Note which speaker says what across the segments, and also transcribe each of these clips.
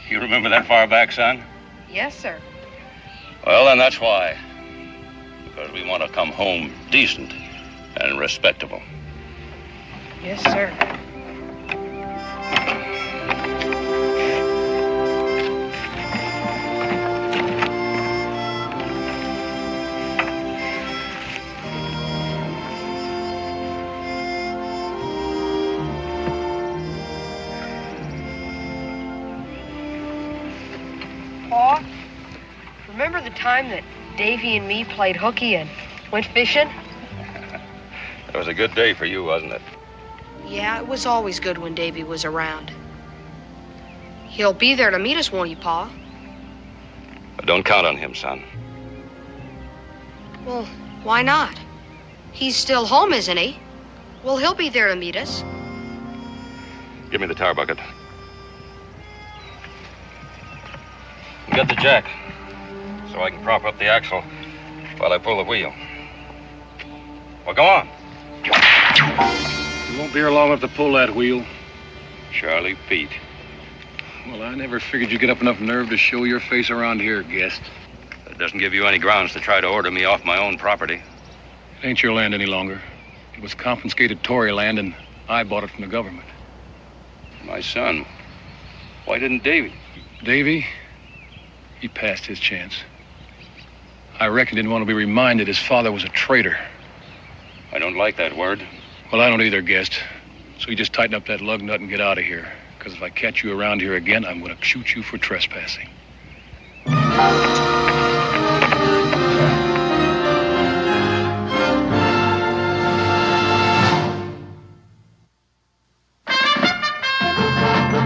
Speaker 1: You remember that far back, son?
Speaker 2: Yes, sir.
Speaker 1: Well, then that's why. Because we want to come home decent and respectable.
Speaker 2: Yes, sir. Pa, remember the time that Davy and me played hooky and went fishing?
Speaker 1: It was a good day for you, wasn't it?
Speaker 2: Yeah, it was always good when Davy was around. He'll be there to meet us, won't you, Pa?
Speaker 1: But don't count on him, son.
Speaker 2: Well, why not? He's still home, isn't he? Well, he'll be there to meet us.
Speaker 1: Give me the tar bucket. Get the jack, so I can prop up the axle while I pull the wheel. Well, go on.
Speaker 3: You won't be here long enough to pull that wheel.
Speaker 1: Charlie Pete.
Speaker 3: Well, I never figured you'd get up enough nerve to show your face around here, guest.
Speaker 1: That doesn't give you any grounds to try to order me off my own property.
Speaker 3: It ain't your land any longer. It was confiscated Tory land, and I bought it from the government.
Speaker 1: My son. Why didn't Davy?
Speaker 3: Davy? He passed his chance. I reckon he didn't want to be reminded his father was a traitor.
Speaker 1: I don't like that word.
Speaker 3: Well, I don't either, guest. So you just tighten up that lug nut and get out of here. Because if I catch you around here again, I'm going to shoot you for trespassing.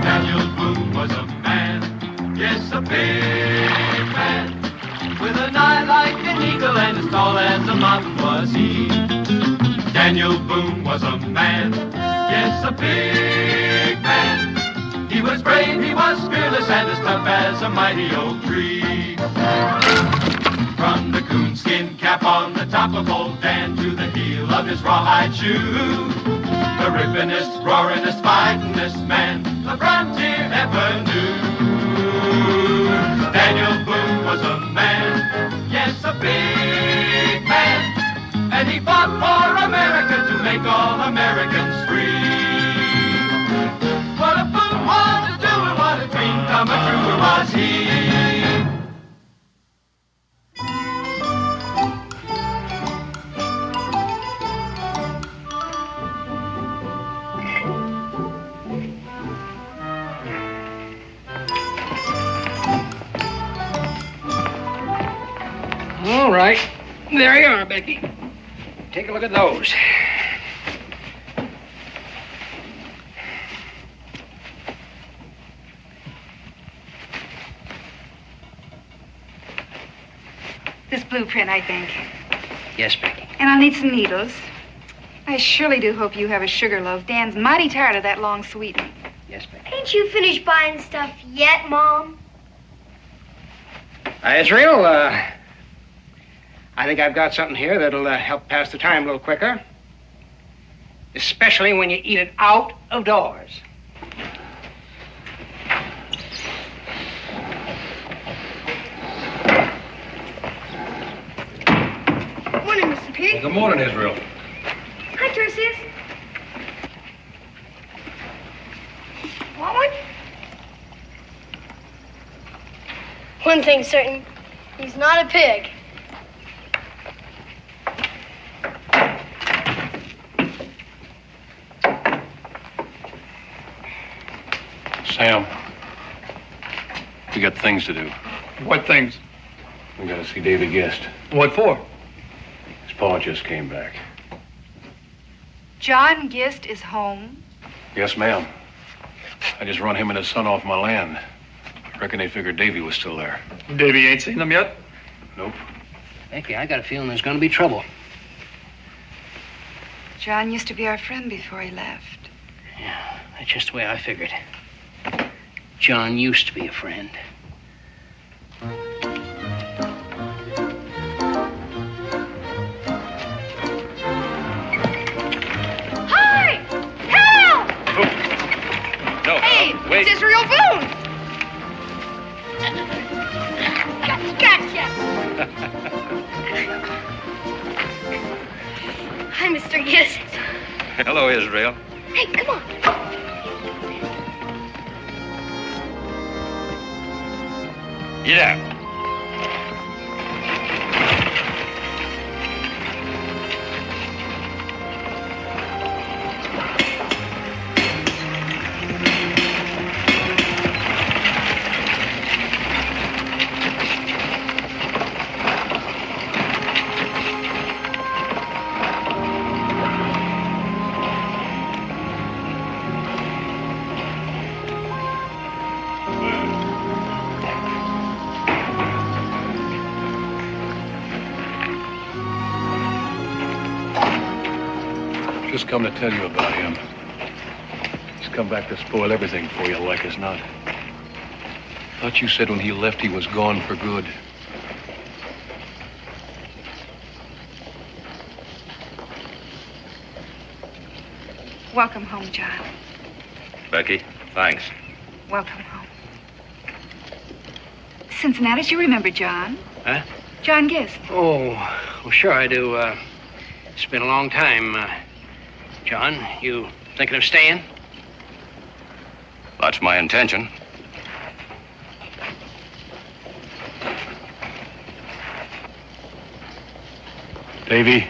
Speaker 4: Daniel Boone was a man, yes, a big man, with an eye like an eagle and as tall as a mountain was he. Daniel Boone was a man, yes, a big man. He was brave, he was fearless, and as tough as a mighty oak tree. From the coonskin cap on the top of old Dan to the heel of his rawhide shoe, the rippin'est, roaring'est, fighting'est man the frontier ever knew. Daniel Boone was a man, yes, a big man, and he fought for America to make all Americans free. What a Boone wanted to do and what a dream come true was he.
Speaker 5: All right. There you are, Becky. Take a look at those.
Speaker 6: This blueprint, I think.
Speaker 5: Yes, Becky.
Speaker 6: And I'll need some needles. I surely do hope you have a sugar loaf. Dan's mighty tired of that long sweetening.
Speaker 5: Yes, Becky.
Speaker 7: Ain't you finished buying stuff yet, Mom?
Speaker 5: Israel, I think I've got something here that'll help pass the time a little quicker. Especially when you eat it out of doors.
Speaker 6: Morning, Mr. Pete.
Speaker 3: Well, good morning, Israel.
Speaker 6: Hi, Tertius. Want one?
Speaker 7: One thing's certain, he's not a pig.
Speaker 3: Sam, we got things to do.
Speaker 8: What things?
Speaker 3: We got to see David Guest.
Speaker 8: What for?
Speaker 3: His pa just came back.
Speaker 6: John Gist is home.
Speaker 3: Yes, ma'am. I just run him and his son off my land. I reckon they figured Davy was still there.
Speaker 8: Davy ain't seen them yet?
Speaker 3: Nope.
Speaker 5: Becky, I got a feeling there's going to be trouble.
Speaker 6: John used to be our friend before he left.
Speaker 5: Yeah, that's just the way I figured. John used to be a friend.
Speaker 2: Hi! Help!
Speaker 1: No.
Speaker 2: Hey,
Speaker 1: wait.
Speaker 2: it's Israel Boone!
Speaker 7: Yes.
Speaker 1: Hello, Israel.
Speaker 7: Hey, come on.
Speaker 1: Get out.
Speaker 3: Just come to tell you about him. He's come back to spoil everything for you, like as not. Thought you said when he left he was gone for good.
Speaker 6: Welcome home, John.
Speaker 1: Becky, thanks.
Speaker 6: Welcome home. Cincinnati, you remember John?
Speaker 5: Huh?
Speaker 6: John Gist.
Speaker 5: Oh, well, sure I do. It's been a long time. John, you thinking of staying?
Speaker 1: That's my intention.
Speaker 3: Davy.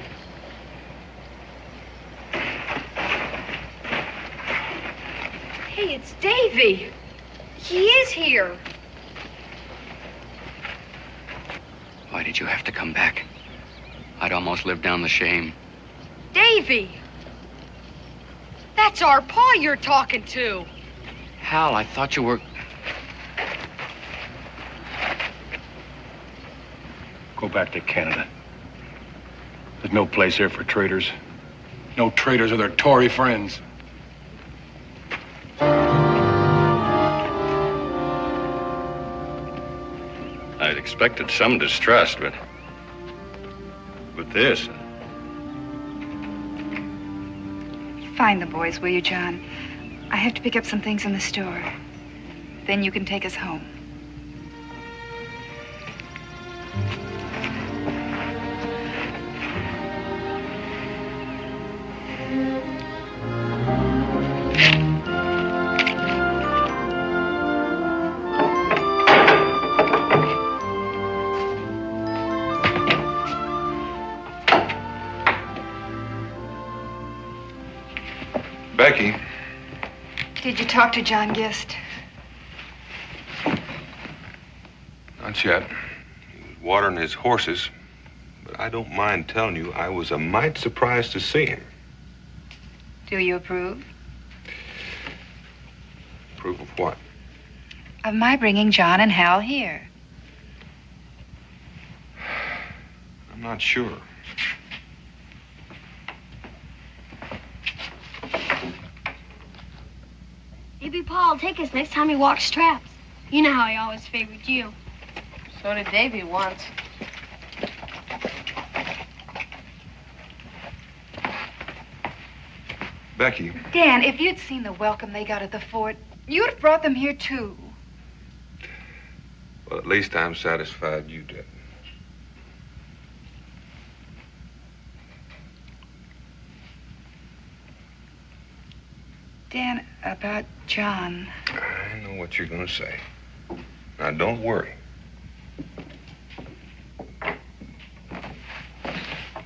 Speaker 2: Hey, it's Davy. He is here.
Speaker 9: Why did you have to come back? I'd almost lived down the shame.
Speaker 2: Davy! That's our pa you're talking to.
Speaker 9: Hal, I thought you were...
Speaker 3: Go back to Canada. There's no place here for traitors. No traitors or their Tory friends.
Speaker 1: I'd expected some distrust, but this...
Speaker 6: Find the boys, will you, John? I have to pick up some things in the store. Then you can take us home.
Speaker 10: Becky.
Speaker 6: Did you talk to John Gist?
Speaker 10: Not yet. He was watering his horses. But I don't mind telling you, I was a mite surprised to see him.
Speaker 6: Do you approve?
Speaker 10: Approve of what?
Speaker 6: Of my bringing John and Hal here.
Speaker 10: I'm not sure.
Speaker 7: Maybe Paul will take us next time he walks traps. You know how he always favored you.
Speaker 2: So did Davy once.
Speaker 10: Becky.
Speaker 6: Dan, if you'd seen the welcome they got at the fort, you'd have brought them here, too.
Speaker 10: Well, at least I'm satisfied you did.
Speaker 6: Dan, about John.
Speaker 10: I know what you're going to say. Now, don't worry.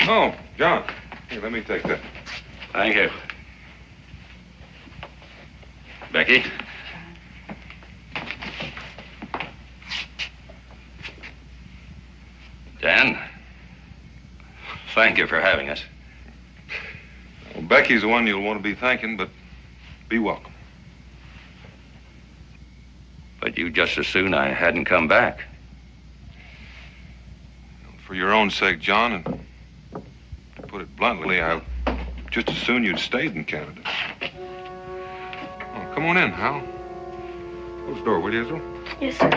Speaker 10: Oh, John. Here, let me take that.
Speaker 1: Thank you. Becky? Dan? Thank you for having us.
Speaker 10: Well, Becky's the one you'll want to be thanking, but be welcome.
Speaker 1: But you just as soon I hadn't come back.
Speaker 10: For your own sake, John, and to put it bluntly, I just as soon you'd stayed in Canada. Oh, come on in, Hal. Close the door, will you, Israel?
Speaker 7: Yes, sir.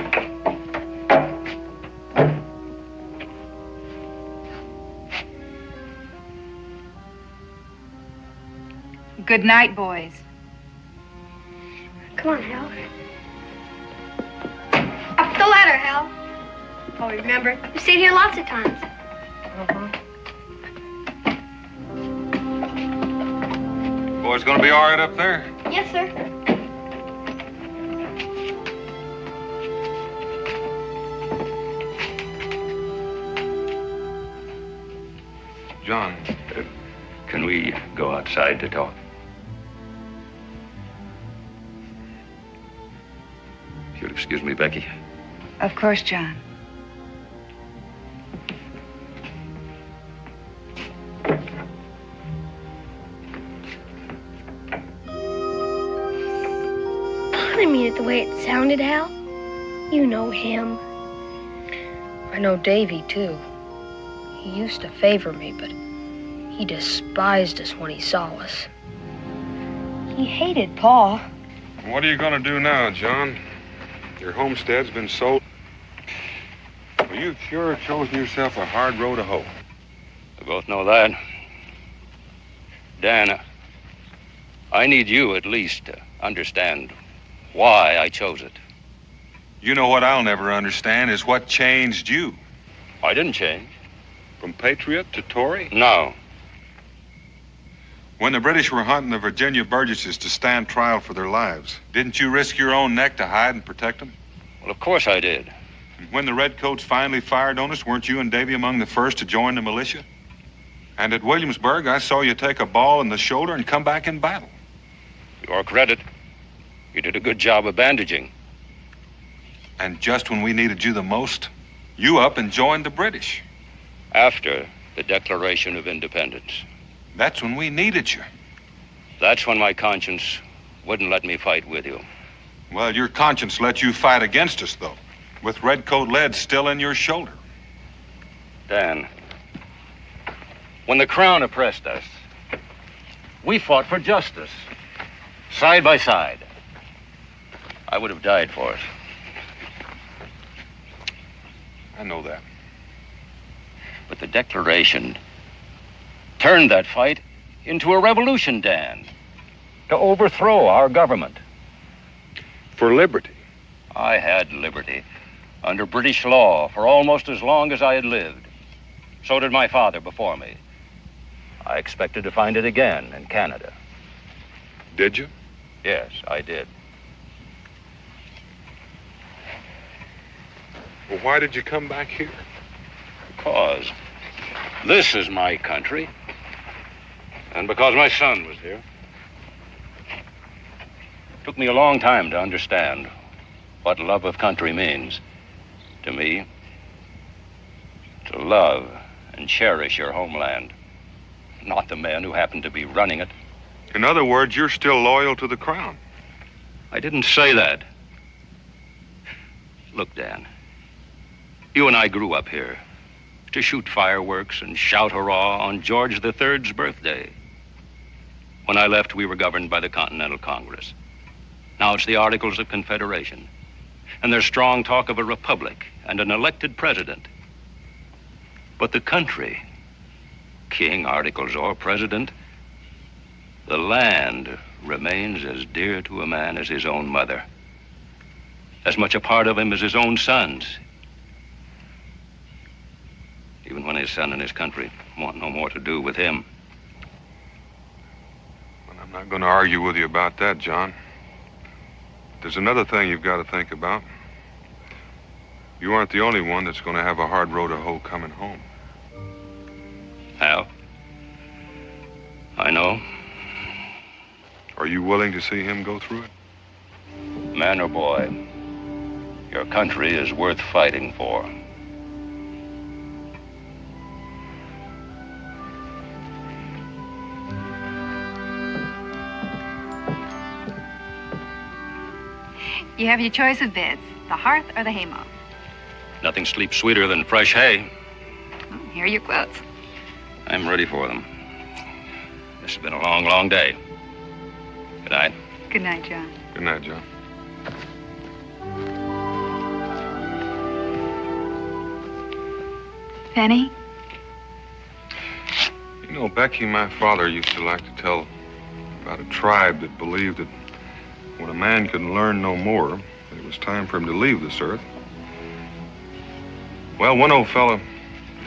Speaker 6: Good night, boys.
Speaker 7: Come on, Hal. Up the ladder, Hal. Oh, remember, you stayed here lots of times.
Speaker 10: Boys gonna be all right up there?
Speaker 7: Yes, sir.
Speaker 10: John.
Speaker 9: Can we go outside to talk? If you'll excuse me, Becky.
Speaker 6: Of course, John.
Speaker 7: I didn't mean it the way it sounded, Hal. You know him.
Speaker 2: I know Davy, too. He used to favor me, but he despised us when he saw us. He hated Pa.
Speaker 10: What are you gonna do now, John? Your homestead's been sold. Well, you've sure chosen yourself a hard row to hoe.
Speaker 9: We both know that. Dan, I need you at least to understand why I chose it.
Speaker 10: You know what I'll never understand is what changed you.
Speaker 9: I didn't change.
Speaker 10: From Patriot to Tory?
Speaker 9: No.
Speaker 10: When the British were hunting the Virginia Burgesses to stand trial for their lives, didn't you risk your own neck to hide and protect them?
Speaker 9: Well, of course I did.
Speaker 10: And when the Redcoats finally fired on us, weren't you and Davy among the first to join the militia? And at Williamsburg, I saw you take a ball in the shoulder and come back in battle.
Speaker 9: To your credit, you did a good job of bandaging.
Speaker 10: And just when we needed you the most, you up and joined the British.
Speaker 9: After the Declaration of Independence.
Speaker 10: That's when we needed you.
Speaker 9: That's when my conscience wouldn't let me fight with you.
Speaker 10: Well, your conscience let you fight against us, though, with redcoat lead still in your shoulder.
Speaker 9: Dan, when the Crown oppressed us, we fought for justice, side by side. I would have died for it.
Speaker 10: I know that.
Speaker 9: But the Declaration turned that fight into a revolution, Dan, to overthrow our government.
Speaker 10: For liberty.
Speaker 9: I had liberty under British law for almost as long as I had lived. So did my father before me. I expected to find it again in Canada.
Speaker 10: Did you?
Speaker 9: Yes, I did.
Speaker 10: Well, why did you come back here?
Speaker 9: Because this is my country, and because my son was here. It took me a long time to understand what love of country means. To me, to love and cherish your homeland, not the men who happen to be running it.
Speaker 10: In other words, you're still loyal to the Crown.
Speaker 9: I didn't say that. Look, Dan, you and I grew up here to shoot fireworks and shout hurrah on George III's birthday. When I left, we were governed by the Continental Congress. Now it's the Articles of Confederation. And there's strong talk of a republic and an elected president. But the country, king, articles, or president, the land remains as dear to a man as his own mother. As much a part of him as his own sons. Even when his son and his country want no more to do with him.
Speaker 10: Well, I'm not going to argue with you about that, John. There's another thing you've got to think about. You aren't the only one that's going to have a hard road to hoe coming home.
Speaker 9: Hal? I know.
Speaker 10: Are you willing to see him go through it?
Speaker 9: Man or boy, your country is worth fighting for.
Speaker 6: You have your choice of beds, the hearth or the haymow.
Speaker 9: Nothing sleeps sweeter than fresh hay.
Speaker 6: Here are your quilts.
Speaker 9: I'm ready for them. This has been a long, long day. Good night.
Speaker 6: Good night, John.
Speaker 10: Good night, John.
Speaker 6: Penny?
Speaker 10: You know, Becky, my father used to like to tell about a tribe that believed that when a man could learn no more, it was time for him to leave this earth. Well, one old fella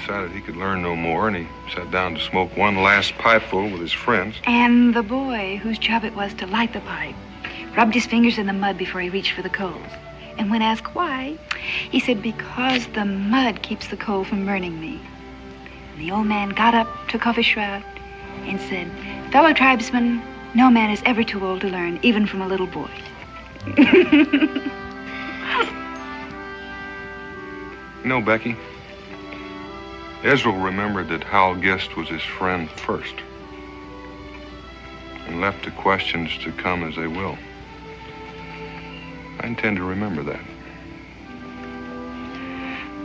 Speaker 10: decided he could learn no more, and he sat down to smoke one last pipeful with his friends.
Speaker 6: And the boy, whose job it was to light the pipe, rubbed his fingers in the mud before he reached for the coals. And when asked why, he said, because the mud keeps the coal from burning me. And the old man got up, took off his shroud, and said, fellow tribesmen, no man is ever too old to learn, even from a little boy.
Speaker 10: You know, Becky, Israel remembered that Hal Gist was his friend first, and left the questions to come as they will. I intend to remember that.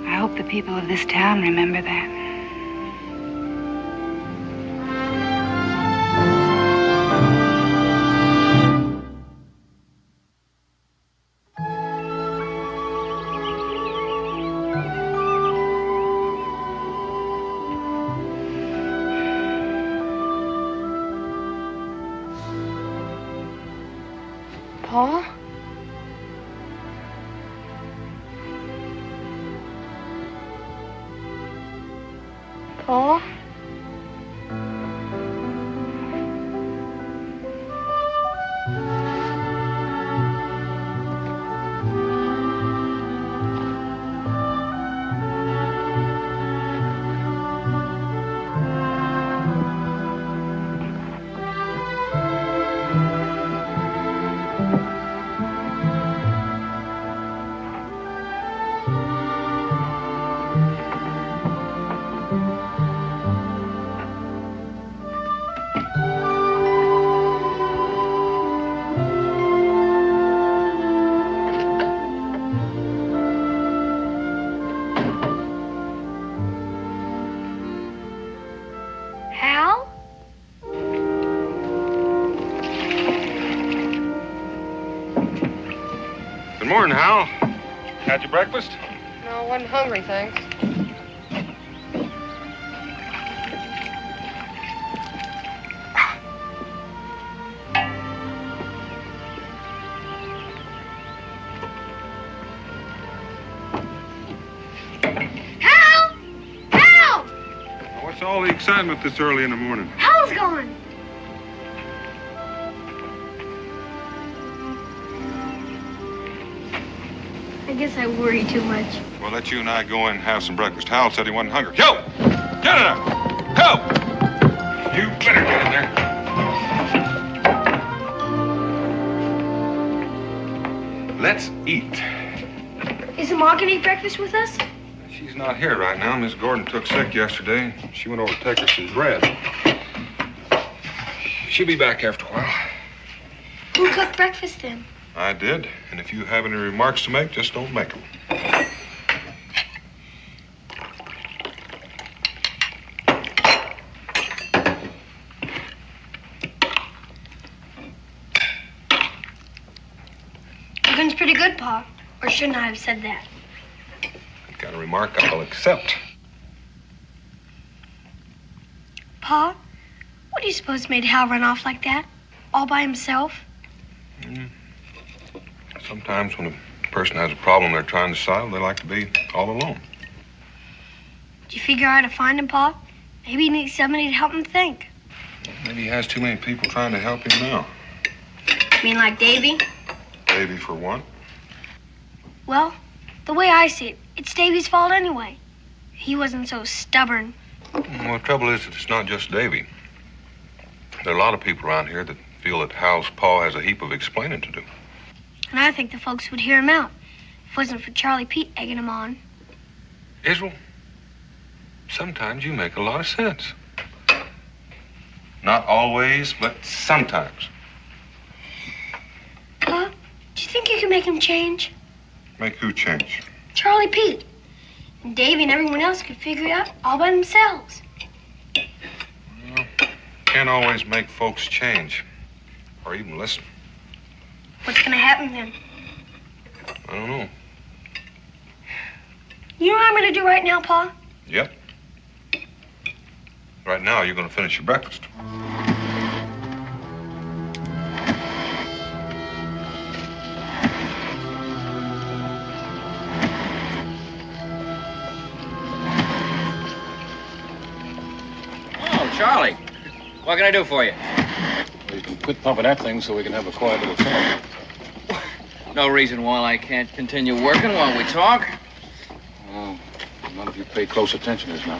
Speaker 6: I hope the people of this town remember that.
Speaker 2: Pa? Pa?
Speaker 10: Good morning, Hal. Had your breakfast?
Speaker 2: No, I wasn't hungry, thanks.
Speaker 7: Hal! Hal!
Speaker 10: What's all the excitement this early in the morning?
Speaker 7: Hal's gone. I guess I worry too much.
Speaker 10: Well, let you and I go in and have some breakfast. Hal said he wasn't hungry. Yo! Get it up! Go! You better get in there. Let's eat.
Speaker 7: Isn't Ma gonna eat breakfast with us?
Speaker 10: She's not here right now. Miss Gordon took sick yesterday. She went over to take her some bread. She'll be back after a while.
Speaker 7: Who cooked breakfast then?
Speaker 10: I did, and if you have any remarks to make, just don't make them.
Speaker 7: Cookin's pretty good, Pa. Or shouldn't I have said that?
Speaker 10: Got a remark I'll accept.
Speaker 7: Pa, what do you suppose made Hal run off like that? All by himself?
Speaker 10: Sometimes when a person has a problem they're trying to solve, they like to be all alone.
Speaker 7: Did you figure out how to find him, Pa? Maybe he needs somebody to help him think.
Speaker 10: Maybe he has too many people trying to help him now.
Speaker 7: You mean like Davy?
Speaker 10: Davy, for one.
Speaker 7: Well, the way I see it, it's Davy's fault anyway. He wasn't so stubborn.
Speaker 10: Well, the trouble is that it's not just Davy. There are a lot of people around here that feel that Hal's pa has a heap of explaining to do.
Speaker 7: And I think the folks would hear him out if it wasn't for Charlie Pete egging him on.
Speaker 10: Israel, sometimes you make a lot of sense. Not always, but sometimes.
Speaker 7: Pa, do you think you can make him change?
Speaker 10: Make who change?
Speaker 7: Charlie Pete. And Davy and everyone else could figure it out all by themselves.
Speaker 10: Well, can't always make folks change. Or even listen.
Speaker 7: What's gonna happen then?
Speaker 10: I don't know.
Speaker 7: You know what I'm gonna do right now, Pa?
Speaker 10: Yep. Right now, you're gonna finish your breakfast.
Speaker 11: Charlie, what can I do for you?
Speaker 3: Well, you can quit pumping that thing so we can have a quiet little talk.
Speaker 11: No reason why I can't continue working while we talk.
Speaker 3: Well, none of you pay close attention is now.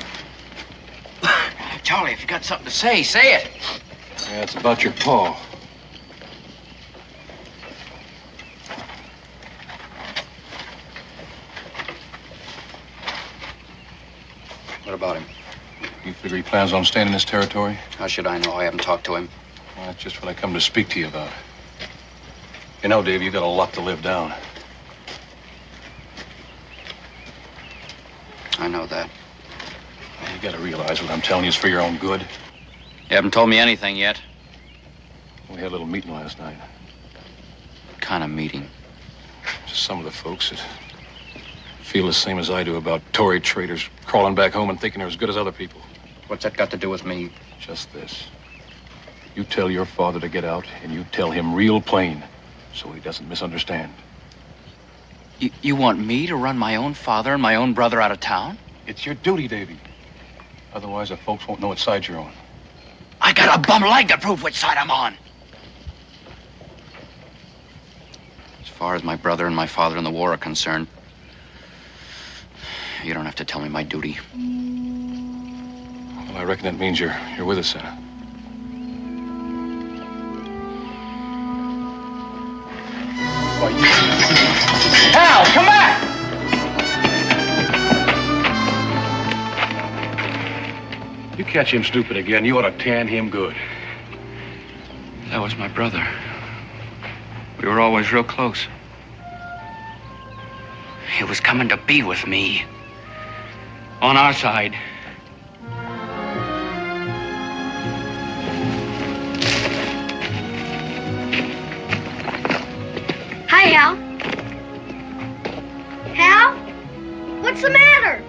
Speaker 11: Charlie, if you got something to say, say it.
Speaker 3: Yeah, it's about your pa.
Speaker 12: What about him?
Speaker 3: You figure he plans on staying in this territory?
Speaker 12: How should I know? I haven't talked to him.
Speaker 3: Well, that's just what I come to speak to you about. You know, Dave, you got a lot to live down.
Speaker 12: I know that.
Speaker 3: You gotta realize what I'm telling you is for your own good.
Speaker 12: You haven't told me anything yet.
Speaker 3: We had a little meeting last night.
Speaker 12: What kind of meeting?
Speaker 3: Just some of the folks that feel the same as I do about Tory traitors crawling back home and thinking they're as good as other people.
Speaker 12: What's that got to do with me?
Speaker 3: Just this. You tell your father to get out, and you tell him real plain, so he doesn't misunderstand.
Speaker 12: You want me to run my own father and my own brother out of town?
Speaker 3: It's your duty, Davy. Otherwise, the folks won't know what side you're on.
Speaker 12: I got a bum leg to prove which side I'm on. As far as my brother and my father in the war are concerned, you don't have to tell me my duty.
Speaker 3: Well, I reckon that means you're with us, Santa.
Speaker 11: Why, you... Hal, come back!
Speaker 3: You catch him stupid again, you ought to tan him good.
Speaker 12: That was my brother. We were always real close. He was coming to be with me. On our side.
Speaker 7: Hi, Hal. Hal? What's the matter?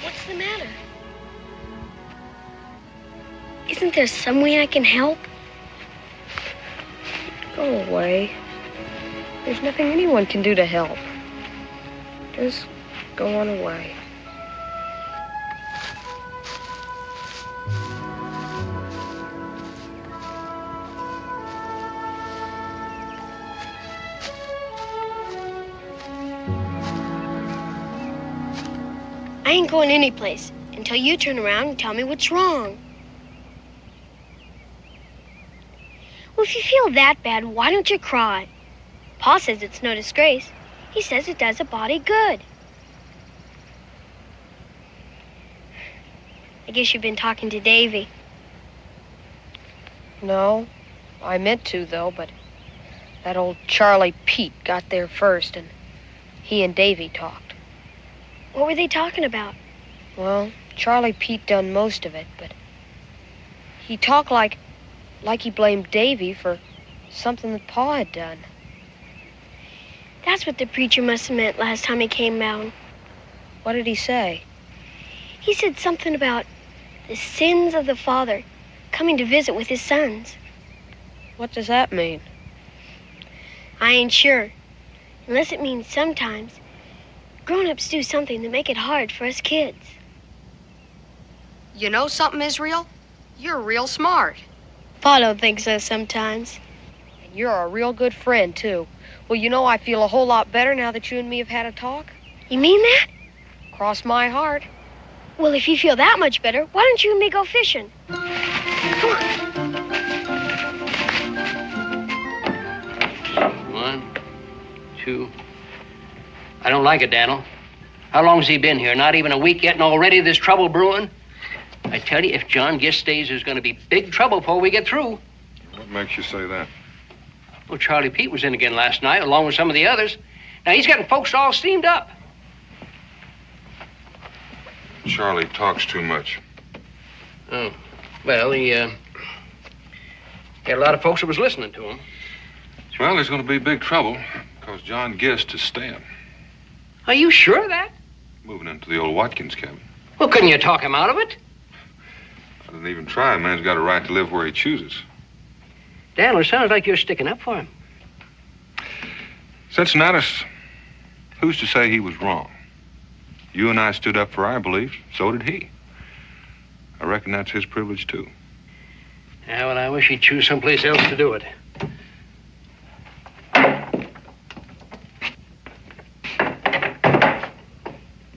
Speaker 7: What's the matter? Isn't there some way I can help?
Speaker 2: Go away. There's nothing anyone can do to help. Just go on away.
Speaker 7: I ain't going anyplace until you turn around and tell me what's wrong. Well, if you feel that bad, why don't you cry? Pa says it's no disgrace. He says it does a body good. I guess you've been talking to Davy.
Speaker 2: No, I meant to, though, but that old Charlie Pete got there first, and he and Davy talked.
Speaker 7: What were they talking about?
Speaker 2: Well, Charlie Pete done most of it, but he talked like he blamed Davy for something that Pa had done.
Speaker 7: That's what the preacher must have meant last time he came down.
Speaker 2: What did he say?
Speaker 7: He said something about the sins of the father coming to visit with his sons.
Speaker 2: What does that mean?
Speaker 7: I ain't sure. Unless it means sometimes grown-ups do something to make it hard for us kids.
Speaker 2: You know something, Israel? You're real smart.
Speaker 7: Pa don't think so sometimes.
Speaker 2: And you're a real good friend, too. Well, you know, I feel a whole lot better now that you and me have had a talk.
Speaker 7: You mean that?
Speaker 2: Cross my heart.
Speaker 7: Well, if you feel that much better, why don't you and me go fishing? Come on.
Speaker 5: 1, 2. I don't like it, Daniel. How long's he been here? Not even a week yet, and already there's trouble brewing? I tell you, if John Gist stays, there's going to be big trouble before we get through.
Speaker 10: What makes you say that?
Speaker 5: Well, Charlie Pete was in again last night, along with some of the others. Now, he's getting folks all steamed up.
Speaker 10: Charlie talks too much.
Speaker 5: Oh, well, he had a lot of folks that was listening to him.
Speaker 10: Well, there's going to be big trouble, because John Gist is staying.
Speaker 5: Are you sure of that?
Speaker 10: Moving into the old Watkins cabin.
Speaker 5: Well, couldn't you talk him out of it?
Speaker 10: I didn't even try. A man's got a right to live where he chooses.
Speaker 5: Daniel, it sounds like you're sticking up for him.
Speaker 10: Cincinnatus, who's to say he was wrong? You and I stood up for our beliefs. So did he. I reckon that's his privilege, too.
Speaker 5: Yeah, well, I wish he'd choose someplace else to do it.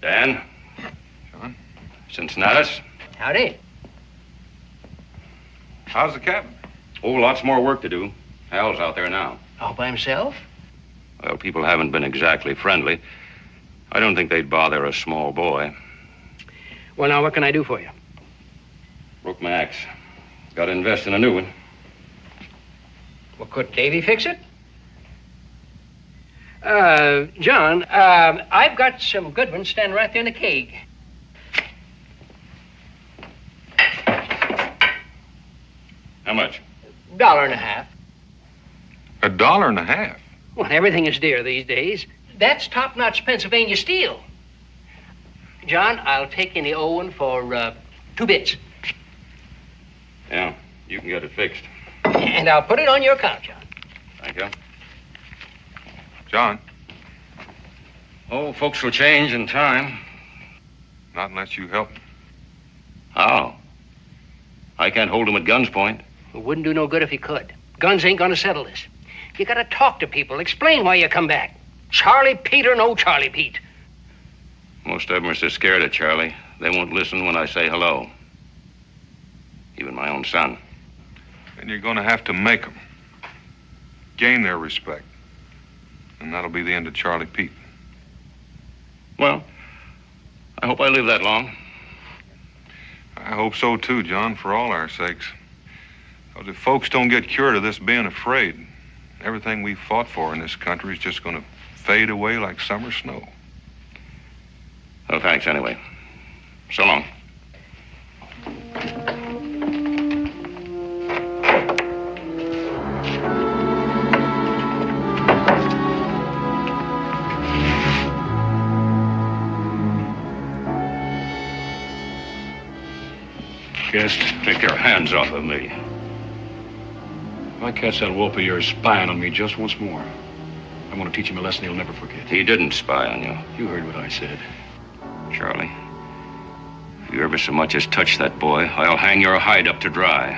Speaker 9: Dan?
Speaker 10: John?
Speaker 9: Cincinnatus?
Speaker 5: Howdy.
Speaker 10: How's the cabin?
Speaker 9: Oh, lots more work to do. Hal's out there now.
Speaker 5: All by himself?
Speaker 9: Well, people haven't been exactly friendly. I don't think they'd bother a small boy.
Speaker 5: Well, now, what can I do for you?
Speaker 9: Broke my axe. Got to invest in a new one.
Speaker 5: Well, could Davy fix it? John, I've got some good ones standing right there in the keg.
Speaker 9: How much?
Speaker 5: $1.50.
Speaker 10: $1.50?
Speaker 5: Well, everything is dear these days. That's top-notch Pennsylvania steel. John, I'll take any old one for 2 bits.
Speaker 9: Yeah, you can get it fixed.
Speaker 5: And I'll put it on your account, John.
Speaker 9: Thank you.
Speaker 10: John?
Speaker 9: Oh, folks will change in time.
Speaker 10: Not unless you help me.
Speaker 9: How? I can't hold them at gun's point.
Speaker 5: It wouldn't do no good if you could. Guns ain't gonna settle this. You gotta talk to people, explain why you come back. Charlie Pete or no Charlie Pete.
Speaker 9: Most of them are so scared of Charlie, they won't listen when I say hello. Even my own son.
Speaker 10: And you're going to have to make them. Gain their respect. And that'll be the end of Charlie Pete.
Speaker 9: Well, I hope I live that long.
Speaker 10: I hope so, too, John, for all our sakes. Because if folks don't get cured of this being afraid, everything we fought for in this country is just going to fade away like summer snow.
Speaker 9: Well, thanks anyway. So long.
Speaker 3: Guest,
Speaker 9: take your hands off of me.
Speaker 3: If I catch that wolf of yours spying on me just once more, I want to teach him a lesson he'll never forget.
Speaker 9: He didn't spy on you.
Speaker 3: You heard what I said.
Speaker 9: Charlie, if you ever so much as touch that boy, I'll hang your hide up to dry.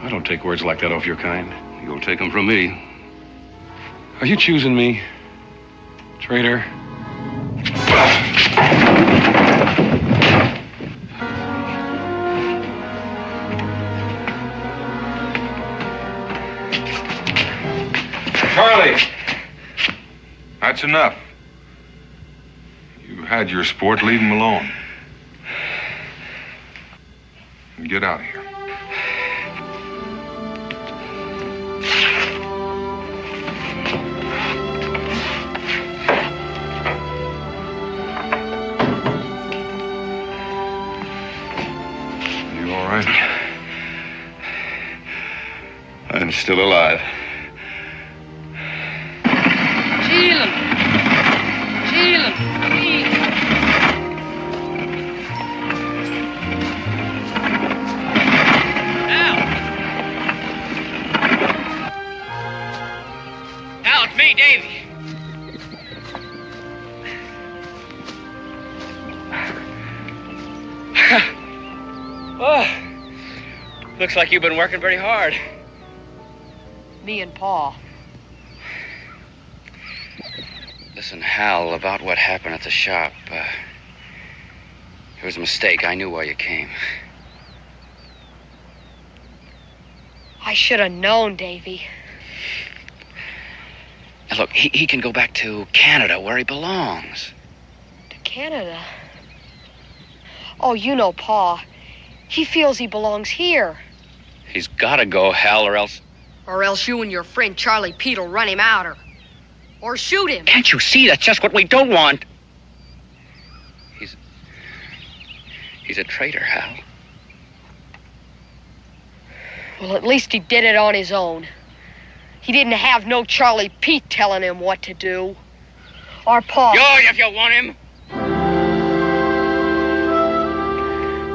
Speaker 3: I don't take words like that off your kind.
Speaker 9: You'll take them from me.
Speaker 3: Are you choosing me, traitor?
Speaker 10: Charlie! That's enough. You've had your sport. Leave him alone. And get out of here. You all right?
Speaker 9: I'm still alive.
Speaker 11: Looks like you've been working very hard.
Speaker 2: Me and Pa.
Speaker 12: Listen, Hal, about what happened at the shop. It was a mistake. I knew why you came.
Speaker 2: I should have known, Davy.
Speaker 12: Now, look, he can go back to Canada where he belongs.
Speaker 2: To Canada? Oh, you know Pa. He feels he belongs here.
Speaker 12: He's got to go, Hal, or else...
Speaker 2: Or else you and your friend Charlie Pete will run him out or shoot him.
Speaker 12: Can't you see? That's just what we don't want. He's a traitor, Hal.
Speaker 2: Well, at least he did it on his own. He didn't have no Charlie Pete telling him what to do. Our Pa.
Speaker 12: Yours if you want him.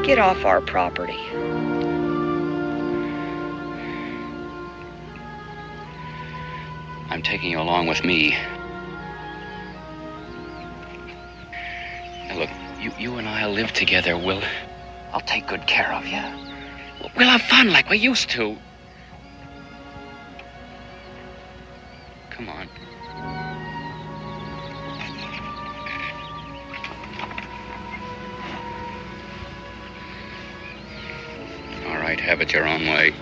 Speaker 2: Get off our property.
Speaker 12: I'm taking you along with me. Now look, you and I'll live together. I'll take good care of you. We'll have fun like we used to. Come on. All right, have it your own way.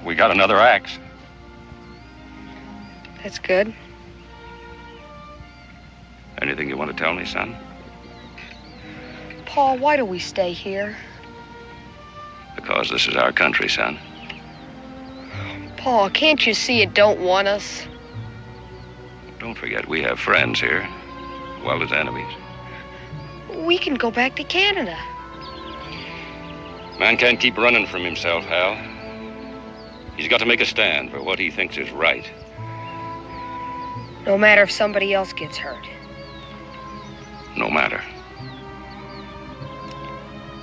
Speaker 9: We got another axe.
Speaker 2: That's good.
Speaker 9: Anything you want to tell me, son?
Speaker 2: Pa, why do we stay here?
Speaker 9: Because this is our country, son.
Speaker 2: Pa, can't you see it don't want us?
Speaker 9: Don't forget, we have friends here, as well as enemies.
Speaker 2: We can go back to Canada.
Speaker 9: Man can't keep running from himself, Hal. He's got to make a stand for what he thinks is right.
Speaker 2: No matter if somebody else gets hurt.
Speaker 9: No matter.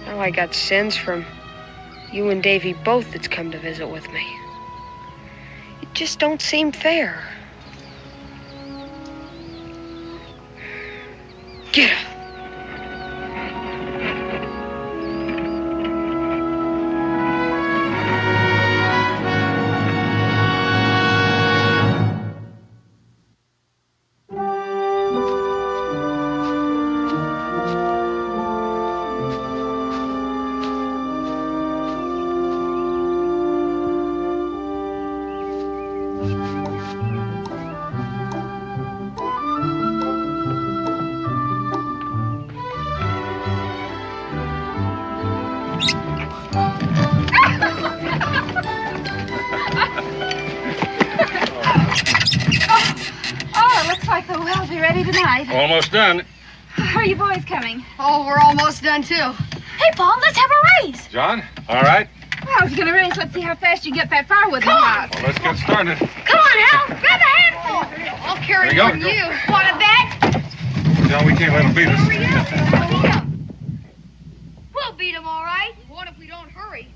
Speaker 2: Now I got sins from you and Davy both that's come to visit with me. It just don't seem fair. Get up.
Speaker 1: Almost done.
Speaker 6: Are you boys coming?
Speaker 2: Oh, we're almost done, too.
Speaker 6: Hey, Paul, let's have a race.
Speaker 10: John, all right?
Speaker 6: Well, I was going to race. Let's see how fast you get that firewood in the house.
Speaker 10: Well, let's get started.
Speaker 6: Come on, Hal. Grab a handful.
Speaker 2: I'll carry
Speaker 10: There
Speaker 2: more
Speaker 10: you
Speaker 2: than
Speaker 10: go.
Speaker 2: you.
Speaker 6: Want a bet?
Speaker 10: John, we can't let him beat us.
Speaker 6: Hurry up.
Speaker 2: We'll beat him, all right. What if we don't hurry?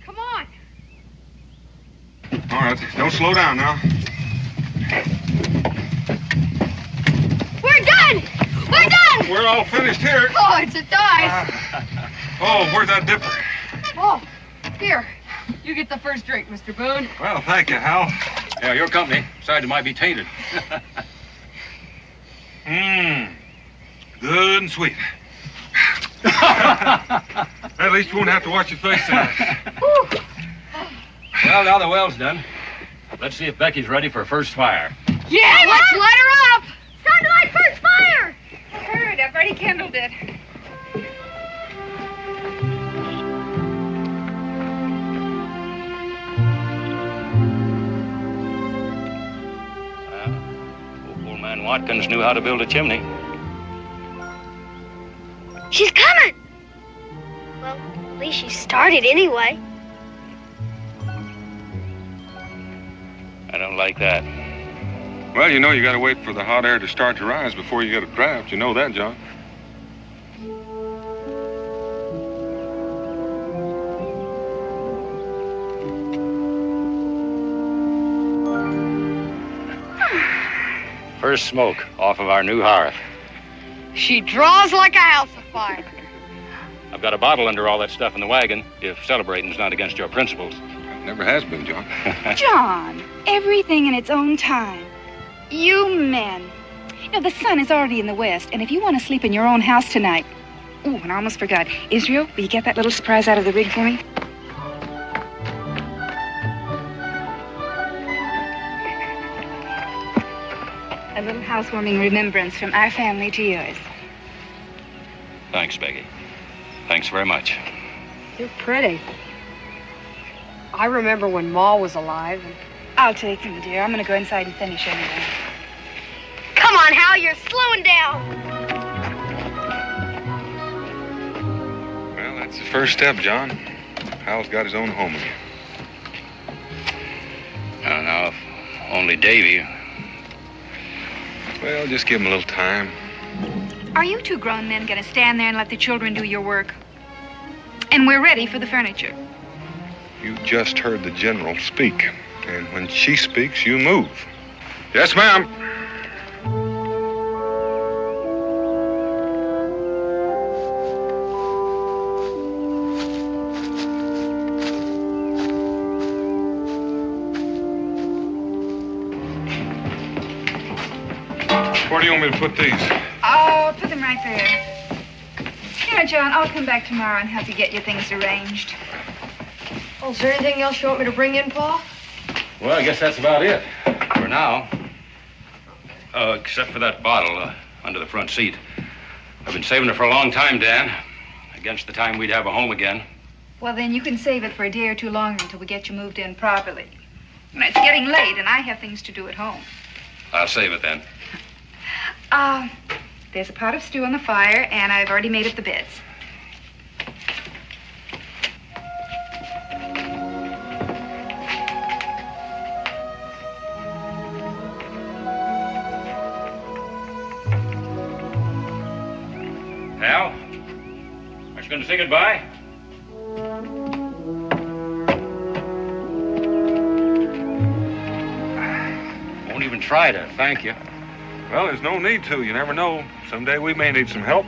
Speaker 2: Come on.
Speaker 10: All right, don't slow down now.
Speaker 2: We're done. We're done.
Speaker 10: We're all finished here.
Speaker 2: Oh, it's a dive.
Speaker 10: Oh, where's that dipper?
Speaker 2: Oh, here. You get the first drink, Mr. Boone.
Speaker 10: Well, thank you, Hal.
Speaker 1: Yeah, your company. Besides, it might be tainted.
Speaker 10: Good and sweet. At least you won't have to wash your face tonight.
Speaker 1: Well, now the well's done. Let's see if Becky's ready for first fire.
Speaker 2: Yeah, let's let her up.
Speaker 6: Time to light first fire. I heard. I've already kindled it.
Speaker 9: Old man Watkins knew how to build a chimney.
Speaker 7: She's coming. Well, at least she started anyway.
Speaker 9: I don't like that.
Speaker 10: Well, you know you got to wait for the hot air to start to rise before you get a draft. You know that, John.
Speaker 9: First smoke off of our new hearth.
Speaker 2: She draws like a house afire.
Speaker 9: I've got a bottle under all that stuff in the wagon, if celebrating's not against your principles.
Speaker 10: It never has been, John.
Speaker 6: John, everything in its own time. You men. You know, the sun is already in the west, and if you want to sleep in your own house tonight... Ooh, and I almost forgot. Israel, will you get that little surprise out of the rig for me? housewarming remembrance from our family to yours.
Speaker 9: Thanks, Becky. Thanks very much.
Speaker 2: You're pretty. I remember when Ma was alive.
Speaker 6: I'll take them, dear. I'm going to go inside and finish anyway.
Speaker 7: Come on, Hal, you're slowing down.
Speaker 10: Well, that's the first step, John. Hal's got his own home again.
Speaker 9: Now, if only Davy.
Speaker 10: Well, just give him a little time.
Speaker 6: Are you two grown men going to stand there and let the children do your work? And we're ready for the furniture.
Speaker 10: You just heard the general speak. And when she speaks, you move. Yes, ma'am. Where do you want me to put these?
Speaker 6: I'll put them right there. You know, John, I'll come back tomorrow and help you get your things arranged.
Speaker 2: Oh, is there anything else you want me to bring in, Pa?
Speaker 9: Well, I guess that's about it for now. Except for that bottle under the front seat. I've been saving it for a long time, Dan. Against the time we'd have a home again.
Speaker 6: Well, then you can save it for a day or two longer until we get you moved in properly. You know, it's getting late, and I have things to do at home.
Speaker 9: I'll save it then.
Speaker 6: There's a pot of stew on the fire, and I've already made up the beds.
Speaker 9: Hal, are you going to say goodbye? Won't even try to thank you.
Speaker 10: Well, there's no need to. You never know. Someday we may need some help.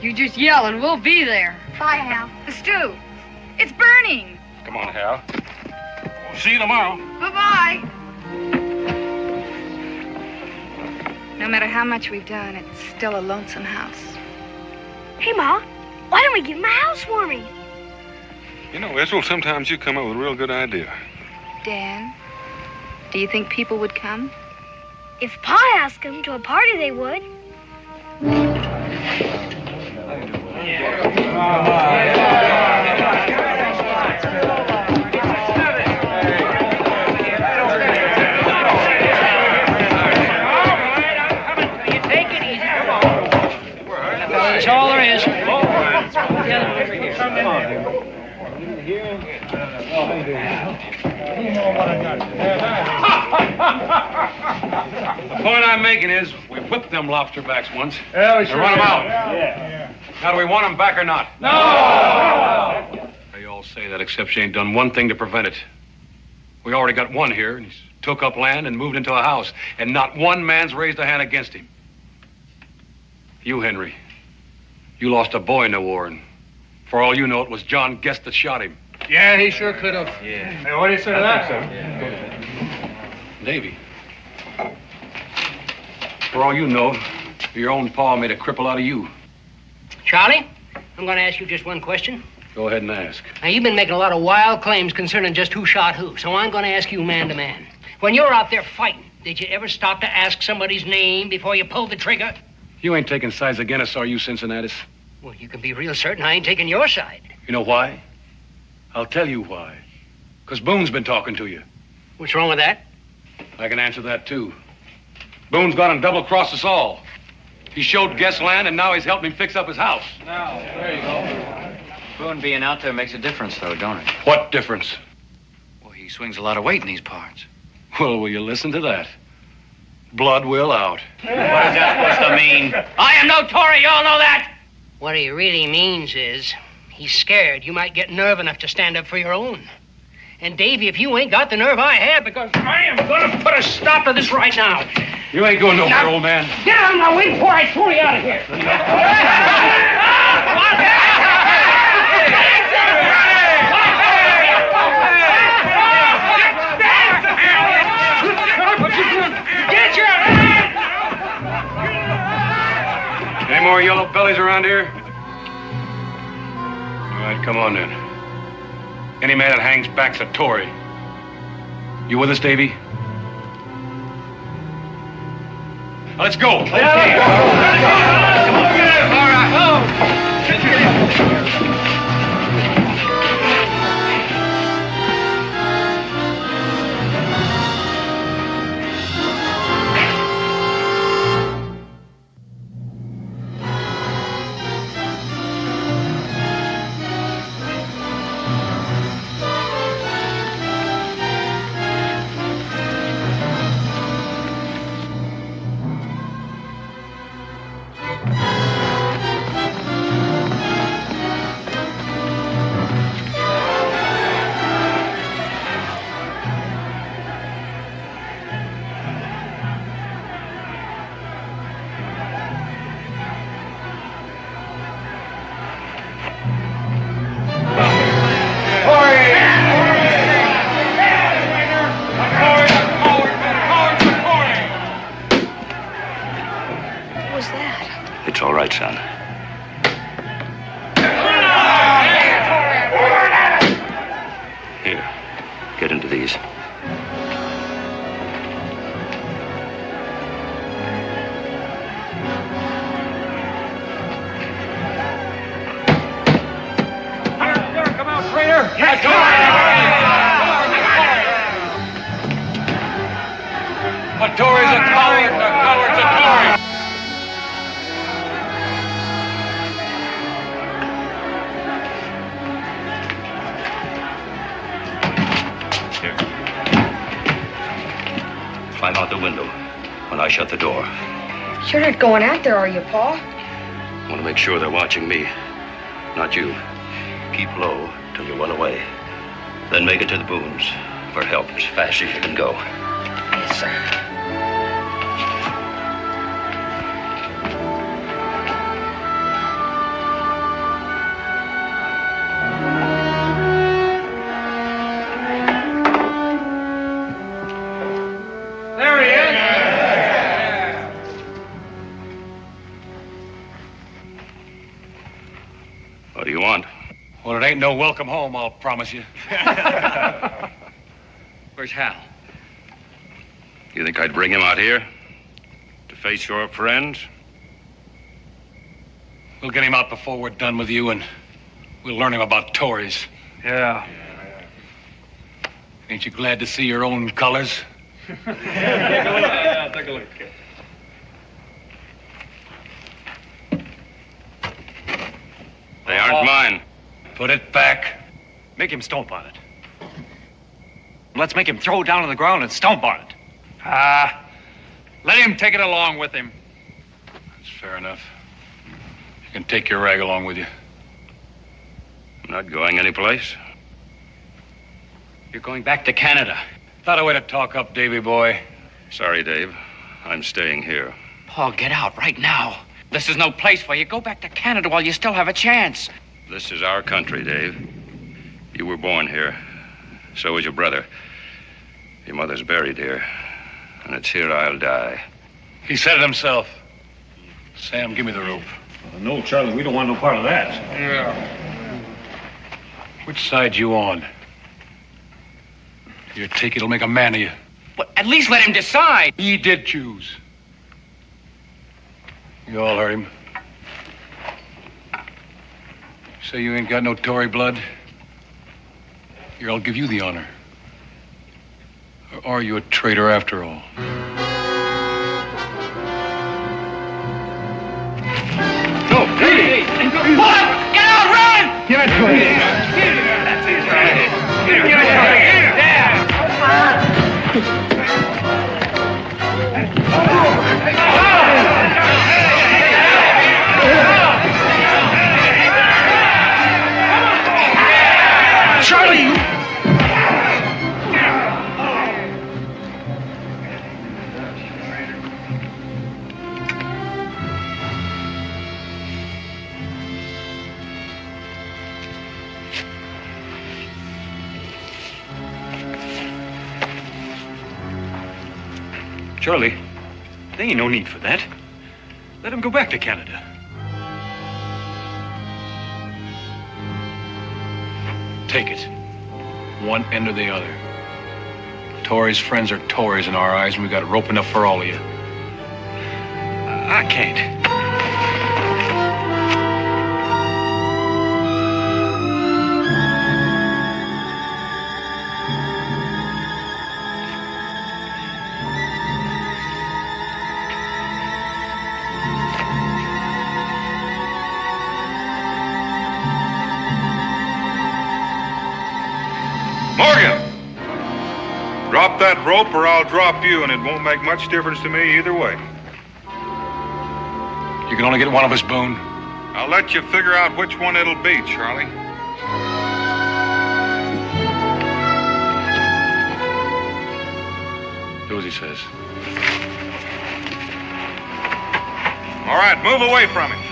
Speaker 2: You just yell and we'll be there.
Speaker 6: Bye, Hal. The stew. It's burning.
Speaker 9: Come on, Hal. We'll see you tomorrow.
Speaker 6: Bye-bye. No matter how much we've done, it's still a lonesome house.
Speaker 7: Hey, Ma, why don't we give him a housewarming?
Speaker 10: You know, Israel, sometimes you come up with a real good idea.
Speaker 6: Dan, do you think people would come?
Speaker 7: If Pa asked them to a party, they would.
Speaker 5: That's all there is.
Speaker 3: The point I'm making is, we whipped them lobster backs once. Yeah, we sure run them out. Yeah. Now, do we want them back or not? No! They all say that, except she ain't done one thing to prevent it. We already got one here, and he's took up land and moved into a house, and not one man's raised a hand against him. You, Henry, you lost a boy in the war, and for all you know, it was John Guest that shot him.
Speaker 8: Yeah, he sure could have. Yeah. Hey, what do you say to that, sir?
Speaker 3: Davy, for all you know, your own pa made a cripple out of you.
Speaker 5: Charlie, I'm going to ask you just one question.
Speaker 3: Go ahead and ask.
Speaker 5: Now, you've been making a lot of wild claims concerning just who shot who, so I'm going to ask you man to man. When you were out there fighting, did you ever stop to ask somebody's name before you pulled the trigger?
Speaker 3: You ain't taking sides against us, are you, Cincinnatus?
Speaker 5: Well, you can be real certain I ain't taking your side.
Speaker 3: You know why? I'll tell you why. Because Boone's been talking to you.
Speaker 5: What's wrong with that?
Speaker 3: I can answer that, too. Boone's gone and double-crossed us all. He showed Guest land, and now he's helping him fix up his house.
Speaker 11: Now, there you go. Boone being out there makes a difference, though, don't it?
Speaker 3: What difference?
Speaker 11: Well, he swings a lot of weight in these parts.
Speaker 3: Well, will you listen to that? Blood will out.
Speaker 11: What is that supposed to mean? I am no Tory, you all know that!
Speaker 5: What he really means is he's scared you might get nerve enough to stand up for your own. And, Davy, if you ain't got the nerve I have, because I am going to put a stop to this right now.
Speaker 3: You ain't going nowhere, old man.
Speaker 5: Get out of my way before I throw you out of here. Get your hands!
Speaker 3: Any more yellow bellies around here? All right, come on then. Any man that hangs back's a Tory. You with us, Davy? Now, let's go.
Speaker 8: Come on. All right.
Speaker 9: It's all right, son. Here, get into these.
Speaker 8: Come out, traitor!
Speaker 3: Yes, a Tory's a coward, and a coward's a Tory.
Speaker 9: Climb out the window when I shut the door.
Speaker 2: You're not going out there, are you, Pa?
Speaker 9: I want to make sure they're watching me, not you. Keep low till you run away. Then make it to the Boones for help as fast as you can go.
Speaker 2: Yes, sir.
Speaker 9: What do you want?
Speaker 3: Well, it ain't no welcome home, I'll promise you.
Speaker 5: Where's Hal?
Speaker 9: You think I'd bring him out here to face your friends?
Speaker 3: We'll get him out before we're done with you, and we'll learn him about Tories.
Speaker 8: Yeah.
Speaker 3: Ain't you glad to see your own colors?
Speaker 8: Take a look.
Speaker 9: They aren't mine.
Speaker 3: Put it back.
Speaker 8: Make him stomp on it. Let's make him throw it down on the ground and stomp on it. Let him take it along with him.
Speaker 3: That's fair enough. You can take your rag along with you.
Speaker 9: I'm not going anyplace.
Speaker 5: You're going back to Canada.
Speaker 3: Not a way to talk up, Davy boy.
Speaker 9: Sorry, Dave. I'm staying here.
Speaker 12: Paul, get out right now. This is no place for you. Go back to Canada while you still have a chance.
Speaker 9: This is our country, Dave. You were born here. So was your brother. Your mother's buried here. And it's here I'll die.
Speaker 3: He said it himself. Sam, give me the rope.
Speaker 8: No, Charlie, we don't want no part of that.
Speaker 3: Yeah. Which side you on? Your take it'll make a man of you.
Speaker 12: Well, at least let him decide.
Speaker 3: He did choose. You all heard him. Say you ain't got no Tory blood? Here, I'll give you the honor. Or are you a traitor after all?
Speaker 8: No, hey!
Speaker 12: What? Get out, run!
Speaker 8: Give it to him. That's it, right. Give it to him. Yeah. Charlie! Charlie, there ain't no need for that. Let him go back to Canada.
Speaker 3: Take it. One end or the other. Tories' friends are Tories in our eyes, and we got rope enough for all of you. I can't.
Speaker 10: Drop that rope or I'll drop you, and it won't make much difference to me either way.
Speaker 3: You can only get one of us, Boone.
Speaker 10: I'll let you figure out which one it'll be, Charlie.
Speaker 3: Do as he says.
Speaker 10: All right, move away from him.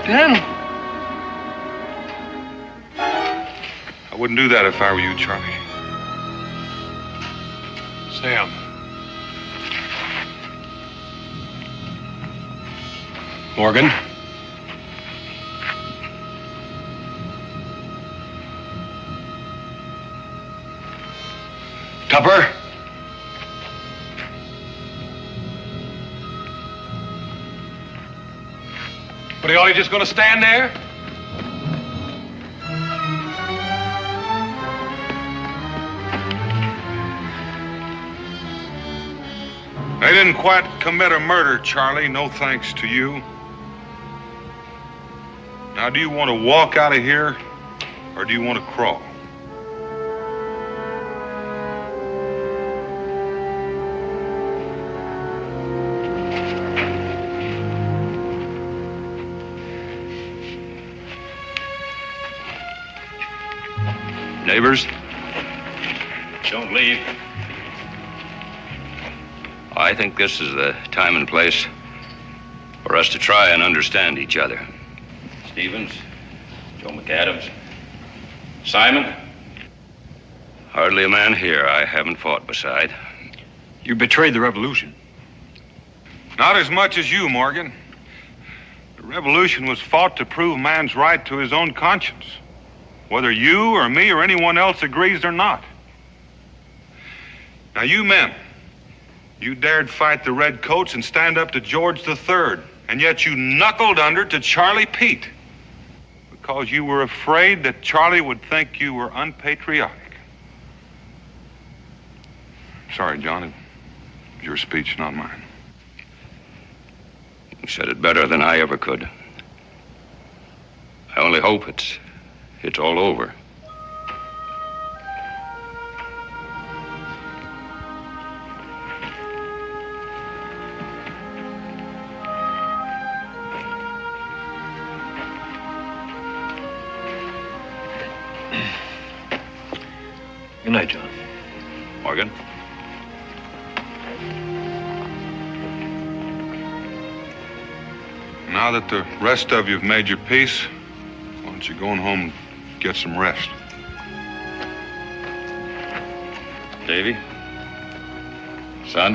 Speaker 5: Daniel.
Speaker 10: I wouldn't do that if I were you, Charlie.
Speaker 3: Sam. Morgan. Tupper. But are you just going to stand there?
Speaker 10: They didn't quite commit a murder, Charlie. No thanks to you. Now, do you want to walk out of here, or do you want to crawl?
Speaker 9: Neighbors?
Speaker 1: Don't leave.
Speaker 9: I think this is the time and place for us to try and understand each other.
Speaker 1: Stevens, Joe McAdams, Simon.
Speaker 9: Hardly a man here I haven't fought beside.
Speaker 3: You betrayed the revolution.
Speaker 10: Not as much as you, Morgan. The revolution was fought to prove man's right to his own conscience, whether you or me or anyone else agrees or not. Now, you men, you dared fight the redcoats and stand up to George III, and yet you knuckled under to Charlie Pete because you were afraid that Charlie would think you were unpatriotic. Sorry, John, it was your speech, not mine.
Speaker 9: You said it better than I ever could. I only hope it's all over.
Speaker 3: Good night, John.
Speaker 9: Morgan?
Speaker 10: Now that the rest of you have made your peace, why don't you go on home and get some rest?
Speaker 1: Davy? Son?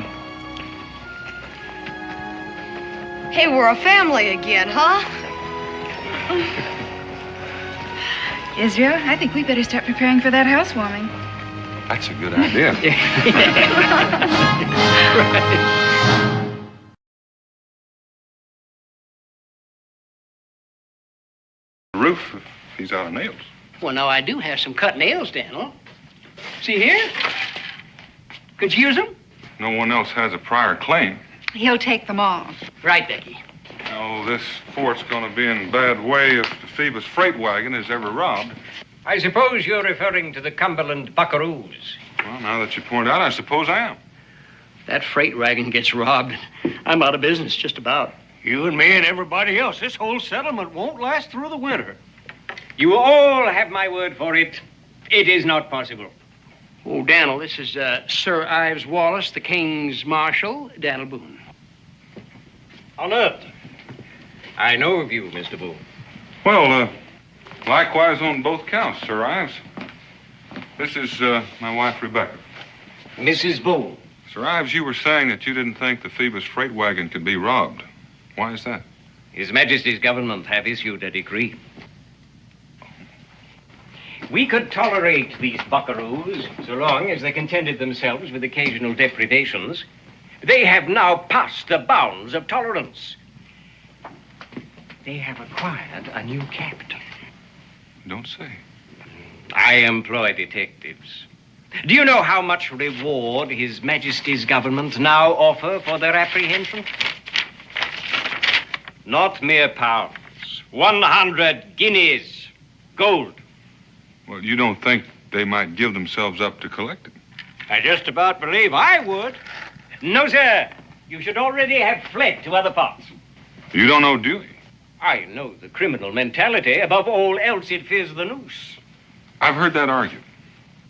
Speaker 13: Hey, we're a family again, huh?
Speaker 6: Israel, I think we better start preparing for that housewarming.
Speaker 10: That's a good idea. The roof, if he's out of nails.
Speaker 5: Well, now, I do have some cut nails, Daniel. See here? Could you use them?
Speaker 10: No one else has a prior claim.
Speaker 6: He'll take them off.
Speaker 5: Right, Becky.
Speaker 10: Oh, this fort's going to be in bad way if the Phoebus freight wagon is ever robbed.
Speaker 14: I suppose you're referring to the Cumberland buckaroos.
Speaker 10: Well, now that you point out, I suppose I am.
Speaker 5: That freight wagon gets robbed, I'm out of business, just about.
Speaker 14: You and me and everybody else. This whole settlement won't last through the winter. You all have my word for it. It is not possible.
Speaker 5: Oh, Daniel, this is Sir Ives Wallace, the King's Marshal, Daniel Boone.
Speaker 14: Honored. I know of you, Mr. Boone.
Speaker 10: Well, likewise on both counts, Sir Ives. This is my wife, Rebecca.
Speaker 14: Mrs. Boone.
Speaker 10: Sir Ives, you were saying that you didn't think the Phoebus freight wagon could be robbed. Why is that?
Speaker 14: His Majesty's government have issued a decree. We could tolerate these buckaroos so long as they contented themselves with occasional depredations. They have now passed the bounds of tolerance. They have acquired a new captain.
Speaker 10: Don't say.
Speaker 14: I employ detectives. Do you know how much reward His Majesty's government now offer for their apprehension? Not mere pounds. 100 guineas. Gold.
Speaker 10: Well, you don't think they might give themselves up to collect it?
Speaker 14: I just about believe I would. No, sir. You should already have fled to other parts.
Speaker 10: You don't know Dewey?
Speaker 14: I know the criminal mentality. Above all else, it fears the noose.
Speaker 10: I've heard that argued.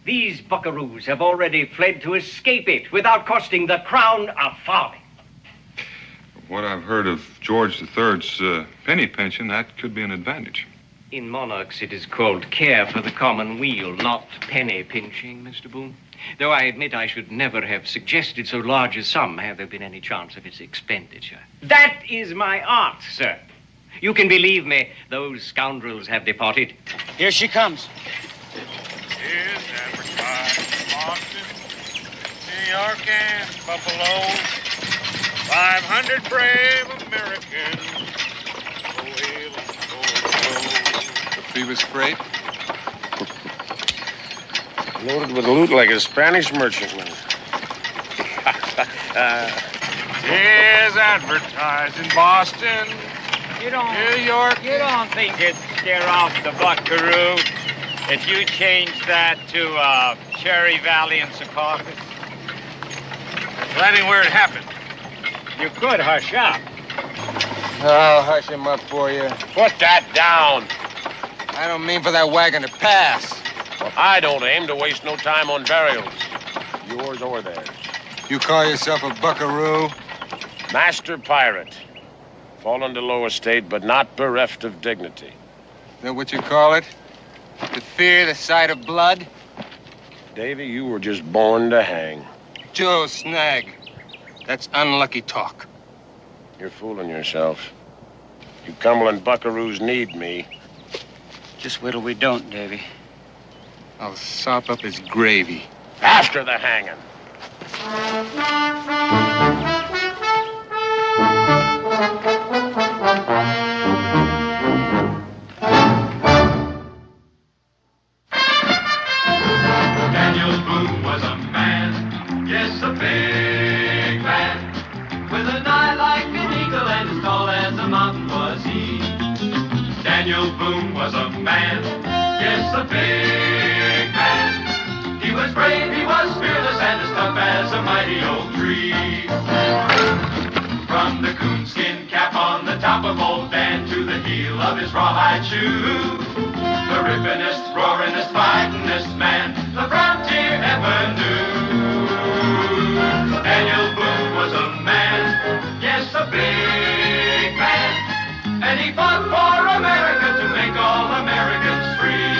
Speaker 14: These buckaroos have already fled to escape it without costing the crown a farthing.
Speaker 10: What I've heard of George III's penny pension, that could be an advantage.
Speaker 14: In monarchs, it is called care for the common weal, not penny pinching, Mr. Boone. Though I admit I should never have suggested so large a sum had there been any chance of its expenditure. That is my art, sir. You can believe me, those scoundrels have departed.
Speaker 11: Here she comes.
Speaker 15: Is advertised Boston, New York, and Buffalo. 500 brave Americans. Go hail and go.
Speaker 16: The Phoebus freight?
Speaker 15: Loaded with loot like a Spanish merchantman. Is advertised in Boston, New York.
Speaker 14: You don't think it'd scare off the buckaroo if you changed that to Cherry Valley and Secaucus?
Speaker 15: That ain't where it happened.
Speaker 14: You could hush up.
Speaker 11: I'll hush him up for you.
Speaker 15: Put that down.
Speaker 11: I don't mean for that wagon to pass.
Speaker 15: Well, I don't aim to waste no time on burials. Yours or theirs.
Speaker 11: You call yourself a buckaroo?
Speaker 15: Master pirate. Fallen to low estate, but not bereft of dignity.
Speaker 11: Is that what you call it? To fear the sight of blood?
Speaker 15: Davy, you were just born to hang.
Speaker 11: Joe Snag. That's unlucky talk.
Speaker 15: You're fooling yourself. You Cumberland buckaroos need me.
Speaker 11: Just wait till we don't, Davy. I'll sop up his gravy.
Speaker 15: After the hanging.
Speaker 4: Daniel Boone was a man, yes, a big man, with an eye like an eagle and as tall as a mountain was he. Daniel Boone was a man, yes, a big man. He was brave, he was fearless, and as tough as a mighty oak tree. From the coonskin cap on the top of old Dan to the heel of his rawhide shoe, the rippinest, roaringest, fightingest man the frontier ever knew. Daniel Boone was a man, yes, a big man, and he fought for America to make all Americans free.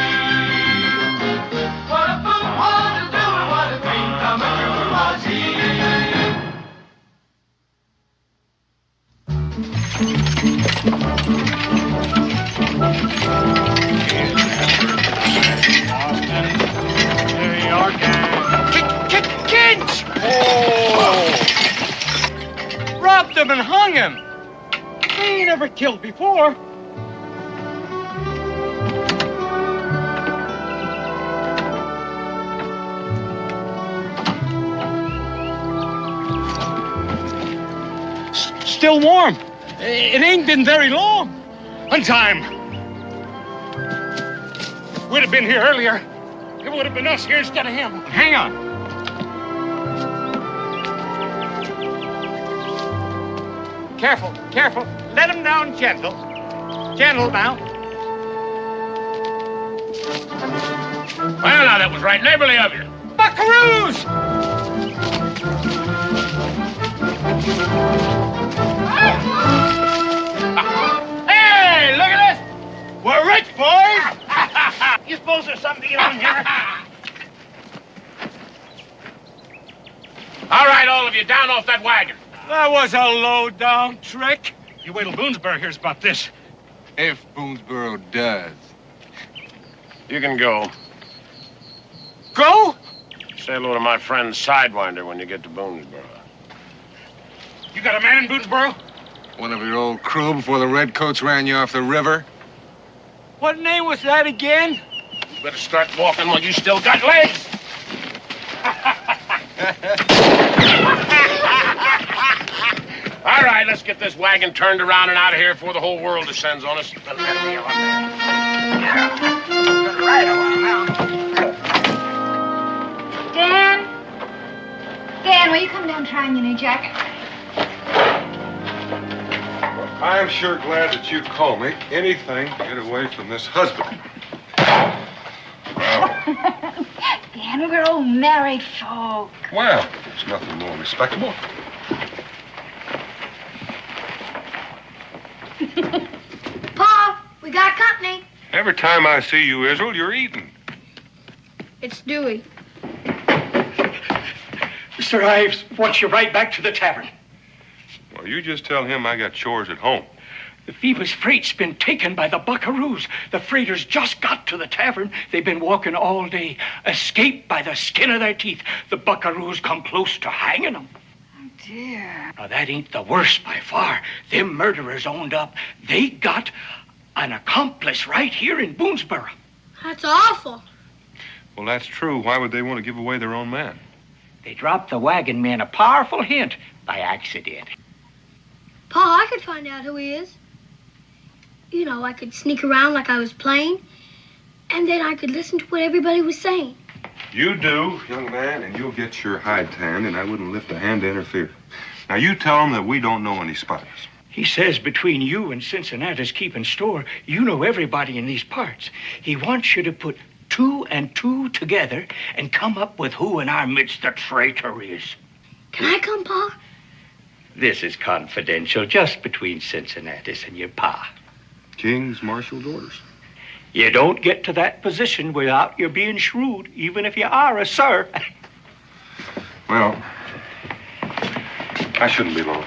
Speaker 4: What a Boone wanted to do and what a dream come true was he.
Speaker 15: New York and...
Speaker 11: Kids!
Speaker 15: Oh!
Speaker 11: Robbed him and hung him! They ain't ever killed before. Still warm. It ain't been very long.
Speaker 15: On time. We'd have been here earlier. It would have been us here instead of him.
Speaker 11: Hang on.
Speaker 14: Careful, careful. Let him down gentle. Gentle now.
Speaker 15: Well, now, that was right neighborly of you.
Speaker 11: Buckaroos!
Speaker 15: Hey, look at this! We're rich, boys! You suppose there's something to eat on here? All right, all of you, down off that wagon.
Speaker 8: That was a low-down trick. You wait till Boonesboro hears about this.
Speaker 11: If Boonesboro does.
Speaker 15: You can go.
Speaker 8: Go?
Speaker 15: Say hello to my friend Sidewinder when you get to Boonesboro.
Speaker 8: You got a man in Boonesboro?
Speaker 11: One of your old crew before the redcoats ran you off the river?
Speaker 8: What name was that again?
Speaker 15: You better start walking while you still got legs. All right, let's get this wagon turned around and out of here before the whole world descends on us.
Speaker 6: Dan, will you come down trying your new jacket?
Speaker 10: Well, I'm sure glad that you called me. Anything to get away from this husband.
Speaker 6: Dan, we're old married folk.
Speaker 10: Well, there's nothing more respectable.
Speaker 7: Pa, we got company.
Speaker 10: Every time I see you, Israel, you're eating.
Speaker 2: It's Dewey.
Speaker 8: Mr. Ives wants you right back to the tavern.
Speaker 10: Well, you just tell him I got chores at home.
Speaker 8: The Phoebus freight's been taken by the buckaroos. The freighters just got to the tavern. They've been walking all day. Escaped by the skin of their teeth. The buckaroos come close to hanging them.
Speaker 6: Oh, dear.
Speaker 8: Now, that ain't the worst by far. Them murderers owned up. They got an accomplice right here in Boonesboro.
Speaker 7: That's awful.
Speaker 10: Well, that's true. Why would they want to give away their own man?
Speaker 8: They dropped the wagon man a powerful hint by accident.
Speaker 7: Pa, I could find out who he is. You know, I could sneak around like I was playing, and then I could listen to what everybody was saying.
Speaker 10: You do, young man, and you'll get your hide tanned, and I wouldn't lift a hand to interfere. Now, you tell them that we don't know any spies.
Speaker 8: He says between you and Cincinnati's keeping store, you know everybody in these parts. He wants you to put 2 and 2 together and come up with who in our midst the traitor is.
Speaker 7: Can I come, Pa?
Speaker 8: This is confidential, just between Cincinnati's and your pa.
Speaker 10: King's marshaled orders.
Speaker 8: You don't get to that position without your being shrewd, even if you are a sir.
Speaker 10: Well, I shouldn't be long.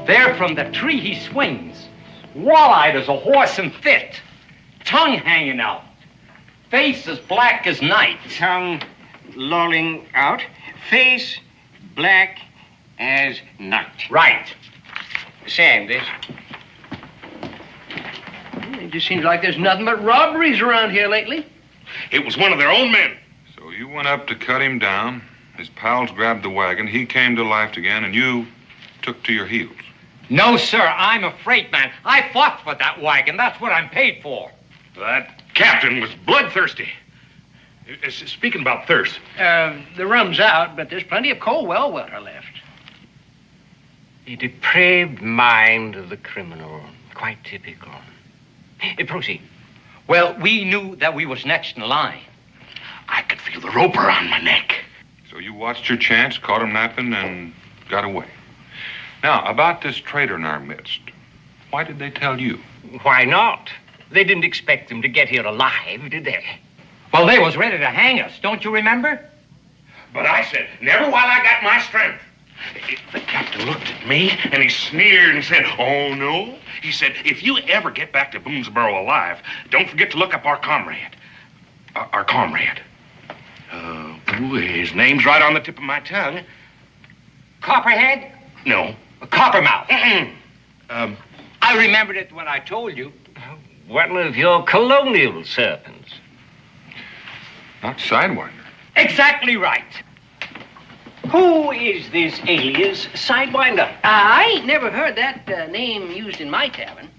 Speaker 16: There from the tree he swings, wall-eyed as a horse in fit, tongue hanging out, face as black as night.
Speaker 5: Tongue lolling out, face black as night.
Speaker 16: Right.
Speaker 5: Sam, this. It just seems like there's nothing but robberies around here lately.
Speaker 10: It was one of their own men. So you went up to cut him down. His pals grabbed the wagon. He came to life again, and you took to your heels.
Speaker 16: No, sir, I'm a freight man. I fought for that wagon. That's what I'm paid for.
Speaker 3: That captain was bloodthirsty. Speaking about thirst.
Speaker 5: The rum's out, but there's plenty of cold well water left.
Speaker 14: The depraved mind of the criminal. Quite typical. Proceed.
Speaker 16: Well, we knew that we was next in line.
Speaker 3: I could feel the rope around my neck.
Speaker 10: So you watched your chance, caught him napping, and got away. Now, about this traitor in our midst, why did they tell you?
Speaker 14: Why not? They didn't expect him to get here alive, did they?
Speaker 16: Well, they was ready to hang us, don't you remember?
Speaker 3: But I said, never while I got my strength. The captain looked at me, and he sneered and said, oh, no. He said, if you ever get back to Boonesboro alive, don't forget to look up our comrade. Our comrade. His name's right on the tip of my tongue.
Speaker 16: Copperhead?
Speaker 3: No.
Speaker 16: Coppermouth. I remembered it when I told you.
Speaker 14: One of your colonial serpents.
Speaker 10: Not Sidewinder.
Speaker 16: Exactly right.
Speaker 5: Who is this alias Sidewinder? I ain't never heard that name used in my tavern.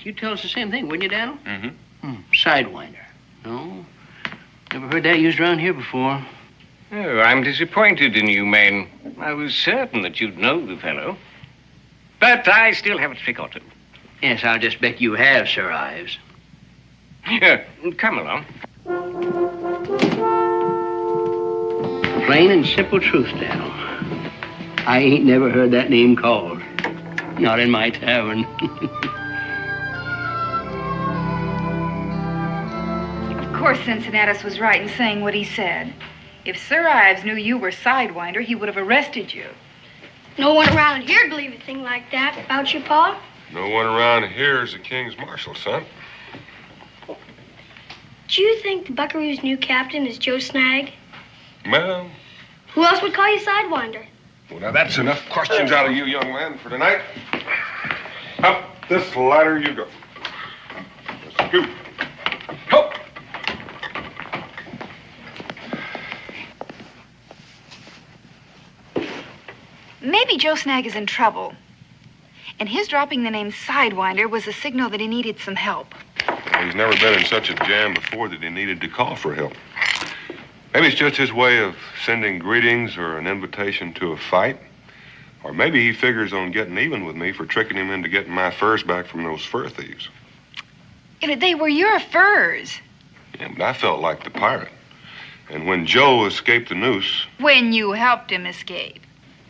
Speaker 5: You tell us the same thing, wouldn't you, Daniel?
Speaker 10: Mm-hmm.
Speaker 5: Sidewinder. No, never heard that used around here before.
Speaker 14: Oh, I'm disappointed in you, man. I was certain that you'd know the fellow. But I still have a trick or two.
Speaker 5: Yes, I'll just bet you have, Sir Ives.
Speaker 14: Come along.
Speaker 5: Plain and simple truth, Daniel. I ain't never heard that name called. Not in my tavern.
Speaker 6: Of course, Cincinnatus was right in saying what he said. If Sir Ives knew you were Sidewinder, he would have arrested you.
Speaker 7: No one around here would believe a thing like that about you, Pa.
Speaker 10: No one around here is the king's marshal, son.
Speaker 7: Do you think the Buckaroo's new captain is Joe Snag?
Speaker 10: Well,
Speaker 7: Who else would call you Sidewinder?
Speaker 10: well, now that's enough questions out of you, young man, for tonight. Up this ladder you go. Scoot. Help!
Speaker 6: Maybe Joe Snag is in trouble. And his dropping the name Sidewinder was a signal that he needed some help.
Speaker 10: Well, he's never been in such a jam before that he needed to call for help. Maybe it's just his way of sending greetings or an invitation to a fight. Or maybe he figures on getting even with me for tricking him into getting my furs back from those fur thieves.
Speaker 6: And they were your furs.
Speaker 10: Yeah, but I felt like the pirate. And when Joe escaped the noose,
Speaker 6: When you helped him escape.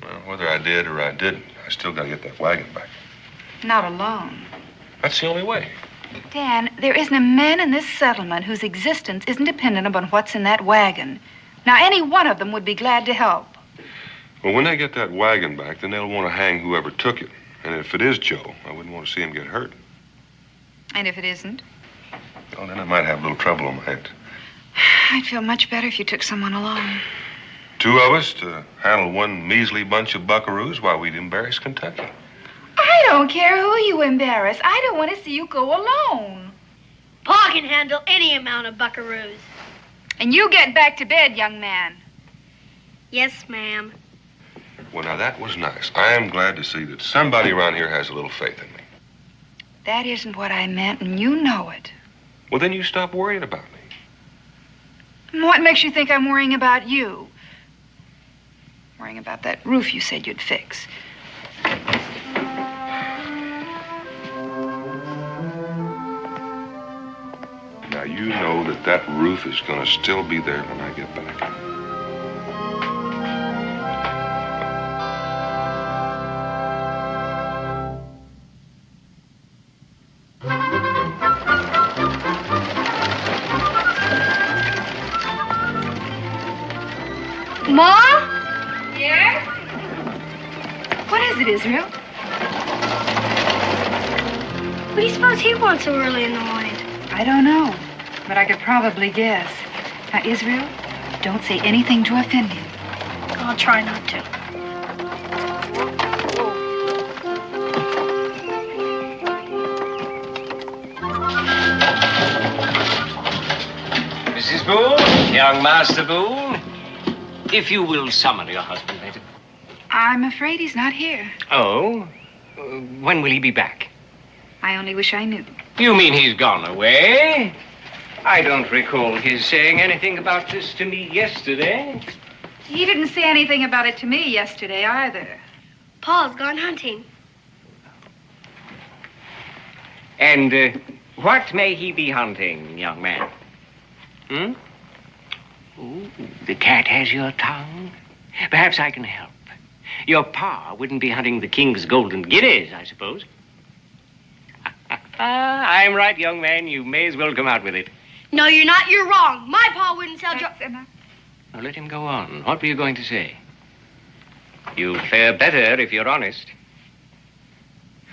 Speaker 10: well, whether I did or I didn't, I still got to get that wagon back.
Speaker 6: Not alone.
Speaker 10: That's the only way.
Speaker 6: Dan, there isn't a man in this settlement whose existence isn't dependent upon what's in that wagon. Now, any one of them would be glad to help.
Speaker 10: Well, when they get that wagon back, then they'll want to hang whoever took it. And if it is Joe, I wouldn't want to see him get hurt.
Speaker 6: And if it isn't?
Speaker 10: Well, then I might have a little trouble on my hands.
Speaker 6: I'd feel much better if you took someone along.
Speaker 10: Two of us to handle one measly bunch of buckaroos while we'd embarrass Kentucky.
Speaker 6: I don't care who you embarrass. I don't want to see you go alone.
Speaker 7: Pa can handle any amount of buckaroos.
Speaker 6: And you get back to bed, young man.
Speaker 7: Yes, ma'am.
Speaker 10: Well, now, that was nice. I am glad to see that somebody around here has a little faith in me.
Speaker 6: That isn't what I meant, and you know it.
Speaker 10: Well, then you stop worrying about me.
Speaker 6: What makes you think I'm worrying about you? Worrying about that roof you said you'd fix.
Speaker 10: Now, you know that that roof is going to still be there when I get back.
Speaker 7: Ma?
Speaker 6: Yes? What is it, Israel?
Speaker 7: What do you suppose he wants so early in the morning?
Speaker 6: I don't know, but I could probably guess. Now, Israel, don't say anything to offend him.
Speaker 7: I'll try not to.
Speaker 14: Mrs. Boone, young Master Boone, if you will summon your husband later.
Speaker 6: I'm afraid he's not here.
Speaker 14: Oh? When will he be back?
Speaker 6: I only wish I knew.
Speaker 14: You mean he's gone away? I don't recall his saying anything about this to me yesterday.
Speaker 6: He didn't say anything about it to me yesterday either.
Speaker 7: Pa's gone hunting.
Speaker 14: And what may he be hunting, young man? Hmm? Ooh, the cat has your tongue. Perhaps I can help. Your pa wouldn't be hunting the king's golden guineas, I suppose. I'm right, young man. You may as well come out with it.
Speaker 7: No, you're not. You're wrong. My pa wouldn't sell Joe.
Speaker 14: Now, let him go on. What were you going to say? You'll fare better if you're honest.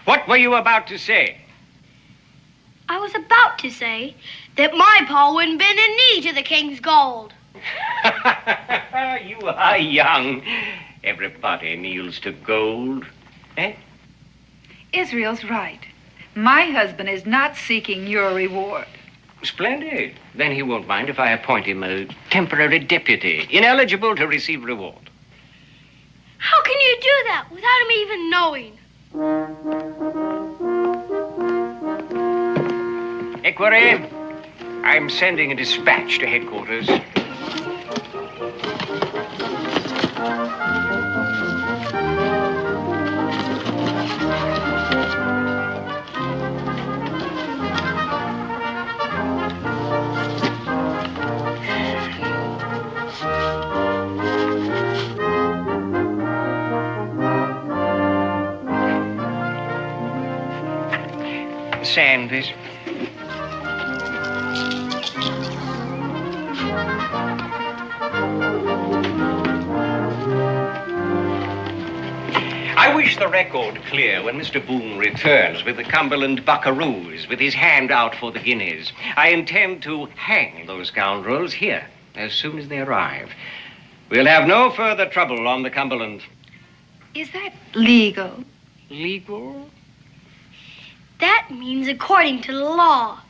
Speaker 14: What were you about to say?
Speaker 7: I was about to say that my pa wouldn't bend a knee to the king's gold.
Speaker 14: You are young. Everybody kneels to gold. Eh?
Speaker 6: Israel's right. My husband is not seeking your reward.
Speaker 14: Splendid. Then he won't mind if I appoint him a temporary deputy, ineligible to receive reward.
Speaker 7: How can you do that without him even knowing?
Speaker 14: Equerry, I'm sending a dispatch to headquarters. Sand this. wish the record clear when Mr. Boone returns with the Cumberland buckaroos with his hand out for the guineas. I intend to hang those scoundrels here as soon as they arrive. We'll have no further trouble on the Cumberland.
Speaker 6: Is that legal?
Speaker 14: Legal?
Speaker 7: That means according to the law.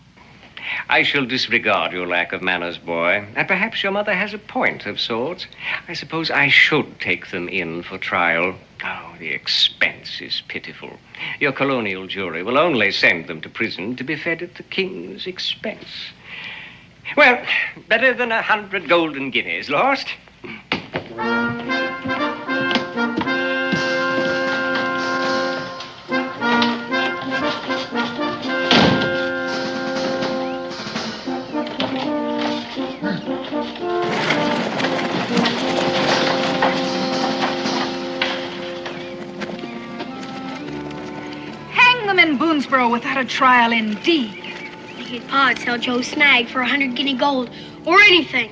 Speaker 14: I shall disregard your lack of manners, boy. And perhaps your mother has a point of sorts. I suppose I should take them in for trial. Oh, the expense is pitiful. Your colonial jury will only send them to prison to be fed at the king's expense. Well, better than 100 golden guineas lost.
Speaker 6: In Boonesboro without a trial, indeed.
Speaker 7: I think Pa'd sell Joe Snag for 100 guinea gold or anything.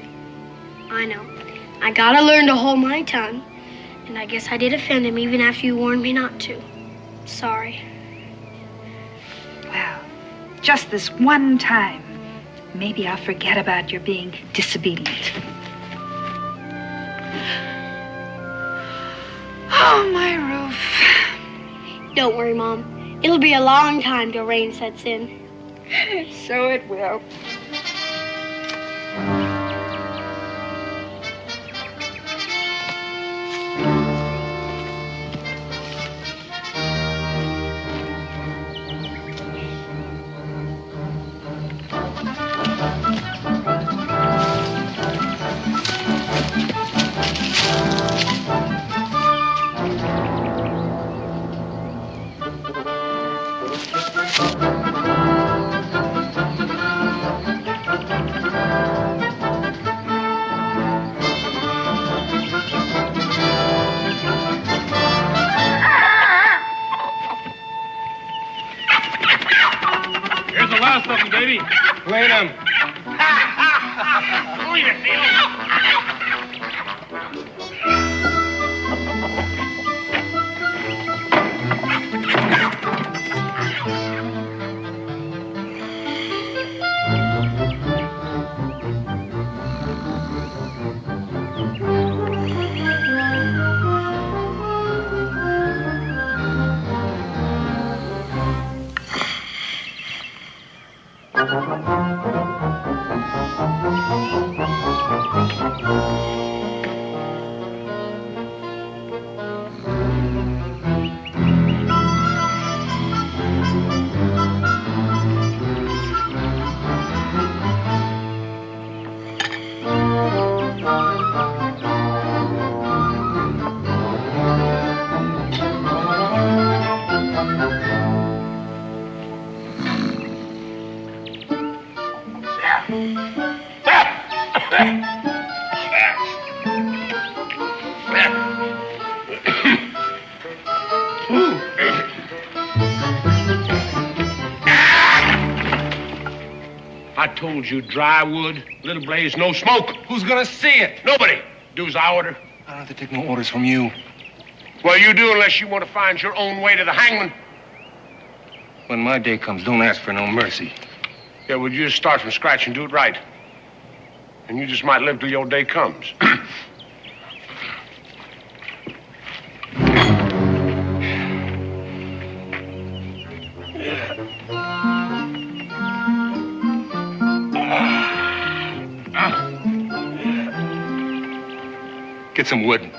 Speaker 7: I know. I gotta learn to hold my tongue. And I guess I did offend him even after you warned me not to. Sorry.
Speaker 6: Well, just this one time, maybe I'll forget about your being disobedient. Oh, my roof.
Speaker 7: Don't worry, Mom. It'll be a long time till rain sets in.
Speaker 6: So it will.
Speaker 3: Clean him.
Speaker 8: Leave it, Neil.
Speaker 15: I told you, dry wood, little blaze, no smoke.
Speaker 3: Who's gonna see it?
Speaker 15: Nobody. Do as I order.
Speaker 3: I don't have to take no orders from you.
Speaker 15: Well, you do unless you want to find your own way to the hangman.
Speaker 3: When my day comes, don't ask for no mercy.
Speaker 15: Yeah, well, you just start from scratch and do it right. And you just might live till your day comes.
Speaker 3: Get some wood.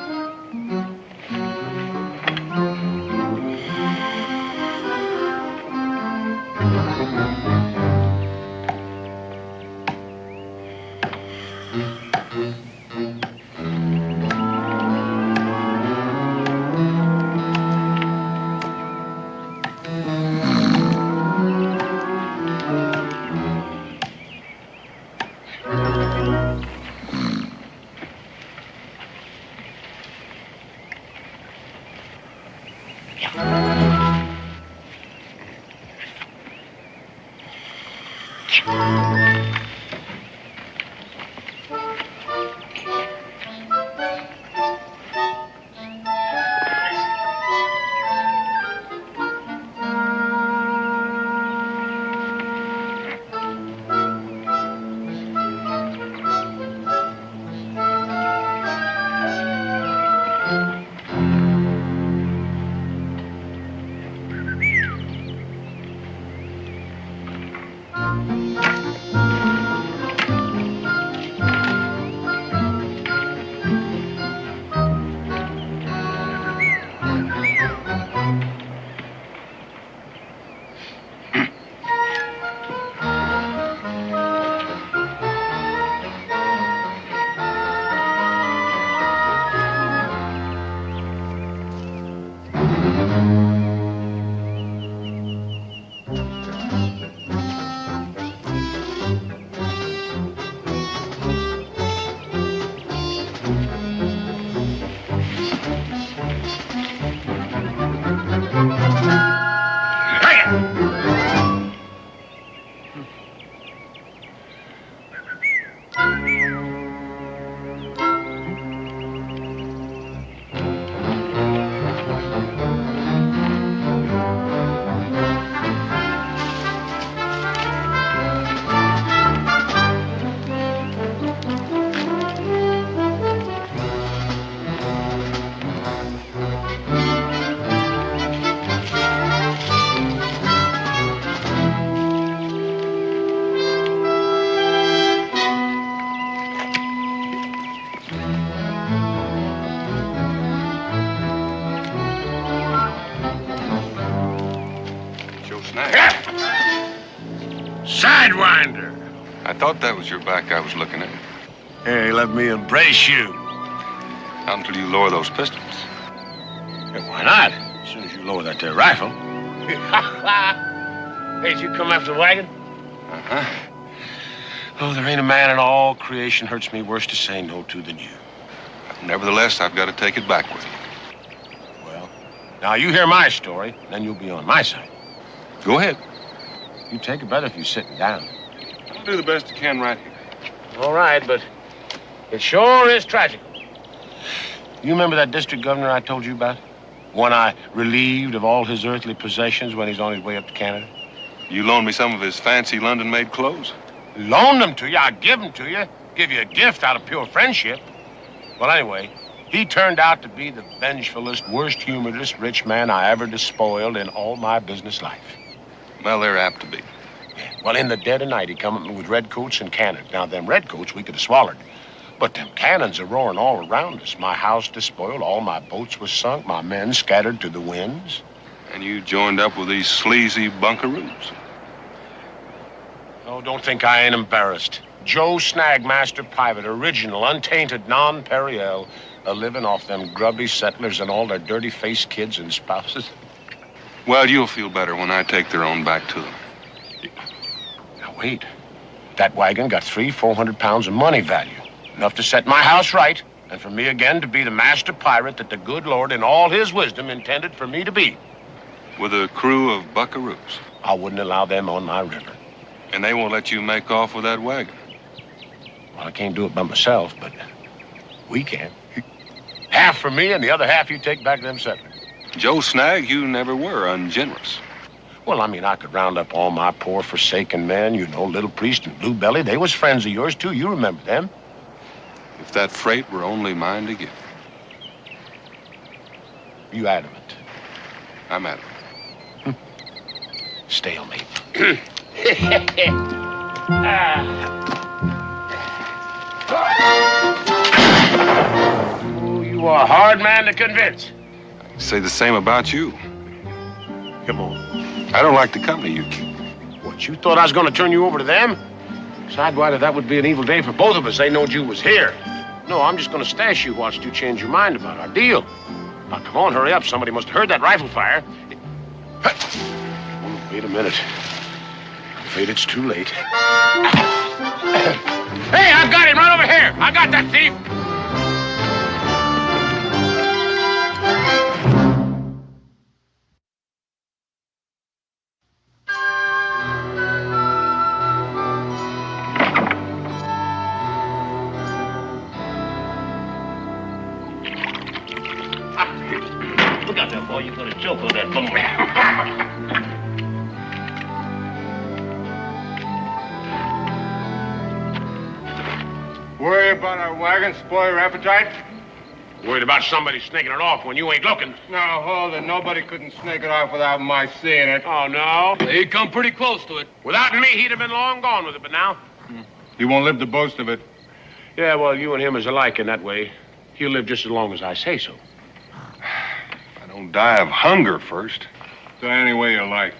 Speaker 15: grinder.
Speaker 10: I thought that was your back I was looking at.
Speaker 15: Hey, let me embrace you.
Speaker 10: Not until you lower those pistols.
Speaker 15: Hey, why not? As soon as you lower that there rifle. Hey, did you come after the wagon?
Speaker 10: Uh-huh.
Speaker 15: Oh, there ain't a man in all creation hurts me worse to say no to than you.
Speaker 10: Nevertheless, I've got to take it back with me.
Speaker 15: Well, now you hear my story, then you'll be on my side.
Speaker 10: Go ahead.
Speaker 15: You take it better if you're sitting down.
Speaker 10: I'll do the best I can right here.
Speaker 15: All right, but it sure is tragic. You remember that district governor I told you about? One I relieved of all his earthly possessions when he's on his way up to Canada?
Speaker 10: You loaned me some of his fancy London-made clothes?
Speaker 15: Loaned them to you? I'd give them to you. Give you a gift out of pure friendship. Well, anyway, he turned out to be the vengefulest, worst-humoredest rich man I ever despoiled in all my business life.
Speaker 10: Well, they're apt to be.
Speaker 15: Yeah. Well, in the dead of night, he come up with redcoats and cannons. Now, them redcoats we could have swallowed. But them cannons are roaring all around us. My house despoiled, all my boats were sunk, my men scattered to the winds.
Speaker 10: And you joined up with these sleazy bunkaroos.
Speaker 15: Oh, don't think I ain't embarrassed. Joe Snag, master private, original, untainted, non-Periel, living off them grubby settlers and all their dirty-faced kids and spouses.
Speaker 10: Well, you'll feel better when I take their own back to them.
Speaker 15: Now, wait. That wagon got 300-400 pounds of money value. Enough to set my house right, and for me again to be the master pirate that the good Lord in all his wisdom intended for me to be.
Speaker 10: With a crew of buckaroos.
Speaker 15: I wouldn't allow them on my river.
Speaker 10: And they won't let you make off with that wagon?
Speaker 15: Well, I can't do it by myself, but we can. Half for me and the other half you take back to them settlers.
Speaker 10: Joe Snag, you never were ungenerous.
Speaker 15: Well, I mean, I could round up all my poor forsaken men, you know, Little Priest and Blue Belly. They was friends of yours, too. You remember them.
Speaker 10: If that freight were only mine to give.
Speaker 15: You adamant?
Speaker 10: I'm adamant.
Speaker 15: Stalemate. Oh, you are a hard man to convince.
Speaker 10: I say the same about you.
Speaker 15: Come on.
Speaker 10: I don't like the company you keep.
Speaker 15: What, you thought I was going to turn you over to them? Sidewinder, that would be an evil day for both of us. They knowed you was here. No, I'm just going to stash you whilst you change your mind about our deal. Now, come on, hurry up. Somebody must have heard that rifle fire. Oh, wait a minute. I'm afraid it's too late. Hey, I've got him right over here. I got that thief.
Speaker 8: Look out there, boy. You're going to choke on that bummer.
Speaker 17: Worry about our wagon, spoil your appetite?
Speaker 15: Worried about somebody snaking it off when you ain't looking.
Speaker 17: No, hold it. Nobody couldn't snake it off without my seeing it.
Speaker 15: Oh, no?
Speaker 3: He'd come pretty close to it.
Speaker 15: Without me, he'd have been long gone with it, but now?
Speaker 17: He won't live to boast of it.
Speaker 15: Yeah, well, you and him is alike in that way. He'll live just as long as I say so.
Speaker 10: I don't die of hunger first.
Speaker 17: So any way you like.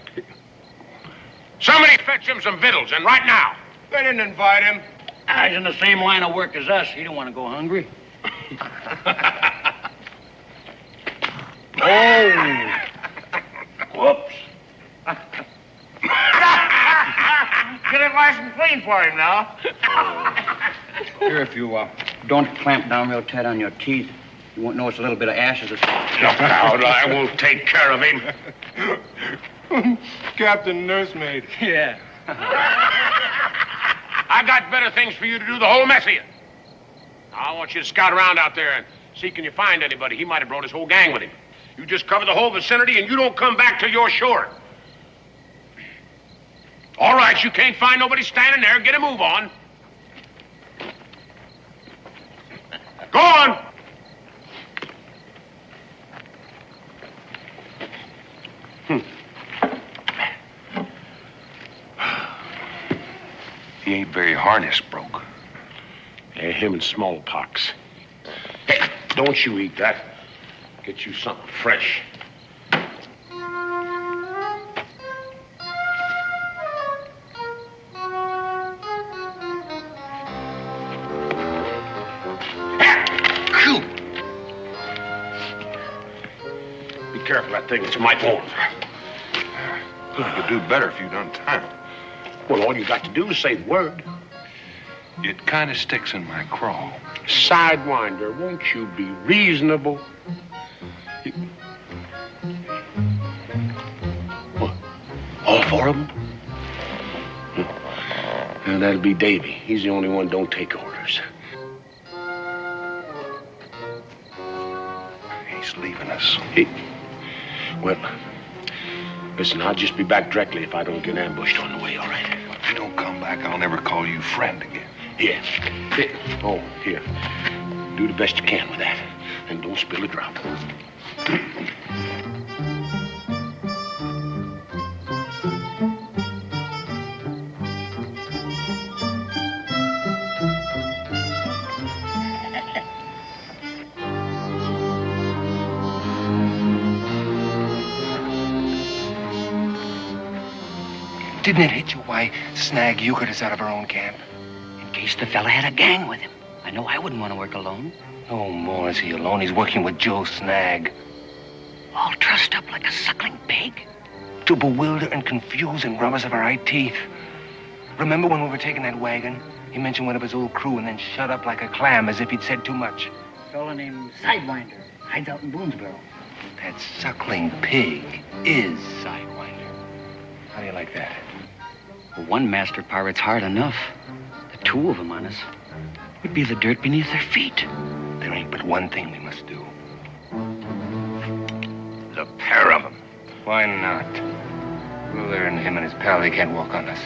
Speaker 15: Somebody fetch him some victuals, and right now.
Speaker 17: They didn't invite him.
Speaker 8: He's in the same line of work as us. He don't want to go hungry.
Speaker 15: Oh.
Speaker 8: Whoops.
Speaker 17: Get it nice and clean for him now.
Speaker 8: Here, if you don't clamp down real tight on your teeth, you won't notice a little bit of ashes.
Speaker 15: Look out, I will take care of him.
Speaker 17: Captain Nursemaid.
Speaker 8: Yeah.
Speaker 15: I got better things for you to do, the whole mess of you. Now, I want you to scout around out there and see can you find anybody. He might have brought his whole gang with him. You just cover the whole vicinity and you don't come back till you're sure. All right, you can't find nobody standing there. Get a move on. Go on.
Speaker 10: He ain't very harness broke.
Speaker 15: Yeah, him and smallpox. Hey, don't you eat that. Get you something fresh. careful of that thing. It's my own.
Speaker 10: You could do better if you'd untie him.
Speaker 15: Well, all you got to do is say the word.
Speaker 10: It kind of sticks in my craw.
Speaker 15: Sidewinder, won't you be reasonable? What? All four of them? Well, that'll be Davy. He's the only one don't take orders.
Speaker 10: He's leaving us.
Speaker 15: Well, listen, I'll just be back directly if I don't get ambushed on the way, all right?
Speaker 10: If you don't come back, I'll never call you friend again.
Speaker 15: Yeah. Oh, here. Do the best you can with that. And don't spill a drop.
Speaker 18: Didn't it hit you why Snag euchred us out of our own camp?
Speaker 5: In case the fella had a gang with him. I know I wouldn't want to work alone.
Speaker 18: No more is he alone. He's working with Joe Snag.
Speaker 5: All trussed up like a suckling pig.
Speaker 18: To bewilder and confuse and rob us of our eye teeth. Remember when we were taking that wagon? He mentioned one of his old crew and then shut up like a clam as if he'd said too much.
Speaker 19: A fellow named Sidewinder hides out in Boonesboro.
Speaker 18: That suckling pig is Sidewinder. How do you like that?
Speaker 5: Well, one master pirate's hard enough. The two of them on us. We'd be the dirt beneath their feet.
Speaker 18: There ain't but one thing we must do. The pair of them. Why not? Ruler and him and his pal, they can't walk on us.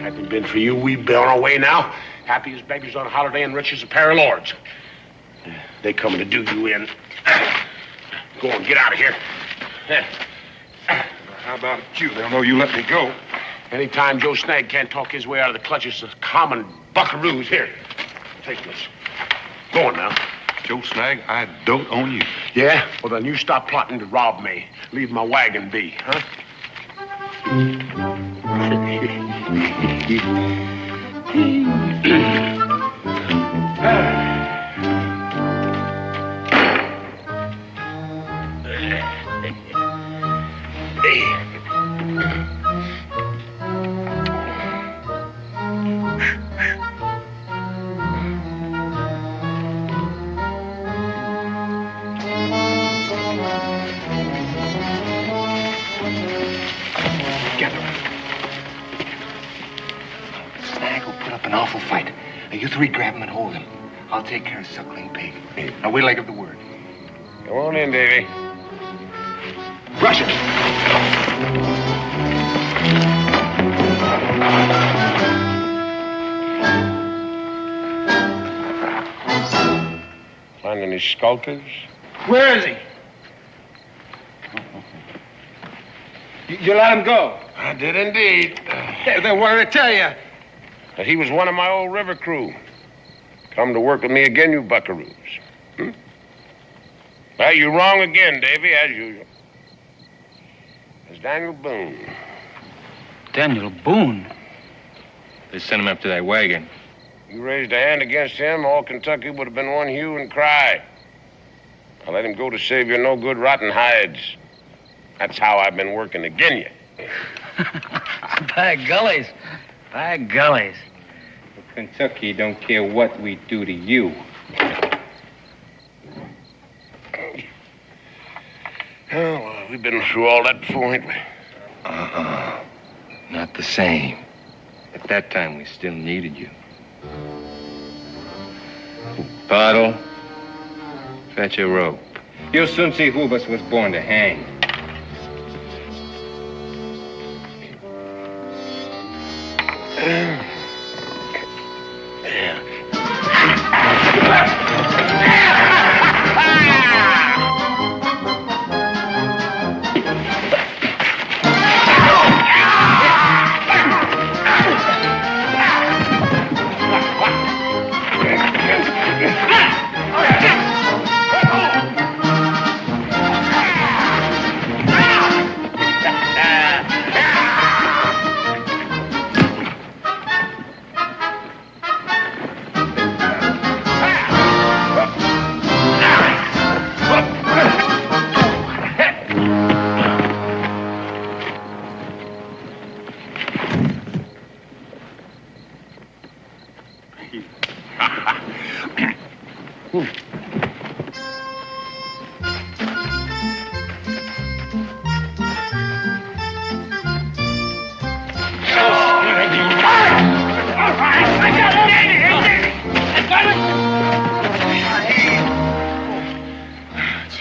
Speaker 15: Hadn't it been for you, we'd be on our way now. Happy as babies on a holiday and rich as a pair of lords. They coming to do you in. Go on, get out of here.
Speaker 10: How about you? They'll know you let me go.
Speaker 15: Anytime Joe Snag can't talk his way out of the clutches of common buckaroos, here, take this. Go on now.
Speaker 10: Joe Snag, I don't own you.
Speaker 15: Yeah? Well, then you stop plotting to rob me. Leave my wagon be, huh?
Speaker 18: You three grab him and hold him. I'll take care of suckling pig. Now wait till I give the word.
Speaker 15: Go on in, Davy.
Speaker 18: Rush it!
Speaker 15: Find any skulkers?
Speaker 16: Where is he? You let him go?
Speaker 15: I did indeed.
Speaker 16: Then what did I tell you?
Speaker 15: That he was one of my old river crew. Come to work with me again, you buckaroos. Well, you're wrong again, Davy, as usual. It's Daniel Boone.
Speaker 11: Daniel Boone?
Speaker 9: They sent him up to that wagon.
Speaker 15: You raised a hand against him, all Kentucky would have been one hue and cry. I let him go to save your no-good rotten hides. That's how I've been working agin you.
Speaker 11: By gullies. By gullies.
Speaker 16: Kentucky don't care what we do to you.
Speaker 15: Oh, well, we've been through all that before, ain't we?
Speaker 9: Not the same. At that time, we still needed you. Bottle, fetch a rope.
Speaker 16: You'll soon see who of us was born to hang.
Speaker 10: It's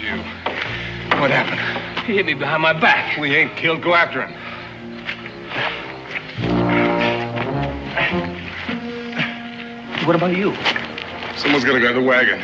Speaker 10: you. What happened?
Speaker 5: He hit me behind my back.
Speaker 10: We ain't killed. Go after him.
Speaker 5: What about you?
Speaker 10: Someone's got to grab the wagon.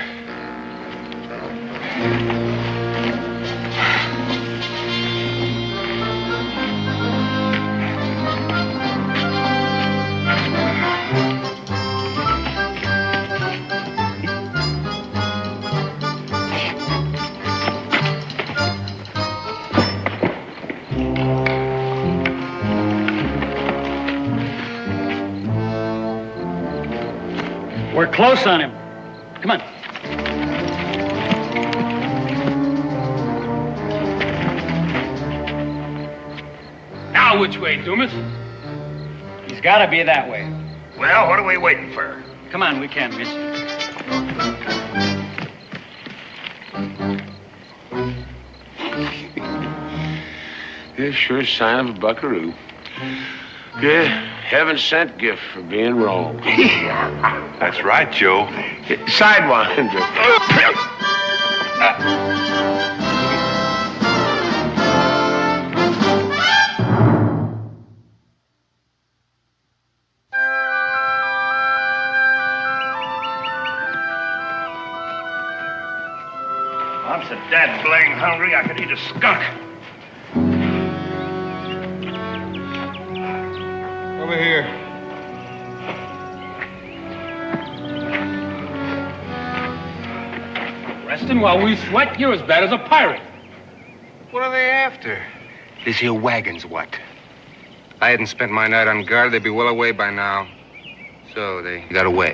Speaker 19: We're close on him. Come on.
Speaker 5: Now which way, Dumas?
Speaker 19: He's got to be that way.
Speaker 15: Well, what are we waiting for?
Speaker 19: Come on, we can't miss him.
Speaker 15: Yeah, sure sign of a buckaroo. Good. Heaven-sent gift for being wrong.
Speaker 10: That's right, Joe.
Speaker 15: Sidewinder.
Speaker 8: I'm so dad blang hungry I could eat a skunk.
Speaker 10: Over here.
Speaker 5: Resting while we sweat? You're as bad as a pirate.
Speaker 18: What are they after? This here wagon's what? If I hadn't spent my night on guard, they'd be well away by now. So they got away.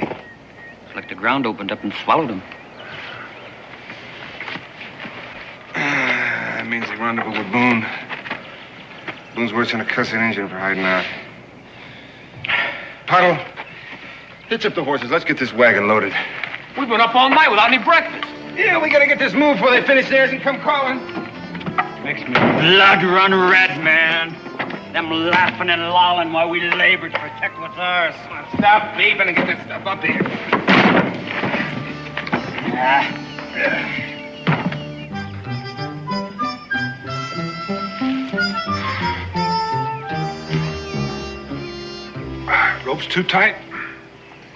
Speaker 12: It's like the ground opened up and swallowed them.
Speaker 18: That means they rendezvous with Boone. Boone's worse than a cussing engine for hiding out. Puddle, hitch up the horses. Let's get this wagon loaded.
Speaker 5: We've been up all night without any breakfast.
Speaker 18: Yeah, we gotta get this moved before they finish theirs and come calling.
Speaker 19: Makes me blood run red, man. Them laughing and lolling while we labor to protect what's ours.
Speaker 18: Stop beeping and get this stuff up here.
Speaker 10: Rope's too tight?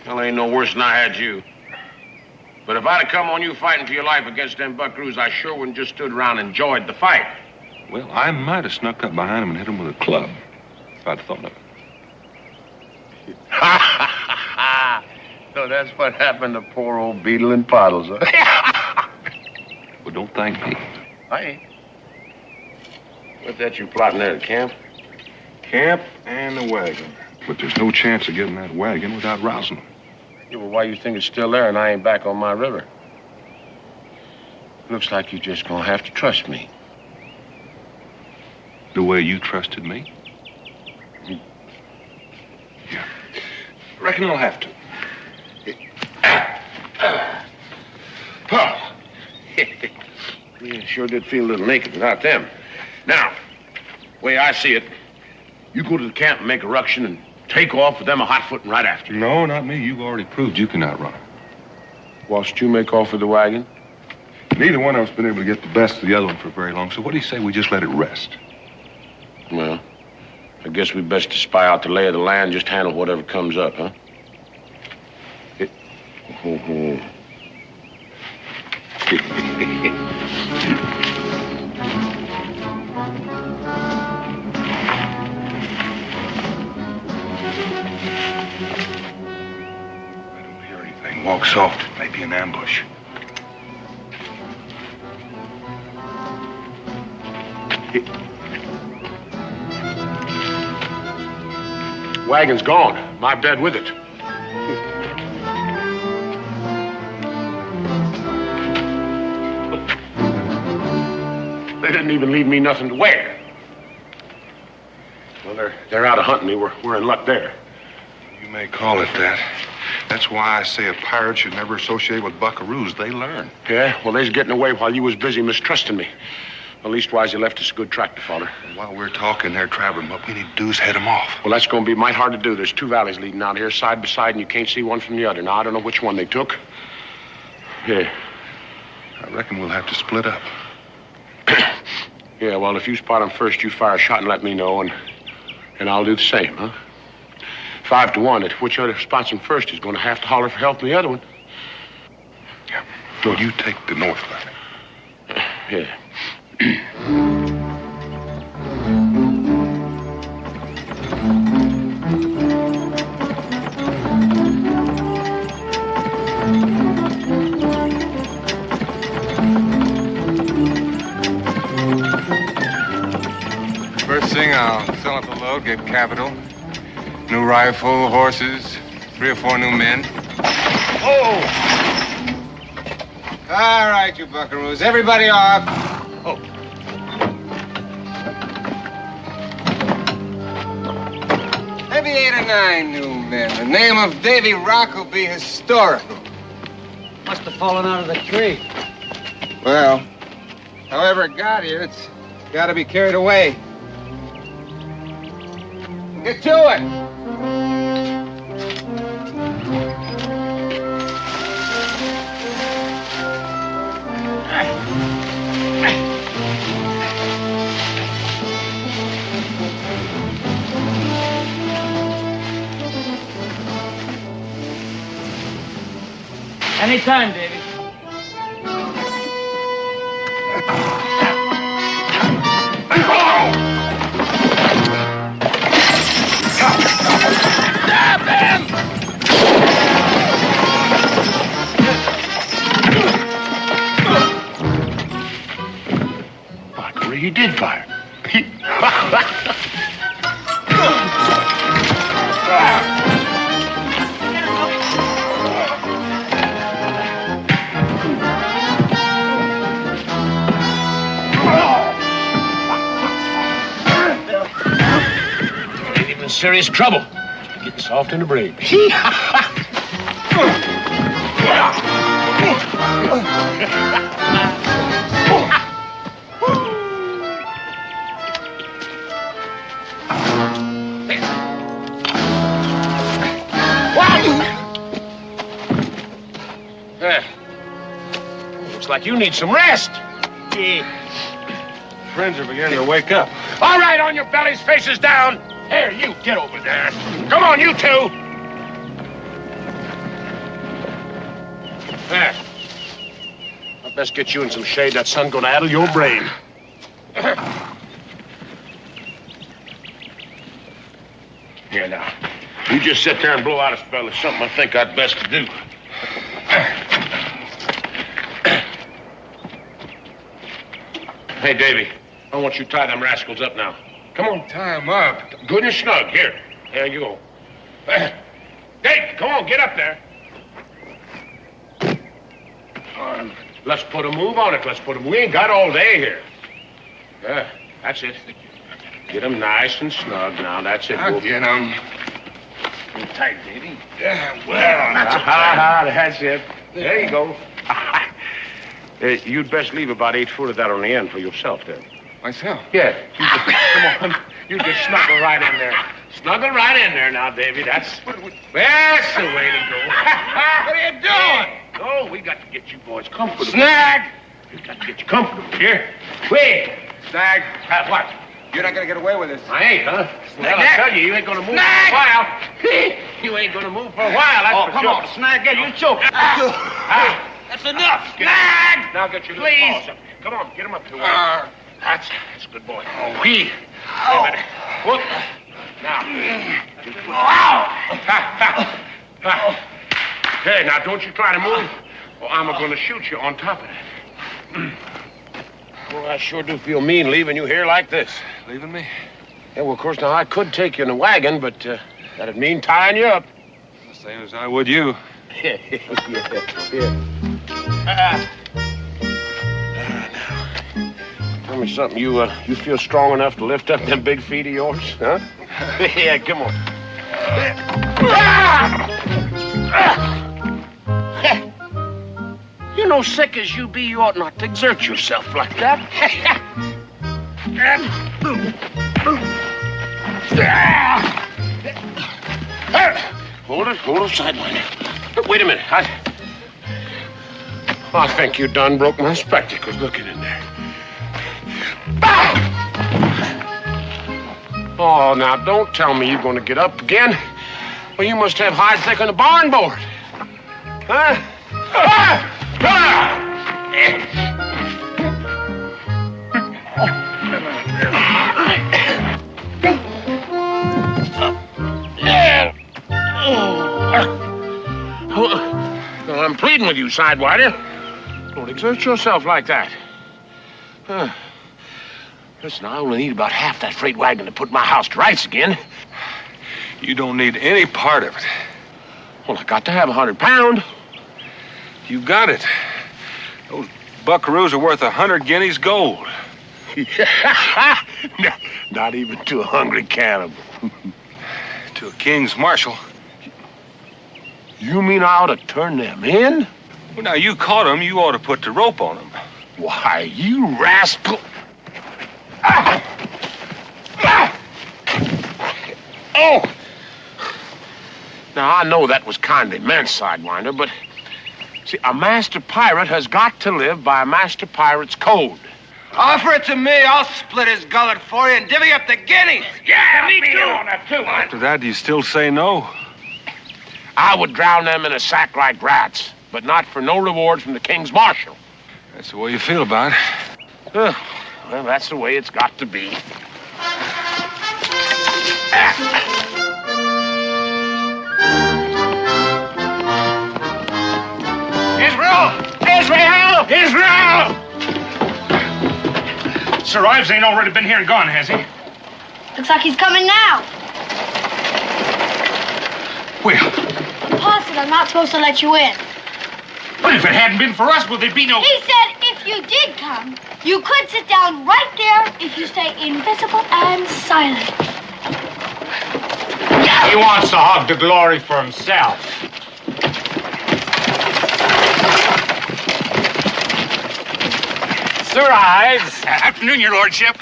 Speaker 15: Well, ain't no worse than I had you. But if I'd have come on you fighting for your life against them buckaroos, I sure wouldn't just stood around and enjoyed the fight.
Speaker 10: Well, I might have snuck up behind him and hit him with a club, if I'd thought of it.
Speaker 15: So that's what happened to poor old Beetle and Pottles, huh?
Speaker 10: Well, don't thank me.
Speaker 15: I ain't. What's that you plotting there at camp?
Speaker 10: Camp and the wagon. But there's no chance of getting that wagon without rousing them.
Speaker 15: Yeah, well, why you think it's still there and I ain't back on my river? Looks like you're just gonna have to trust me.
Speaker 10: The way you trusted me? Yeah. Reckon I'll have to.
Speaker 15: Paul. Yeah, sure did feel a little naked without them. Now, way I see it, you go to the camp and make a ruction and take off with them a hot-footing right after.
Speaker 10: No, not me. You've already proved you can outrun them.
Speaker 15: Whilst you make off with the wagon?
Speaker 10: Neither one of us been able to get the best of the other one for very long, so what do you say we just let it rest?
Speaker 15: Well, I guess we best to spy out the lay of the land, just handle whatever comes up, huh?
Speaker 10: Walk soft. It may be an ambush.
Speaker 15: Wagon's gone. My bed with it. They didn't even leave me nothing to wear. Well, they're out of hunting me. We're in luck there.
Speaker 10: You may call it that. That's why I say a pirate should never associate with buckaroos. They learn.
Speaker 15: Yeah? Well, they's getting away while you was busy mistrusting me. Well, leastwise, you left us a good track to follow.
Speaker 10: While we're talking there, traveling, what we need to do is head them off.
Speaker 15: Well, that's going to be mighty hard to do. There's 2 valleys leading out here, side by side, and you can't see one from the other. Now, I don't know which one they took. Yeah.
Speaker 10: I reckon we'll have to split up.
Speaker 15: Yeah, well, if you spot them first, you fire a shot and let me know, and I'll do the same, huh? 5 to 1, that whichever spots them first is going to have to holler for help from the other one.
Speaker 10: Yeah. Well, you take the north valley.
Speaker 15: Yeah.
Speaker 11: First thing, I'll sell up the load, get capital. New rifle, horses, 3 or 4 new men.
Speaker 18: Oh! All right, you buckaroos. Everybody off. Oh. Maybe 8 or 9 new men. The name of Davy Rock will be historical.
Speaker 19: Must have fallen out of the tree.
Speaker 18: Well, however it got here, it's got to be carried away. Get to it!
Speaker 19: Anytime, Davy.
Speaker 4: Stop him!
Speaker 15: Parker, he did fire. In serious trouble. Getting soft in the brain. Looks like you need some rest.
Speaker 10: Friends are beginning to wake up.
Speaker 15: All right, on your bellies, faces down. Here, you, get over there. Come on, you two. There. I best get you in some shade. That sun's gonna addle your brain. Here now. You just sit there and blow out a spell. It's something I think I'd best to do. Hey, Davy, I want you to tie them rascals up now. Come on.
Speaker 17: Tie him up.
Speaker 15: Good and snug. Here. There you go. Hey, come on, get up there. Let's put a move on it. Let's put a move. We ain't got all day here. Yeah, that's it. Get them nice and snug now. That's it.
Speaker 17: I'll get them.
Speaker 15: Tight, Davy. Yeah, well, that's it. There you go. You'd best leave about 8 foot of that on the end for yourself, then.
Speaker 17: Myself?
Speaker 15: Yeah. Come on. You just snuggle right in there. Snuggle right in there now, Davy. That's the way to go.
Speaker 17: What are you doing?
Speaker 15: Oh, we got to get you boys comfortable.
Speaker 17: Snag!
Speaker 15: We got to get you comfortable. Here. Wait.
Speaker 17: Snag.
Speaker 15: What?
Speaker 17: You're not going to get away with this.
Speaker 15: I ain't, huh? Well, I tell you ain't going to move for a while. You ain't going to move for a while, that's for sure.
Speaker 19: On, Snag. Get you choke.
Speaker 15: That's enough. Snag! Now get your little paws up. Come on, get him up to her. That's a good boy. Oh, he. Whoop. Now. Okay, now don't you try to move, or I'm going to shoot you on top of that. Well, I sure do feel mean leaving you here like this.
Speaker 10: Leaving me?
Speaker 15: Yeah, well, of course, now I could take you in a wagon, but that'd mean tying you up.
Speaker 10: The same as I would you.
Speaker 15: Yeah. Tell me something. You feel strong enough to lift up them big feet of yours, huh? Yeah, come on. know, sick as you be, you ought not to exert yourself like that. Hold it, Sidewinder. Wait a minute. I think you done broke my spectacles looking in there. Oh, now don't tell me you're going to get up again. Well, you must have hide thick on the barn board. Huh? Well, I'm pleading with you, Sidewinder. Don't exert yourself like that. Listen, I only need about half that freight wagon to put my house to rights again.
Speaker 10: You don't need any part of it.
Speaker 15: Well, I got to have 100 pounds.
Speaker 10: You got it. Those buckaroos are worth 100 guineas gold.
Speaker 15: Not even to a hungry cannibal.
Speaker 10: To a king's marshal.
Speaker 15: You mean I ought to turn them in?
Speaker 10: Well, now, you caught them, you ought to put the rope on them.
Speaker 15: Why, you rascal. Oh! Now, I know that was kindly meant, Sidewinder, but... See, a master pirate has got to live by a master pirate's code.
Speaker 20: Offer it to me. I'll split his gullet for you and divvy up the guineas.
Speaker 15: Yeah, me too. On that too.
Speaker 10: After that, do you still say no?
Speaker 15: I would drown them in a sack like rats, but not for no reward from the king's marshal.
Speaker 10: That's the way you feel about it.
Speaker 15: Well, that's the way it's got to be. Israel!
Speaker 8: Sir Ives ain't already been here and gone, has he?
Speaker 7: Looks like he's coming now.
Speaker 8: Well,
Speaker 7: Pa said I'm not supposed to let you in.
Speaker 8: but if it hadn't been for us, would there be no...
Speaker 7: He said if you did come, you could sit down right there if you stay invisible and silent.
Speaker 19: He wants to hog the glory for himself. Sir Ives.
Speaker 8: Afternoon, your lordship.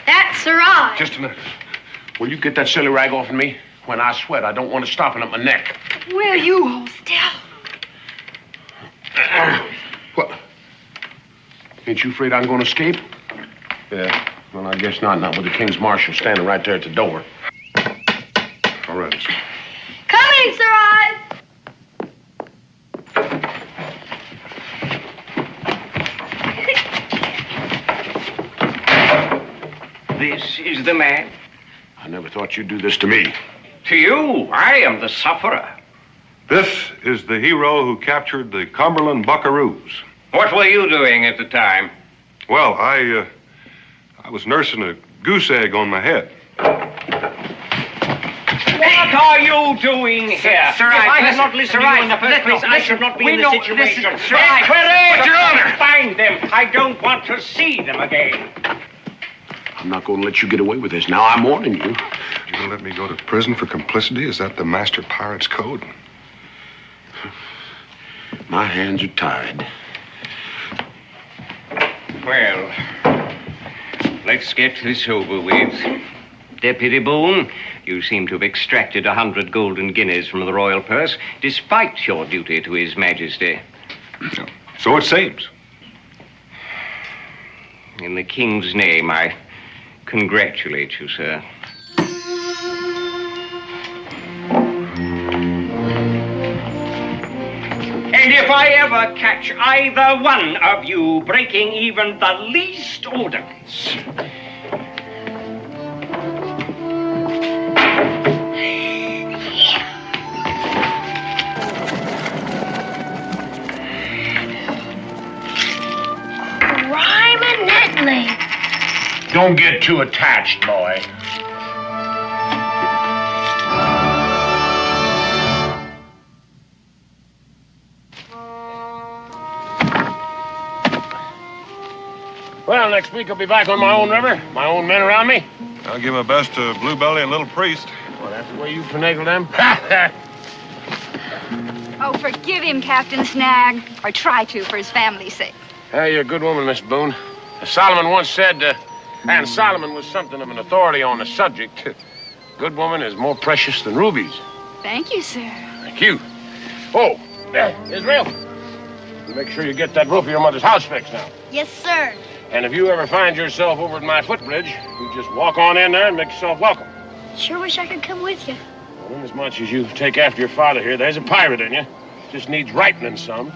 Speaker 7: That's Sir Ives.
Speaker 15: Just a minute. Will you get that silly rag off of me? When I sweat, I don't want it stopping up my neck.
Speaker 6: Will you hold still?
Speaker 15: What? Ain't you afraid I'm going to escape? Yeah, well, I guess not. Not with the king's marshal standing right there at the door. All right.
Speaker 7: Coming, Sir Ives.
Speaker 14: This is the man.
Speaker 15: I never thought you'd do this to me.
Speaker 14: To you, I am the sufferer.
Speaker 10: This is the hero who captured the Cumberland buckaroos.
Speaker 14: What were you doing at the time?
Speaker 10: Well, I was nursing a goose egg on my head.
Speaker 14: What are you doing here?
Speaker 19: Sir,
Speaker 14: if I had
Speaker 19: listen,
Speaker 14: not listened
Speaker 19: Sir
Speaker 14: to you in the
Speaker 19: Ives,
Speaker 14: first place, I should not be in this situation.
Speaker 19: Sir Ives,
Speaker 14: But Your Honor, find them. I don't want to see them again.
Speaker 15: I'm not going to let you get away with this. Now, I'm warning you.
Speaker 10: You're going to let me go to prison for complicity? Is that the master pirate's code?
Speaker 15: My hands are tied.
Speaker 14: Well, let's get this over with. Deputy Boone, you seem to have extracted 100 golden guineas from the royal purse, despite your duty to His Majesty.
Speaker 10: So it seems.
Speaker 14: In the King's name, I congratulate you, sir. And if I ever catch either one of you breaking even the least ordinance...
Speaker 7: Rhyme-a-nettly.
Speaker 15: Don't get too attached, boy. Well, next week I'll be back on my own river, my own men around me.
Speaker 10: I'll give my best to Bluebelly and Little Priest.
Speaker 15: Well, that's the way you finagle them?
Speaker 6: Oh, forgive him, Captain Snag. Or try to, for his family's sake.
Speaker 15: Hey, you're a good woman, Miss Boone. As Solomon once said, and Solomon was something of an authority on the subject, good woman is more precious than rubies.
Speaker 6: Thank you, sir.
Speaker 15: Thank you. Oh, Israel. Make sure you get that roof of your mother's house fixed now.
Speaker 7: Yes, sir.
Speaker 15: And if you ever find yourself over at my footbridge, you just walk on in there and make yourself welcome.
Speaker 7: Sure wish I could come with you.
Speaker 15: Well, inasmuch as you take after your father here, there's a pirate in you. Just needs ripening some.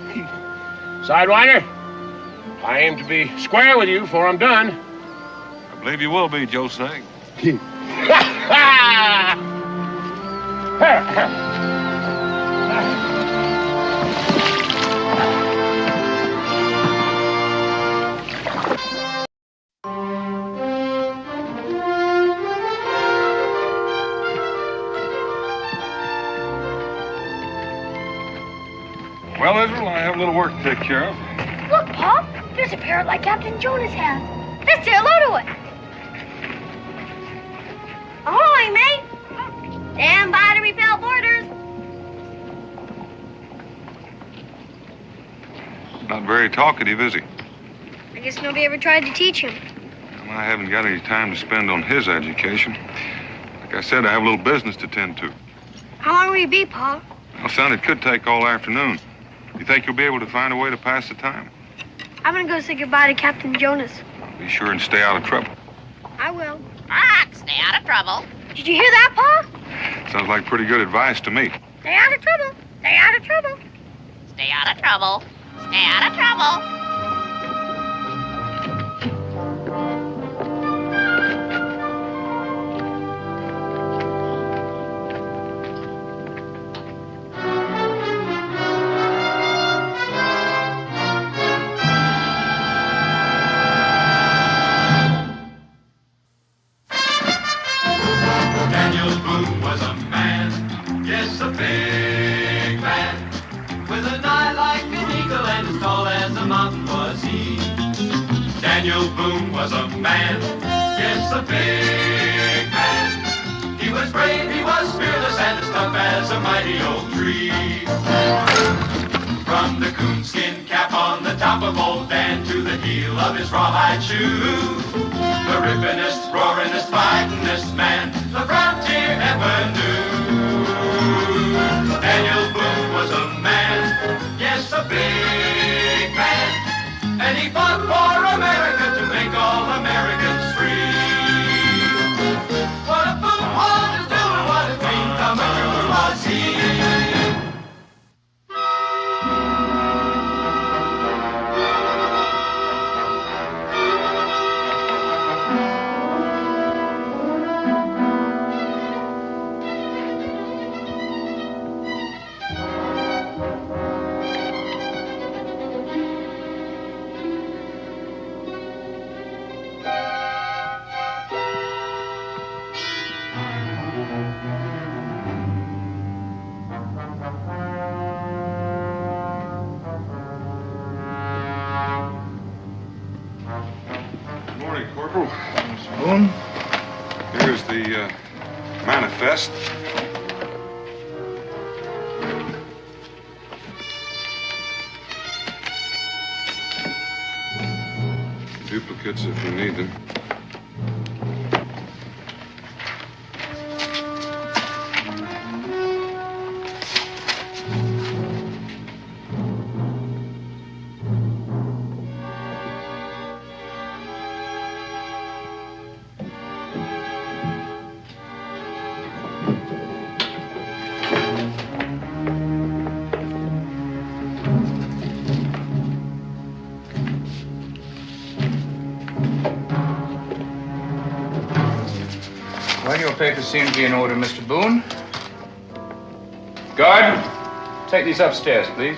Speaker 15: Sidewinder, I aim to be square with you before I'm done.
Speaker 10: I believe you will be, Joe Snag. Well, Israel, I have a little work to take care of.
Speaker 7: Look, Pop. There's a parrot like Captain Jonas has. Let's say hello to it. Ahoy, mate. Stand by to repel boarders.
Speaker 10: Not very talkative, is he?
Speaker 7: I guess nobody ever tried to teach him.
Speaker 10: Well, I haven't got any time to spend on his education. Like I said, I have a little business to tend to.
Speaker 7: How long will you be, Pa?
Speaker 10: Well, son, it could take all afternoon. You think you'll be able to find a way to pass the time?
Speaker 7: I'm gonna go say goodbye to Captain Jonas.
Speaker 10: Be sure and stay out of trouble.
Speaker 7: I will.
Speaker 21: Stay out of trouble.
Speaker 7: Did you hear that, Pa?
Speaker 10: Sounds like pretty good advice to me.
Speaker 7: Stay out of trouble. Stay out of trouble.
Speaker 21: Stay out of trouble. Stay out of trouble.
Speaker 4: Daniel Boone was a man, yes, a big man, with an eye like an eagle and as tall as a mountain was he. Daniel Boone was a man, yes, a big man. He was brave, he was fearless, and as tough as a mighty oak tree. From the coonskin cap on the top of old Dan to the heel of his rawhide shoe, the rippinest, roaringest, fightingest man the frontier ever knew. Daniel Boone was a man, yes, a big man, and he fought for America to make all Americans free. What a Boone wanted to do and what a clean thumber was he.
Speaker 10: Good morning, Corporal.
Speaker 17: Mr. Boone?
Speaker 10: Here's the manifest. Duplicates if we need them.
Speaker 17: Well, your papers seem to be in order, Mr. Boone. Guard, take these upstairs, please.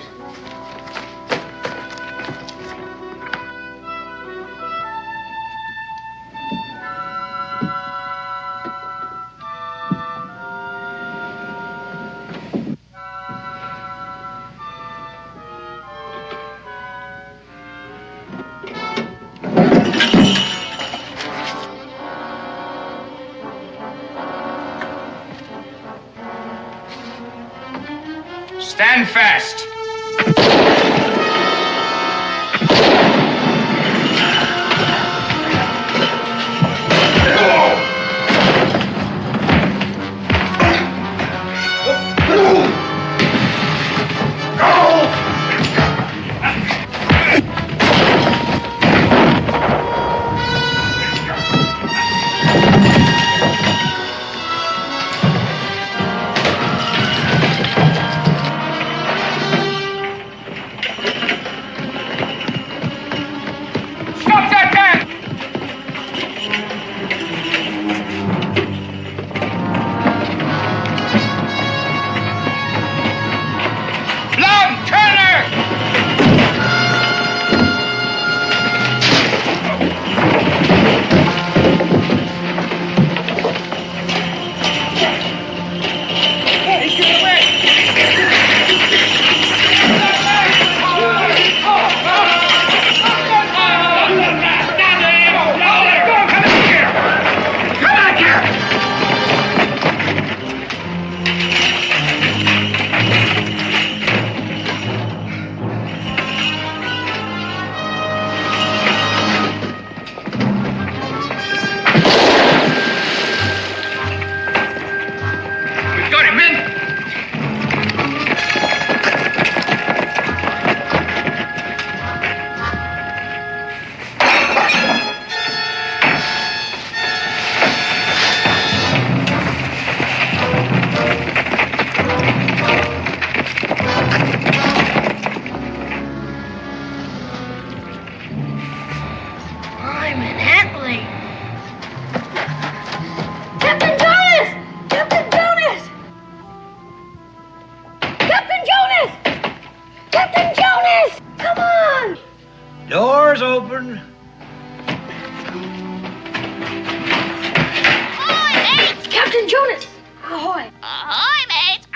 Speaker 7: Captain Jonas. Ahoy.
Speaker 21: Ahoy, mates.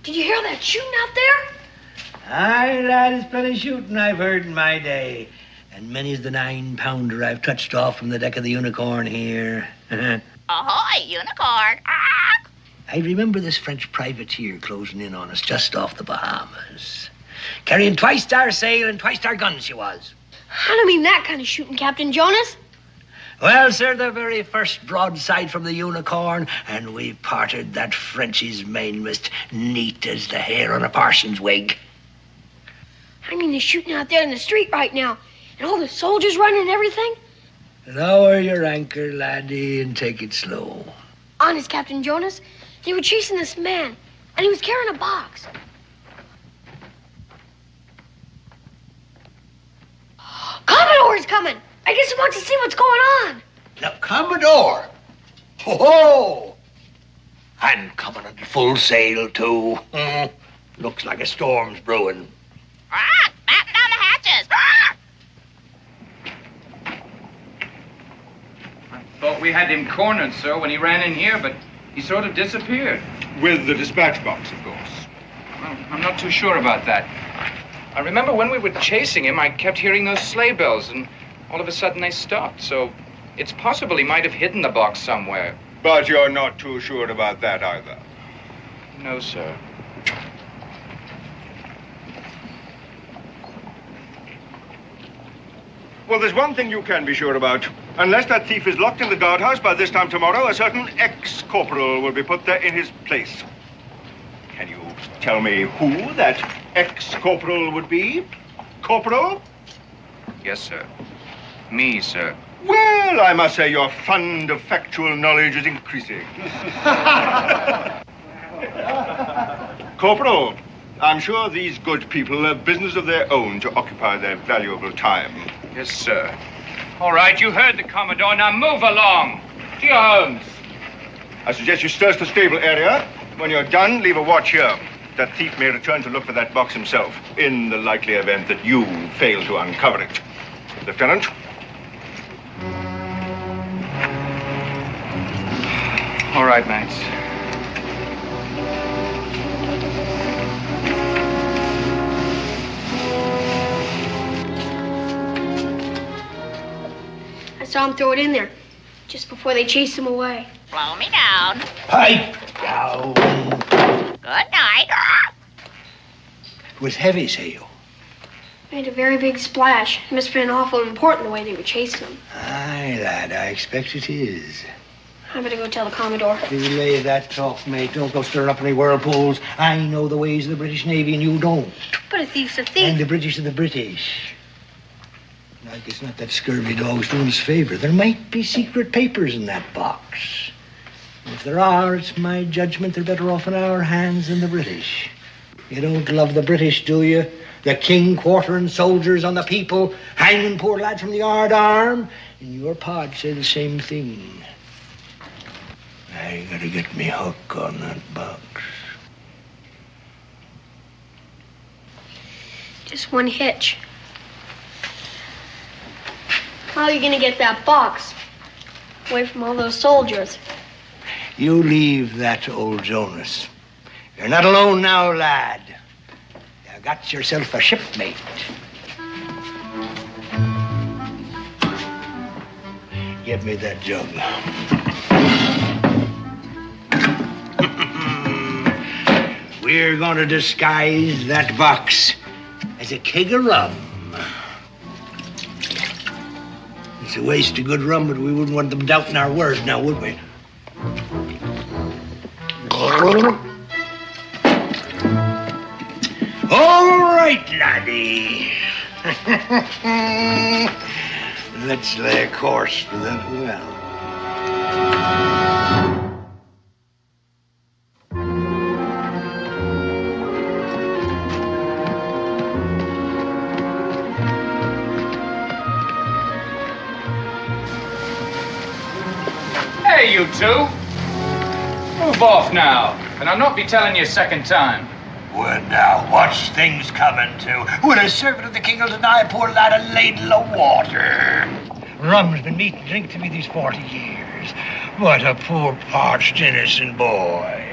Speaker 7: Did you hear that shooting out there?
Speaker 1: Aye, lad, it's plenty shooting I've heard in my day. And many's the 9-pounder I've touched off from the deck of the Unicorn here.
Speaker 21: Ahoy, Unicorn.
Speaker 1: I remember this French privateer closing in on us just off the Bahamas. Carrying twice-star sail and twice-star guns she was.
Speaker 7: I don't mean that kind of shooting, Captain Jonas.
Speaker 1: Well, sir, the very first broadside from the Unicorn, and we parted that Frenchie's mainmast neat as the hair on a parson's wig.
Speaker 7: I mean the shooting out there in the street right now, and all the soldiers running and everything.
Speaker 1: Lower your anchor, laddie, and take it slow.
Speaker 7: Honest, Captain Jonas, they were chasing this man, and he was carrying a box. Commodore's coming. I guess he wants to see what's going on.
Speaker 1: Now, Commodore. Ho-ho! I'm coming at full sail, too. Looks like a storm's brewing.
Speaker 21: Batten down the hatches.
Speaker 22: I thought we had him cornered, sir, when he ran in here, but he sort of disappeared.
Speaker 17: With the dispatch box, of course.
Speaker 22: Well, I'm not too sure about that. I remember when we were chasing him, I kept hearing those sleigh bells, and all of a sudden they stopped, so it's possible he might have hidden the box somewhere.
Speaker 17: But you're not too sure about that either.
Speaker 22: No, sir.
Speaker 17: Well, there's one thing you can be sure about. Unless that thief is locked in the guardhouse by this time tomorrow, a certain ex-corporal will be put there in his place. Can you tell me who that ex-corporal would be? Corporal?
Speaker 22: Yes, sir. Me, sir.
Speaker 17: Well, I must say your fund of factual knowledge is increasing. Corporal, I'm sure these good people have business of their own to occupy their valuable time.
Speaker 22: Yes, sir. All right, you heard the Commodore. Now move along. To your homes.
Speaker 17: I suggest you search the stable area. When you're done, leave a watch here. That thief may return to look for that box himself, in the likely event that you fail to uncover it. Lieutenant?
Speaker 22: All right, mates.
Speaker 7: I saw him throw it in there, just before they chased him away.
Speaker 21: Blow me down.
Speaker 1: Pipe down.
Speaker 21: Good night.
Speaker 1: It was heavy sail.
Speaker 7: Made a very big splash. It must have been awful important the way they were chasing him.
Speaker 1: Aye, lad, I expect it is.
Speaker 7: I better go tell the Commodore.
Speaker 1: Delay that talk, mate. Don't go stirring up any whirlpools. I know the ways of the British Navy, and you don't.
Speaker 7: But a thief's a thief.
Speaker 1: And the British are the British. Like it's not that scurvy dog's doing us a favor. There might be secret papers in that box. And if there are, it's my judgment they're better off in our hands than the British. You don't love the British, do you? The king quartering soldiers on the people, hanging poor lads from the yard arm. And your pod say the same thing. I gotta get me hook on that box.
Speaker 7: Just one hitch. How are you gonna get that box away from all those soldiers?
Speaker 1: You leave that to old Jonas. You're not alone now, lad. You got yourself a shipmate. Give me that jug. We're going to disguise that box as a keg of rum. It's a waste of good rum, but we wouldn't want them doubting our word now, would we? All right, laddie. Let's lay a course for that well.
Speaker 22: Hey, you two. Move off now, and I'll not be telling you a second time.
Speaker 1: Well, now, what's things coming to? Will a servant of the king will deny a poor lad a ladle of water? Rum's been meat and drink to me these 40 years. years. What a poor, parched, innocent boy.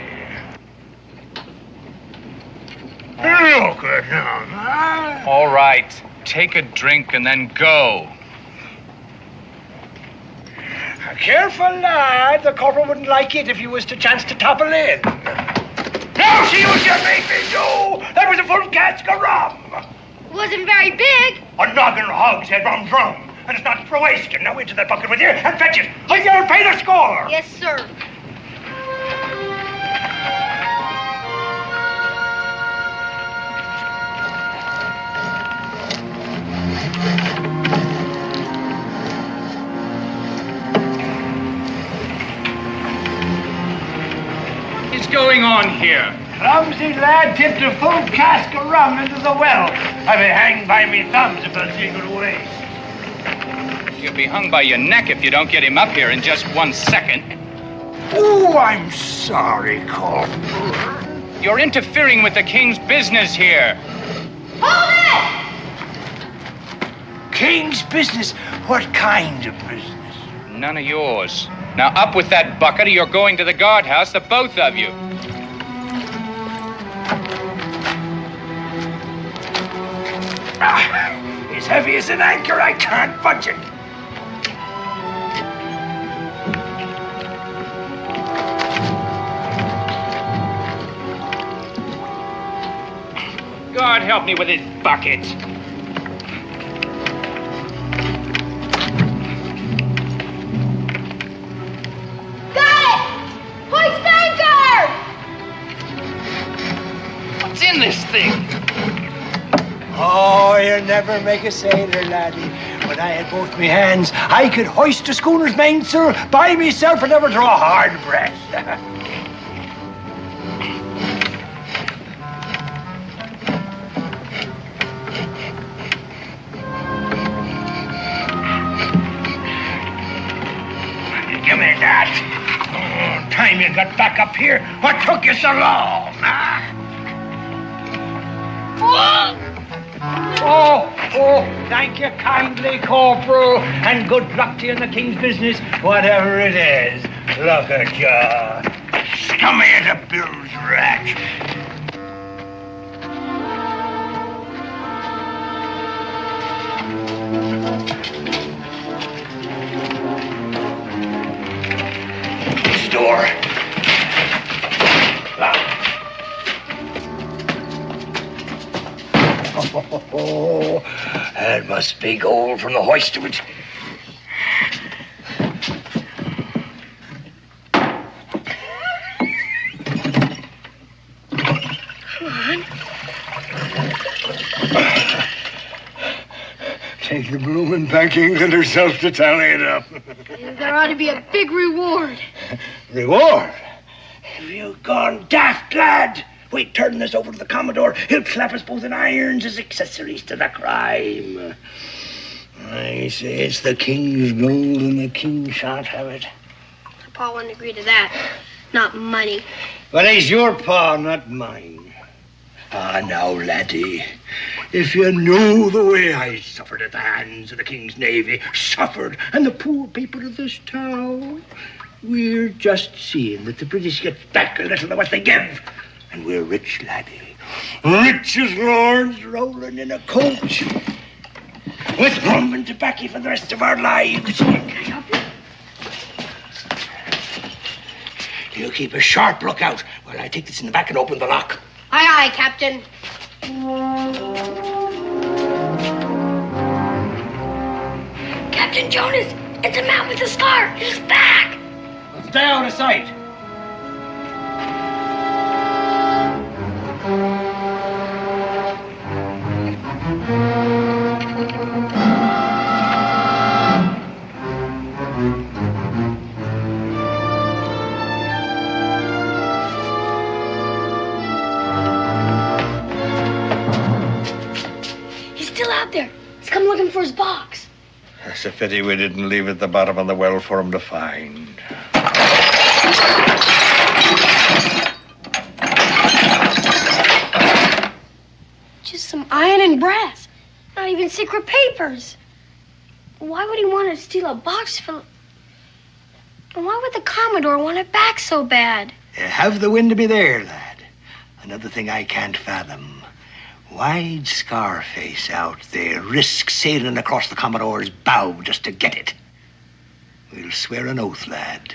Speaker 1: Look at him, huh?
Speaker 22: All right. Take a drink and then go.
Speaker 1: Careful, lad. The corporal wouldn't like it if you was to chance to topple in. Now see what you made me do! That was a full cask of rum.
Speaker 7: It wasn't very big.
Speaker 1: A noggin hogshead rum drum. And it's not for wasting. Now into that bucket with you and fetch it. Or you'll pay the score.
Speaker 7: Yes, sir.
Speaker 22: What's going on here?
Speaker 1: Clumsy lad tipped a full cask of rum into the well. I'll be hanged by me thumbs if I see it go to waste.
Speaker 22: You'll be hung by your neck if you don't get him up here in just 1 second.
Speaker 1: Oh, I'm sorry, Corporal.
Speaker 22: You're interfering with the king's business here.
Speaker 7: Hold it!
Speaker 1: King's business? What kind of business?
Speaker 22: None of yours. Now up with that bucket or you're going to the guardhouse, the both of you.
Speaker 1: It's heavy as an anchor. I can't budge it.
Speaker 22: God help me with this bucket.
Speaker 7: Got it! Hoist anchor!
Speaker 22: What's in this thing?
Speaker 1: Oh, you'll never make a sailor, laddie. When I had both me hands, I could hoist a schooner's mainsail by myself and never draw a hard breath. Give me that. Oh, time you got back up here. What took you so long, huh? Oh, thank you kindly, Corporal, and good luck to you in the king's business, whatever it is. Look at you. Scummy as a bill's rat. Door. Oh, that must be gold from the hoist of it.
Speaker 7: Come on.
Speaker 1: Take the bloomin' back England herself to tally it up.
Speaker 7: There ought to be a big reward.
Speaker 1: Reward? Have you gone daft, lad? We turn this over to the Commodore. He'll clap us both in irons as accessories to the crime. I say it's the king's gold and the king shan't have it.
Speaker 7: Pa wouldn't agree to that. Not money.
Speaker 1: But he's your pa, not mine. Ah, now, laddie, if you knew the way I suffered at the hands of the king's navy, suffered, and the poor people of this town, we're just seeing that the British get back a little of what they give. And we're rich, laddie. Rich as lords rolling in a coach. With rum and tobacco for the rest of our lives. You keep a sharp lookout while I take this in the back and open the lock.
Speaker 7: Aye, aye, Captain. Captain Jonas, it's a man with a scar. He's back.
Speaker 1: Let's stay out of sight.
Speaker 7: Come looking for his box.
Speaker 1: It's a pity we didn't leave it at the bottom of the well for him to find.
Speaker 7: Just some iron and brass. Not even secret papers. Why would he want to steal a box full of... And why would the Commodore want it back so bad?
Speaker 1: Have the wind to be there, lad. Another thing I can't fathom. Why'd Scarface out there risk sailing across the Commodore's bow just to get it? We'll swear an oath, lad.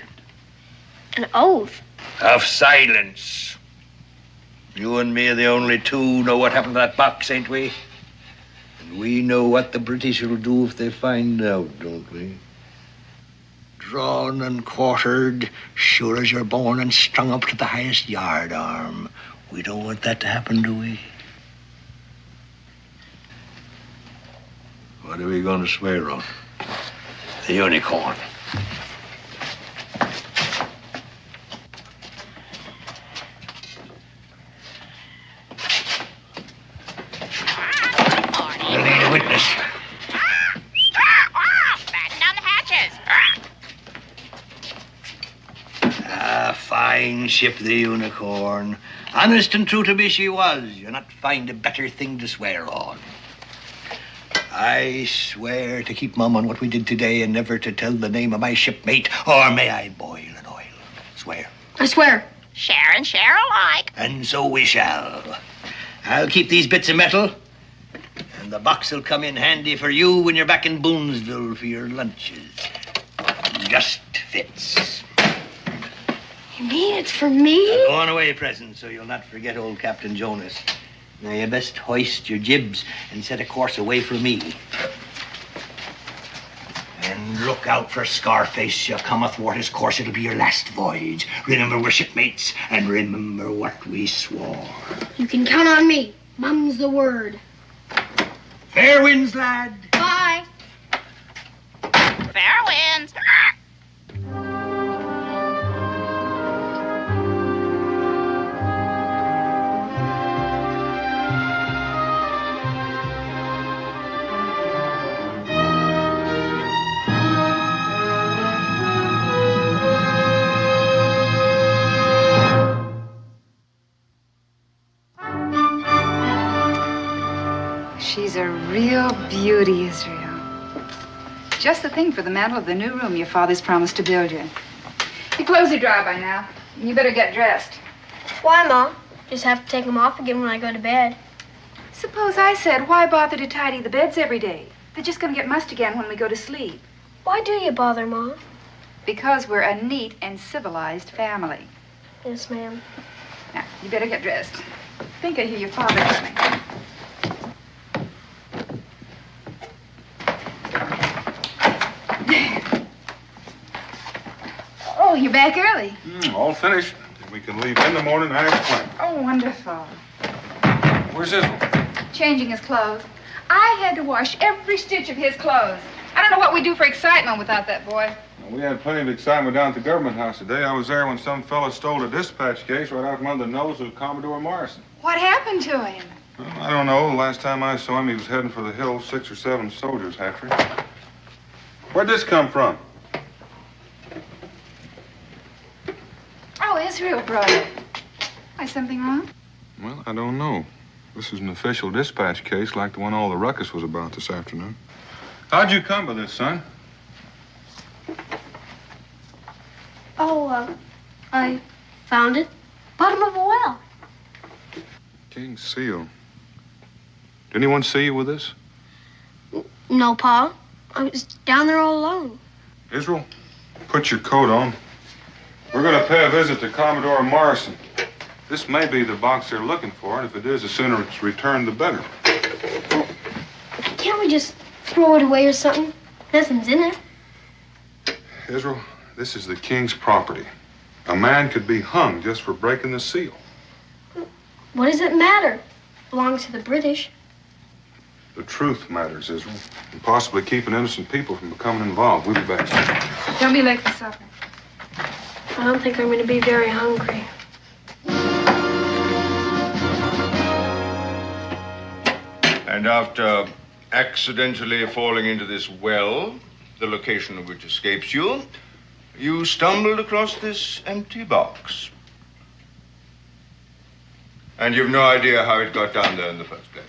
Speaker 7: An oath?
Speaker 1: Of silence. You and me are the only two know what happened to that box, ain't we? And we know what the British will do if they find out, don't we? Drawn and quartered, sure as you're born, and strung up to the highest yard arm. We don't want that to happen, do we? What are we going to swear on? The unicorn. We'll need a witness.
Speaker 21: Batten down the hatches.
Speaker 1: Fine ship, the unicorn. Honest and true to me she was. You'll not find a better thing to swear on. I swear to keep mum on what we did today and never to tell the name of my shipmate, or may I boil in oil. Swear.
Speaker 7: I swear.
Speaker 21: Share and share alike.
Speaker 1: And so we shall. I'll keep these bits of metal, and the box will come in handy for you when you're back in Boonesville for your lunches. Just fits.
Speaker 7: You mean it's for me?
Speaker 1: A going away present, so you'll not forget old Captain Jonas. Now, you best hoist your jibs and set a course away from me. And look out for Scarface. She'll come athwart his course. It'll be your last voyage. Remember, we're shipmates, and remember what we swore.
Speaker 7: You can count on me. Mum's the word.
Speaker 1: Fair winds, lad.
Speaker 7: Bye.
Speaker 21: Fair winds.
Speaker 6: She's a real beauty, Israel. Just the thing for the mantel of the new room your father's promised to build you. Your clothes are dry by now. You better get dressed.
Speaker 7: Why, Ma? Just have to take them off again when I go to bed.
Speaker 6: Suppose I said, why bother to tidy the beds every day? They're just going to get mussed again when we go to sleep.
Speaker 7: Why do you bother, Ma?
Speaker 6: Because we're a neat and civilized family.
Speaker 7: Yes, ma'am.
Speaker 6: Now, you better get dressed. I think I hear your father coming. Oh, you're back early.
Speaker 10: All finished. We can leave in the morning as planned.
Speaker 6: Oh, wonderful.
Speaker 10: Where's Israel?
Speaker 6: Changing his clothes. I had to wash every stitch of his clothes. I don't know what we'd do for excitement without that boy.
Speaker 10: We had plenty of excitement down at the government house today. I was there when some fella stole a dispatch case right out from under the nose of Commodore Morrison.
Speaker 6: What happened to him?
Speaker 10: Well, I don't know. The last time I saw him, he was heading for the hills, 6 or 7 soldiers after him. Where'd this come from?
Speaker 6: Oh, Israel brought it. Why, something wrong?
Speaker 10: Well, I don't know. This is an official dispatch case like the one all the ruckus was about this afternoon. How'd you come by this, son?
Speaker 7: Oh, I found it. Bottom of a well.
Speaker 10: King's seal. Did anyone see you with this?
Speaker 7: No, Pa. I was down there all alone.
Speaker 10: Israel, put your coat on. We're going to pay a visit to Commodore Morrison. This may be the box they're looking for, and if it is, the sooner it's returned, the better.
Speaker 7: Can't we just throw it away or something? Nothing's in it.
Speaker 10: Israel, this is the king's property. A man could be hung just for breaking the seal.
Speaker 7: What does it matter? It belongs to the British.
Speaker 10: The truth matters, Israel, and possibly keeping innocent people from becoming involved. We'll be back.
Speaker 6: Don't be late for supper.
Speaker 7: I don't think I'm going to be very hungry.
Speaker 17: And after accidentally falling into this well, the location of which escapes you, you stumbled across this empty box. And you've no idea how it got down there in the first place.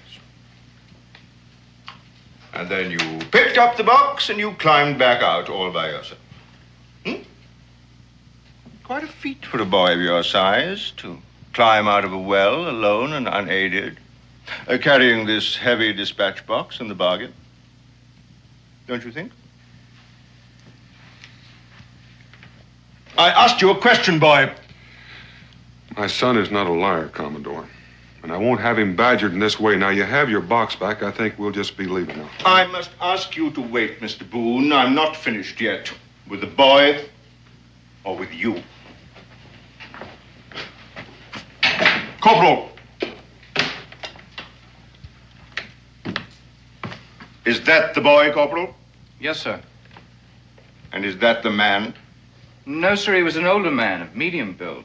Speaker 17: And then you picked up the box and you climbed back out all by yourself. quite a feat for a boy of your size to climb out of a well alone and unaided, carrying this heavy dispatch box in the bargain. Don't you think? I asked you a question, boy.
Speaker 10: My son is not a liar, Commodore. And I won't have him badgered in this way. Now, you have your box back. I think we'll just be leaving now.
Speaker 17: I must ask you to wait, Mr. Boone. I'm not finished yet. With the boy or with you. Corporal. Is that the boy, Corporal?
Speaker 22: Yes, sir.
Speaker 17: And is that the man?
Speaker 22: No, sir, he was an older man of medium build.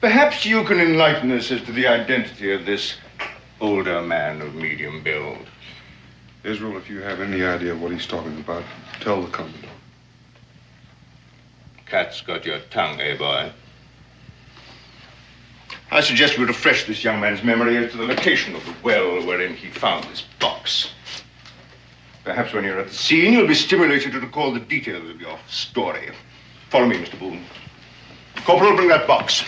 Speaker 17: Perhaps you can enlighten us as to the identity of this older man of medium build.
Speaker 10: Israel, if you have any idea what he's talking about, tell the Commodore.
Speaker 17: Cat's got your tongue, eh, boy? I suggest we refresh this young man's memory as to the location of the well wherein he found this box. Perhaps when you're at the scene, you'll be stimulated to recall the details of your story. Follow me, Mr. Boone. Corporal, bring that box.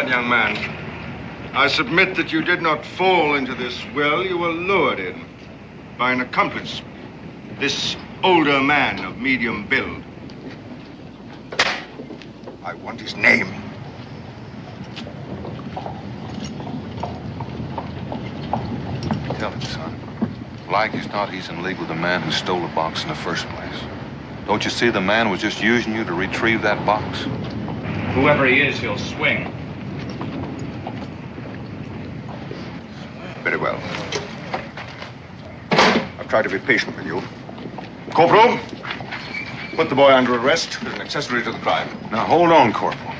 Speaker 17: Young man, I submit that you did not fall into this well. You were lured in by an accomplice, this older man of medium build. I want his name.
Speaker 10: Tell him, son. Like as not, he's in league with the man who stole the box in the first place. Don't you see the man was just using you to retrieve that box?
Speaker 22: Whoever he is, he'll swing.
Speaker 17: Very well. I've tried to be patient with you. Corporal, put the boy under arrest as an accessory to the crime.
Speaker 10: Now, hold on, Corporal.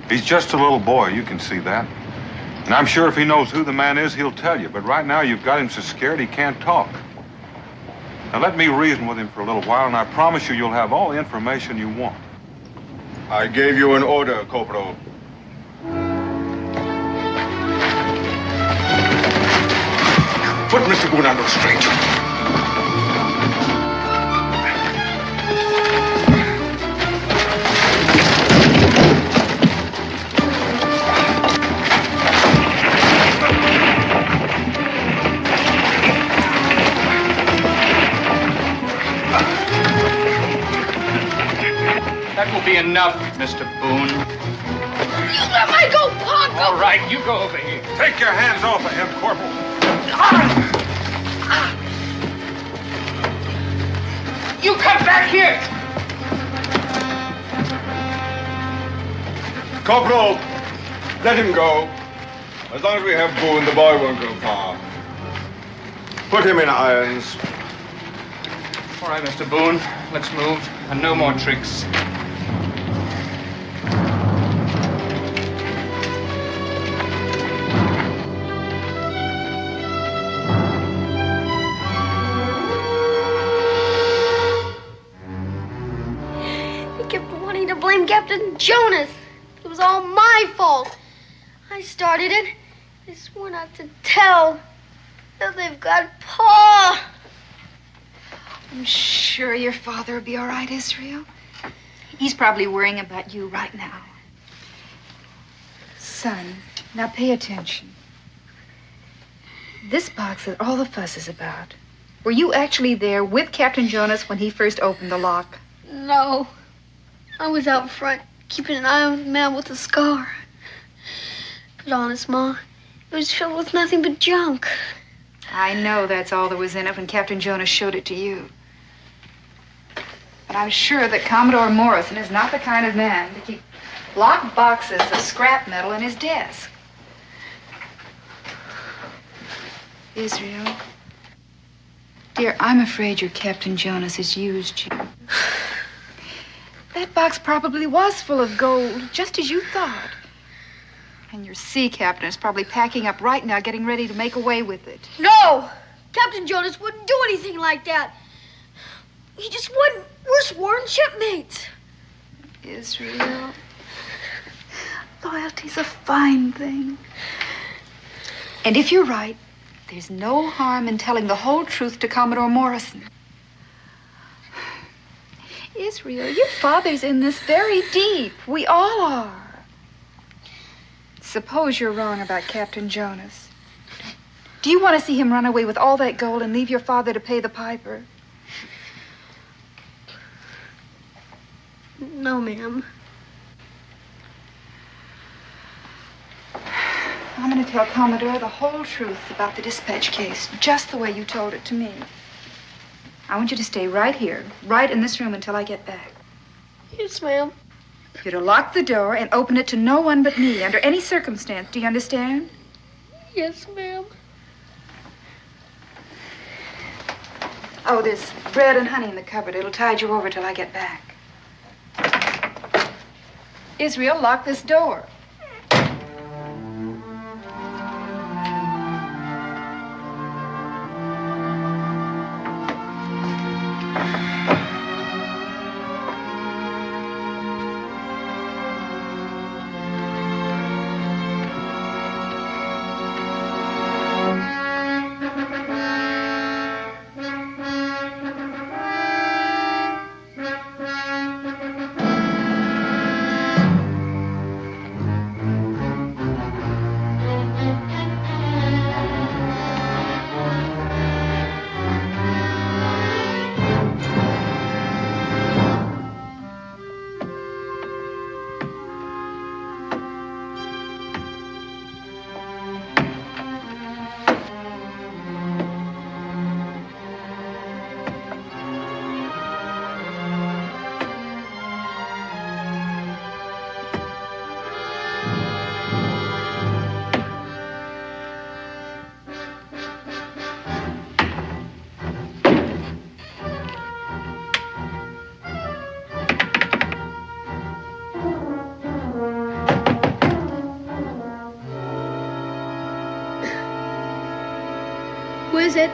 Speaker 10: He's just a little boy, you can see that. And I'm sure if he knows who the man is, he'll tell you. But right now, you've got him so scared he can't talk. Now, let me reason with him for a little while, and I promise you'll have all the information you want.
Speaker 17: I gave you an order, Corporal. Put Mr. Boone under restraint.
Speaker 22: That will be enough, Mr. Boone.
Speaker 7: You let me go, Punk!
Speaker 22: All right, you go over here.
Speaker 10: Take your hands off of him, Corporal.
Speaker 22: You come back here!
Speaker 17: Corporal, let him go. As long as we have Boone, the boy won't go far. Put him in irons.
Speaker 22: All right, Mr. Boone, let's move. And no more tricks.
Speaker 7: Captain Jonas. It was all my fault. I started it. I swore not to tell. Now they've got Pa.
Speaker 6: I'm sure your father will be all right, Israel. He's probably worrying about you right now. Son, now pay attention. This box that all the fuss is about. Were you actually there with Captain Jonas when he first opened the lock?
Speaker 7: No. I was out front, keeping an eye on the man with the scar. But honest, Ma, it was filled with nothing but junk.
Speaker 6: I know that's all there was in it when Captain Jonas showed it to you. But I'm sure that Commodore Morrison is not the kind of man to keep Locked boxes of scrap metal in his desk. Israel. Dear, I'm afraid your Captain Jonas has used you. That box probably was full of gold, just as you thought. And your sea captain is probably packing up right now, getting ready to make away with it.
Speaker 7: No! Captain Jonas wouldn't do anything like that. He just wouldn't. We're sworn shipmates.
Speaker 6: Israel. Loyalty's a fine thing. And if you're right, there's no harm in telling the whole truth to Commodore Morrison. Israel, your father's in this very deep. We all are. Suppose you're wrong about Captain Jonas. Do you want to see him run away with all that gold and leave your father to pay the piper?
Speaker 7: No, ma'am.
Speaker 6: I'm going to tell Commodore the whole truth about the dispatch case, just the way you told it to me. I want you to stay right here, right in this room until I get back.
Speaker 7: Yes, ma'am.
Speaker 6: You're to lock the door and open it to no one but me, under any circumstance. Do you understand?
Speaker 7: Yes, ma'am.
Speaker 6: Oh, there's bread and honey in the cupboard. It'll tide you over till I get back. Israel, lock this door.
Speaker 7: Who is it?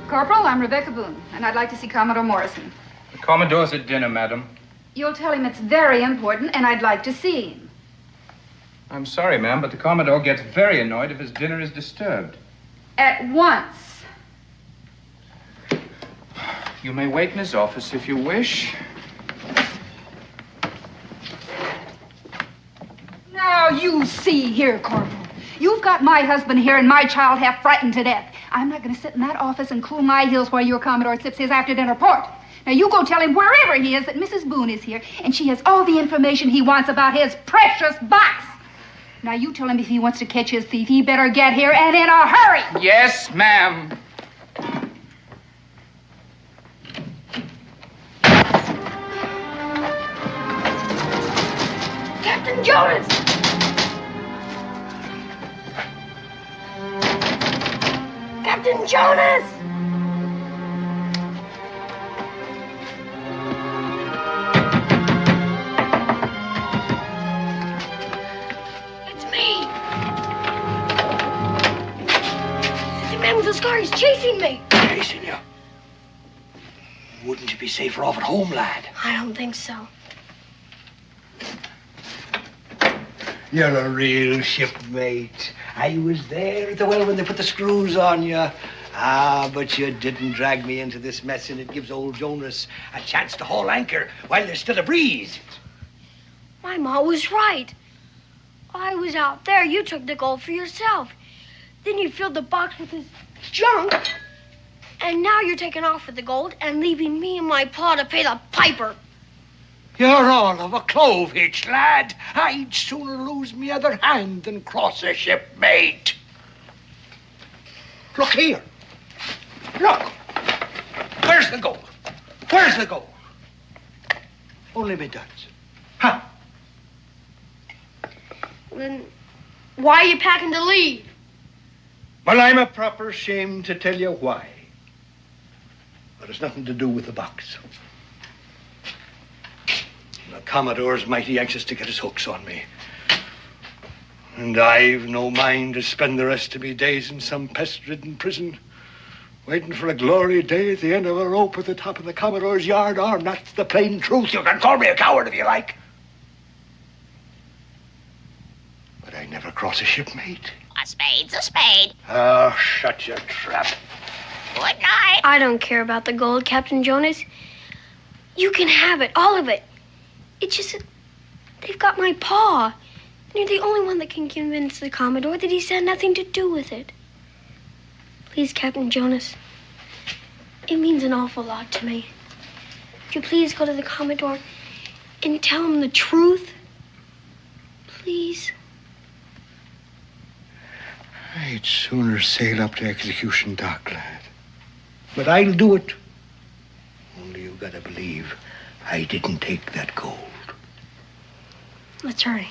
Speaker 6: Corporal, I'm Rebecca Boone, and I'd like to see Commodore Morrison.
Speaker 22: The Commodore's at dinner, madam.
Speaker 6: You'll tell him it's very important, and I'd like to see him.
Speaker 22: I'm sorry, ma'am, but the Commodore gets very annoyed if his dinner is disturbed.
Speaker 6: At once.
Speaker 22: You may wait in his office if you wish.
Speaker 6: Now, you see here, Corporal. You've got my husband here and my child half frightened to death. I'm not going to sit in that office and cool my heels while your Commodore sips his after-dinner port. Now, you go tell him wherever he is that Mrs. Boone is here, and she has all the information he wants about his precious box. Now, you tell him if he wants to catch his thief, he better get here and in a hurry.
Speaker 22: Yes, ma'am.
Speaker 7: Captain Jonas! Captain Jonas! It's me! The man with the scar is chasing me!
Speaker 1: Chasing you? Wouldn't you be safer off at home, lad?
Speaker 7: I don't think so.
Speaker 1: You're a real shipmate. I was there at the well when they put the screws on you. Ah, but you didn't drag me into this mess, and it gives old Jonas a chance to haul anchor while there's still a breeze.
Speaker 7: My ma was right. I was out there. You took the gold for yourself. Then you filled the box with this junk. And now you're taking off with the gold and leaving me and my pa to pay the piper.
Speaker 1: You're all of a clove hitch, lad. I'd sooner lose me other hand than cross a shipmate. Look here. Look. Where's the gold? Where's the gold? Only me duds. Huh?
Speaker 7: Then why are you packing to leave?
Speaker 1: Well, I'm a proper shame to tell you why. But it's nothing to do with the box. The Commodore's mighty anxious to get his hooks on me. And I've no mind to spend the rest of me days in some pest-ridden prison, waiting for a glory day at the end of a rope at the top of the Commodore's yard arm. That's the plain truth. You can call me a coward if you like. But I never cross a shipmate.
Speaker 21: A spade's a spade.
Speaker 1: Oh, shut your trap.
Speaker 21: Good night.
Speaker 7: I don't care about the gold, Captain Jonas. You can have it, all of it. It's just that they've got my paw. And you're the only one that can convince the Commodore that he's had nothing to do with it. Please, Captain Jonas. It means an awful lot to me. Would you please go to the Commodore and tell him the truth? Please.
Speaker 1: I'd sooner sail up to execution dock, lad. But I'll do it. Only you gotta believe I didn't take that gold.
Speaker 7: Let's hurry.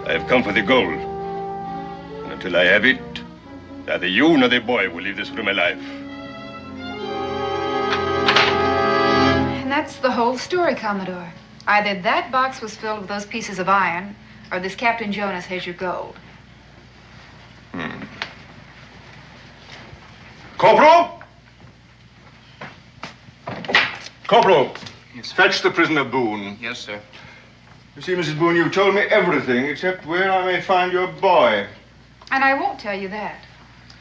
Speaker 2: I have come for the gold. And until I have it, neither you nor the boy will leave this room alive.
Speaker 6: And that's the whole story, Commodore. Either that box was filled with those pieces of iron, or this Captain Jonas has your gold.
Speaker 17: Corporal! Corporal! Yes. Fetch the prisoner Boone.
Speaker 22: Yes, sir.
Speaker 17: You see, Mrs. Boone, you told me everything except where I may find your boy.
Speaker 6: And I won't tell you that.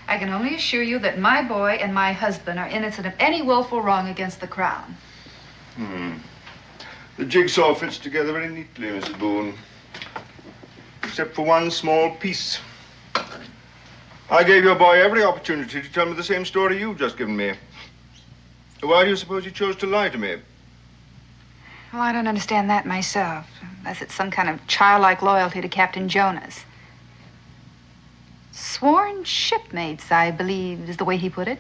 Speaker 6: I can only assure you that my boy and my husband are innocent of any willful wrong against the Crown.
Speaker 17: The jigsaw fits together very neatly, Mrs. Boone. Except for one small piece. I gave your boy every opportunity to tell me the same story you've just given me. Why do you suppose he chose to lie to me?
Speaker 6: Well, I don't understand that myself, unless it's some kind of childlike loyalty to Captain Jonas. Sworn shipmates, I believe, is the way he put it.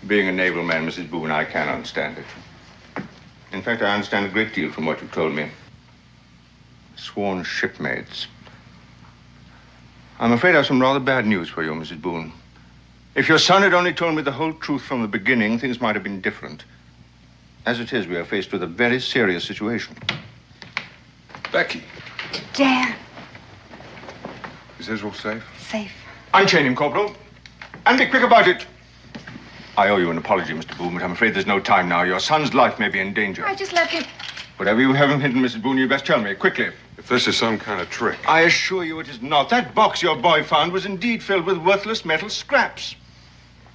Speaker 17: Being a naval man, Mrs. Boone, I can understand it. In fact, I understand a great deal from what you've told me. Sworn shipmates. I'm afraid I have some rather bad news for you, Mrs. Boone. If your son had only told me the whole truth from the beginning, things might have been different. As it is, we are faced with a very serious situation.
Speaker 10: Becky,
Speaker 6: Dan.
Speaker 10: is Israel safe?
Speaker 6: Safe.
Speaker 17: Unchain him, Corporal. And be quick about it. I owe you an apology, Mr. Boone, but I'm afraid there's no time now. Your son's life may be in danger.
Speaker 6: I just left him.
Speaker 17: Whatever you have him hidden, Mrs. Boone, you best tell me, quickly.
Speaker 10: If this is some kind of trick.
Speaker 17: I assure you it is not. That box your boy found was indeed filled with worthless metal scraps.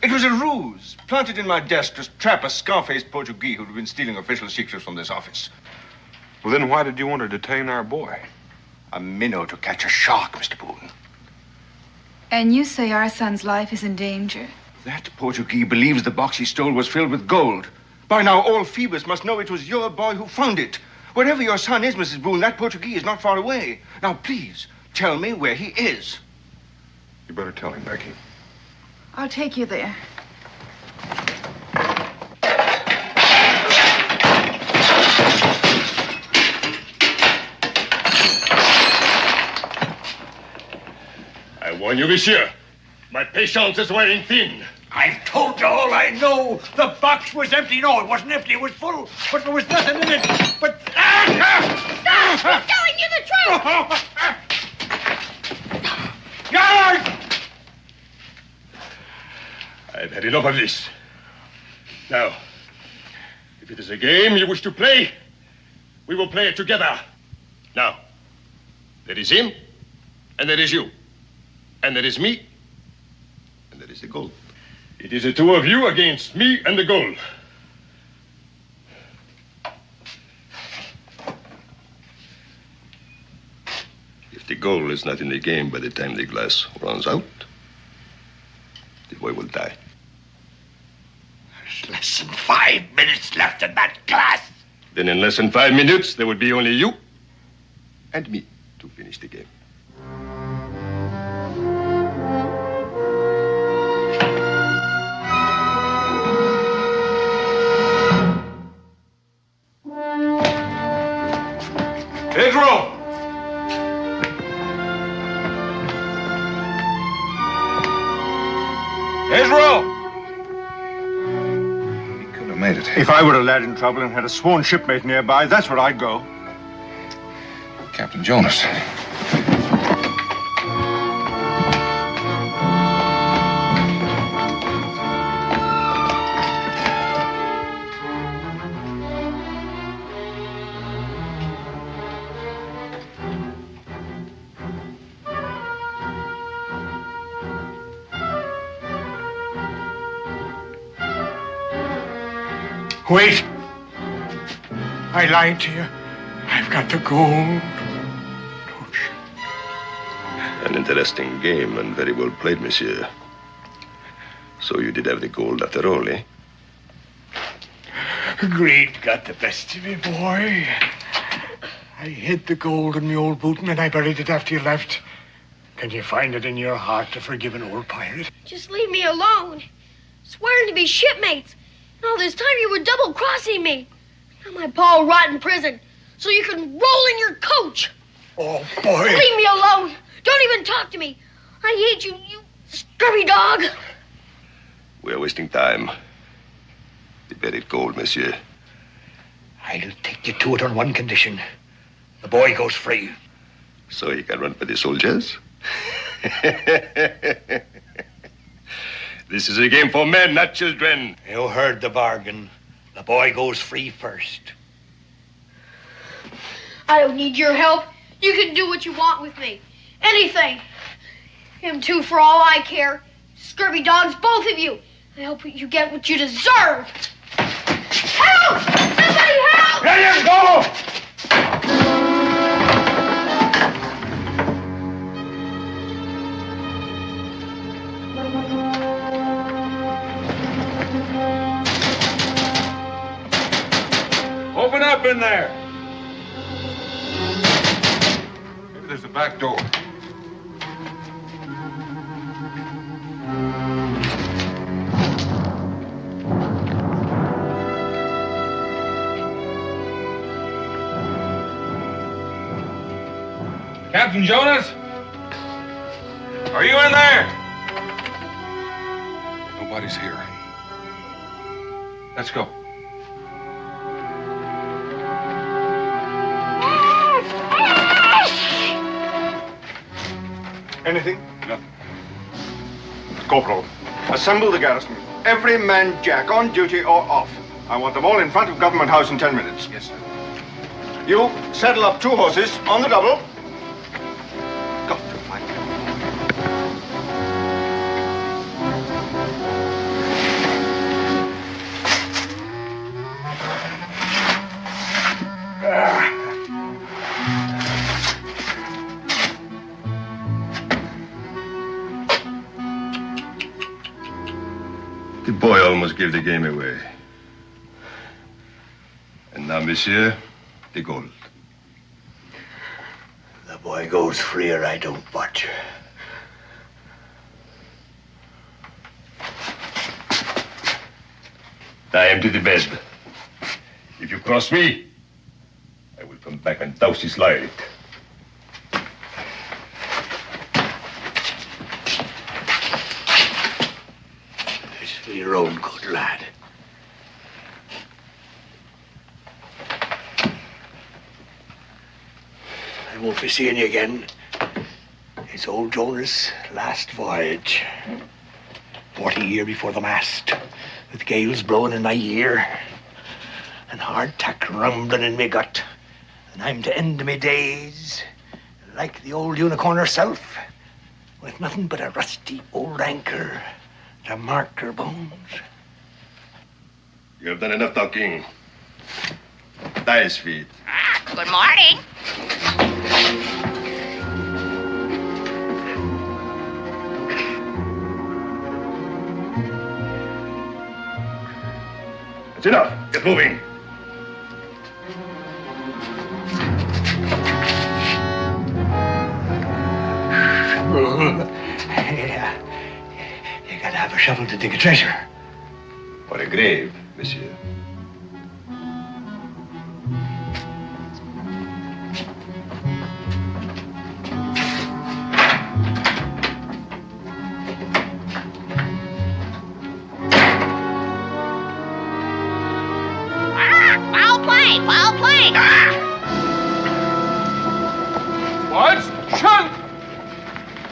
Speaker 17: It was a ruse, planted in my desk to trap a scar-faced Portuguese who'd been stealing official secrets from this office.
Speaker 10: Well, then why did you want to detain our boy?
Speaker 17: A minnow to catch a shark, Mr. Boone.
Speaker 6: And you say our son's life is in danger?
Speaker 17: That Portuguese believes the box he stole was filled with gold. By now, all Phoebus must know it was your boy who found it. Wherever your son is, Mrs. Boone, that Portuguese is not far away. Now, please, tell me where he is.
Speaker 10: You better tell him, Becky.
Speaker 6: I'll take you there.
Speaker 15: I warn you, monsieur. My patience is wearing thin.
Speaker 8: I've told you all I know. The box was empty. No, it wasn't empty. It was full. But there was nothing in it. But...
Speaker 7: Stop! I'm telling you the truth!
Speaker 8: Guard!
Speaker 2: I've had enough of this. Now, if it is a game you wish to play, we will play it together. Now, there is him, and there is you, and there is me, and there is the gold. It is the two of you against me and the gold. If the gold is not in the game by the time the glass runs out, the boy will die.
Speaker 8: There's less than 5 minutes left in that glass.
Speaker 2: Then in less than 5 minutes, there will be only you and me to finish the game.
Speaker 17: Pedro! Israel!
Speaker 10: He could have made it.
Speaker 17: If I were a lad in trouble and had a sworn shipmate nearby, that's where I'd go.
Speaker 10: Captain Jonas.
Speaker 8: Wait. I lied to you. I've got the gold.
Speaker 2: An interesting game and very well played, monsieur. So you did have the gold after all, eh?
Speaker 8: Greed got the best of me, boy. I hid the gold in the old boot and I buried it after you left. Can you find it in your heart to forgive an old pirate?
Speaker 7: Just leave me alone. Swearing to be shipmates. And all this time you were double-crossing me. Now my pa will rot in prison, so you can roll in your coach.
Speaker 8: Oh, boy.
Speaker 7: Leave me alone. Don't even talk to me. I hate you, you scurvy dog.
Speaker 2: We are wasting time. The buried gold, monsieur.
Speaker 1: I'll take you to it on one condition. The boy goes free.
Speaker 2: So he can run for the soldiers? This is a game for men, not children.
Speaker 1: You heard the bargain. The boy goes free first.
Speaker 7: I don't need your help. You can do what you want with me. Anything. Him too, for all I care. Scurvy dogs, both of you. I hope you get what you deserve. Help! Somebody help!
Speaker 8: Let him go!
Speaker 10: Open up in there. Maybe there's a back door. Captain Jonas? Are you in there? Nobody's here. Let's go.
Speaker 17: Anything?
Speaker 10: Nothing.
Speaker 17: Corporal, assemble the garrison. Every man jack, on duty or off. I want them all in front of Government House in 10 minutes.
Speaker 10: Yes, sir.
Speaker 17: You saddle up 2 horses on the double. Go.
Speaker 2: The boy almost gave the game away. And now, monsieur, the gold.
Speaker 1: The boy goes free or I don't watch her.
Speaker 2: I am to the bed. If you cross me, I will come back and douse his light.
Speaker 1: own good, lad. I won't be seeing you again. It's old Jonas' last voyage. 40 year before the mast, with gales blowing in my ear, and hardtack rumbling in me gut. And I'm to end me days, like the old unicorn herself, with nothing but a rusty old anchor to mark her bones.
Speaker 2: You have done enough talking. That is sweet.
Speaker 21: Good morning.
Speaker 2: It's enough. Get moving.
Speaker 1: You gotta have a shovel to dig a treasure.
Speaker 2: Or a grave, monsieur.
Speaker 21: Well played, well played.
Speaker 17: What? Shun!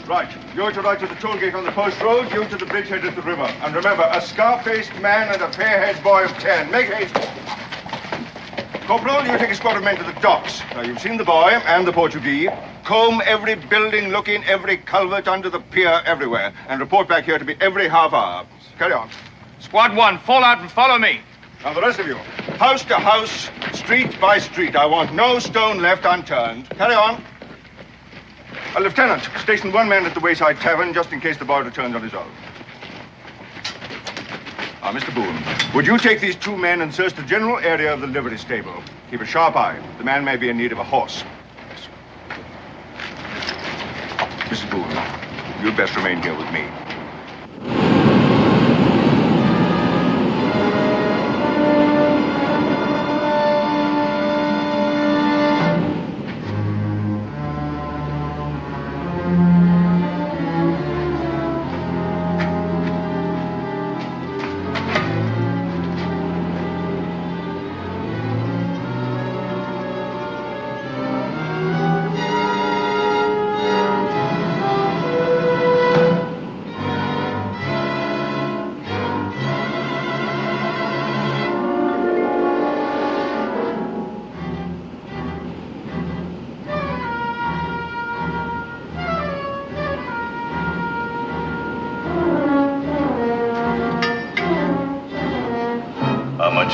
Speaker 17: Right. You're to ride to the toll gate on the post road, you to the bridgehead at the river. And remember, a scar-faced man and a fair-haired boy of 10. Make haste. Corporal, you take a squad of men to the docks. Now, you've seen the boy and the Portuguese. Comb every building, look in every culvert under the pier, everywhere. And report back here to me every half hour. Carry on.
Speaker 22: Squad 1, fall out and follow me.
Speaker 17: Now, the rest of you, house to house, street by street. I want no stone left unturned. Carry on. Lieutenant, station one man at the Wayside Tavern just in case the boy returns on his own. Mr. Boone, would you take these two men and search the general area of the livery stable? Keep a sharp eye. The man may be in need of a horse. Mrs. Boone, you'd best remain here with me.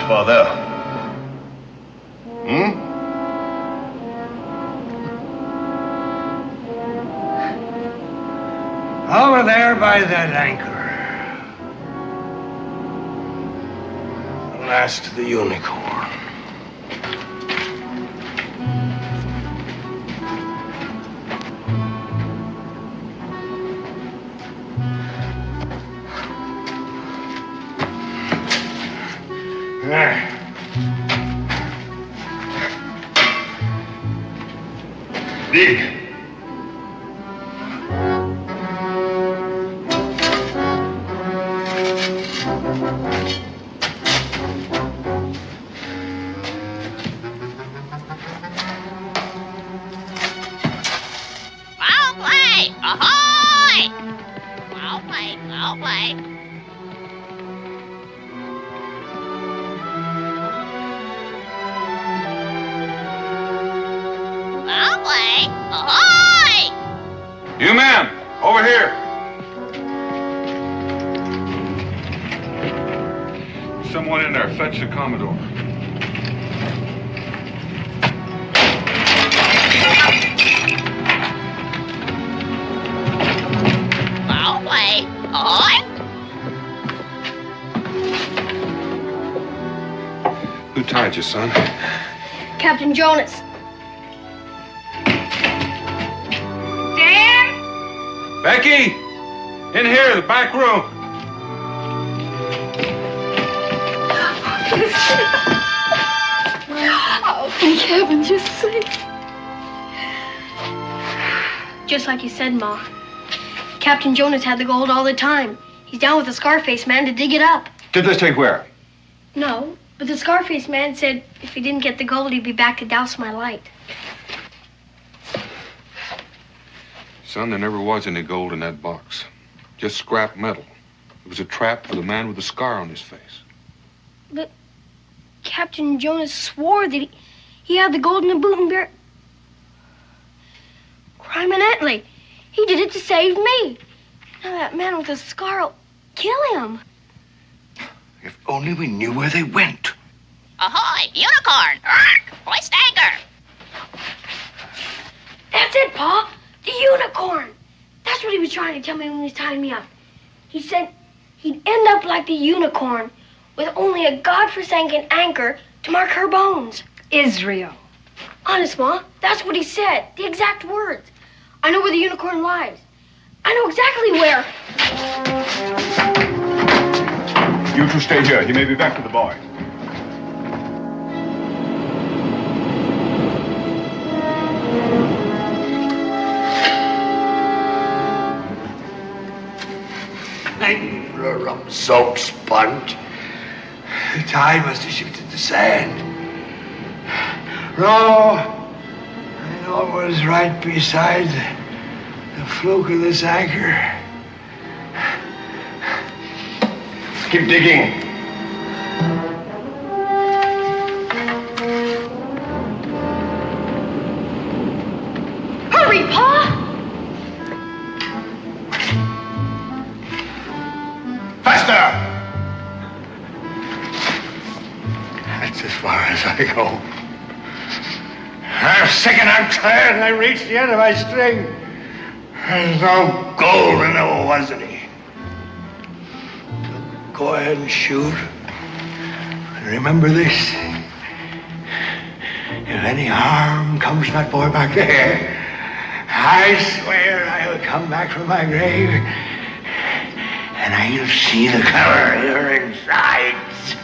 Speaker 2: Father.
Speaker 1: Over there by that anchor. The last of the unicorn.
Speaker 2: Dig.
Speaker 21: Well played. Ahoy! Well played, well played. Well played. Ahoy!
Speaker 10: You men, over here. Someone in there, fetch the Commodore.
Speaker 21: Well played. Ahoy!
Speaker 10: Who tied you, son?
Speaker 7: Captain Jonas.
Speaker 6: Dan?
Speaker 10: Becky! In here, the back room.
Speaker 6: Oh, thank heaven, you're safe.
Speaker 7: Just like you said, Ma. Captain Jonas had the gold all the time. He's down with the Scarface man to dig it up.
Speaker 17: Did they say where?
Speaker 7: No, but the Scarface man said if he didn't get the gold, he'd be back to douse my light.
Speaker 10: Son, there never was any gold in that box. Just scrap metal. It was a trap for the man with the scar on his face.
Speaker 7: But Captain Jonas swore that he had the gold in the boot and bear. Crime and Etley. He did it to save me. Now that man with the scar will kill him.
Speaker 1: If only we knew where they went.
Speaker 21: Ahoy, unicorn! Hoist anchor!
Speaker 7: That's it, Pa. The unicorn. That's what he was trying to tell me when he was tying me up. He said he'd end up like the unicorn with only a godforsaken anchor to mark her bones.
Speaker 6: Israel.
Speaker 7: Honest, Ma, that's what he said. The exact words. I know where the unicorn lies. I know exactly where.
Speaker 17: You two stay here. He may be back with the boy.
Speaker 1: For a rum-soaked sponge. The tide must have shifted the sand. No, I know it was right beside the fluke of this anchor.
Speaker 17: Keep digging.
Speaker 7: Hurry, Pa!
Speaker 17: Faster!
Speaker 1: That's as far as I go. I'm sick and I'm tired, and I reached the end of my string. There's no gold, and there wasn't any. So go ahead and shoot. And remember this. If any harm comes to that boy back there, I swear I'll come back from my grave, and I'll see the color of your insides.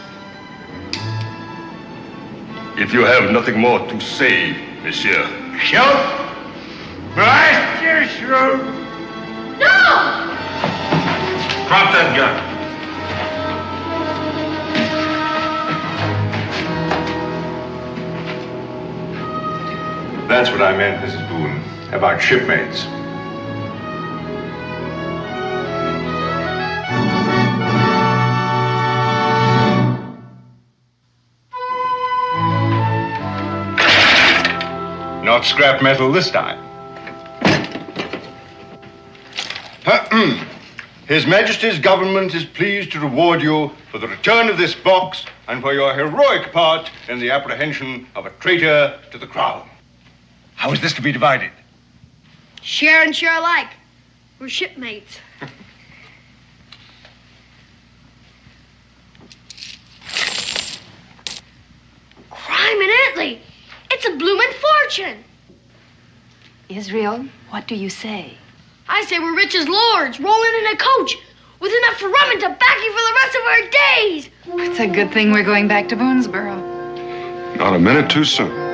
Speaker 2: If you have nothing more to say, monsieur.
Speaker 1: Shoot! Blast your shoot!
Speaker 7: No!
Speaker 10: Drop that gun.
Speaker 17: That's what I meant, Mrs. Boone, about shipmates. Not scrap metal this time. His Majesty's government is pleased to reward you for the return of this box and for your heroic part in the apprehension of a traitor to the crown. How is this to be divided?
Speaker 7: Share and share alike. We're shipmates. Crime in Italy. It's a bloomin' fortune.
Speaker 6: Israel, what do you say?
Speaker 7: I say we're rich as lords, rolling in a coach with enough rum and tobacco for the rest of our days.
Speaker 6: It's a good thing we're going back to Boonesboro.
Speaker 10: Not a minute too soon.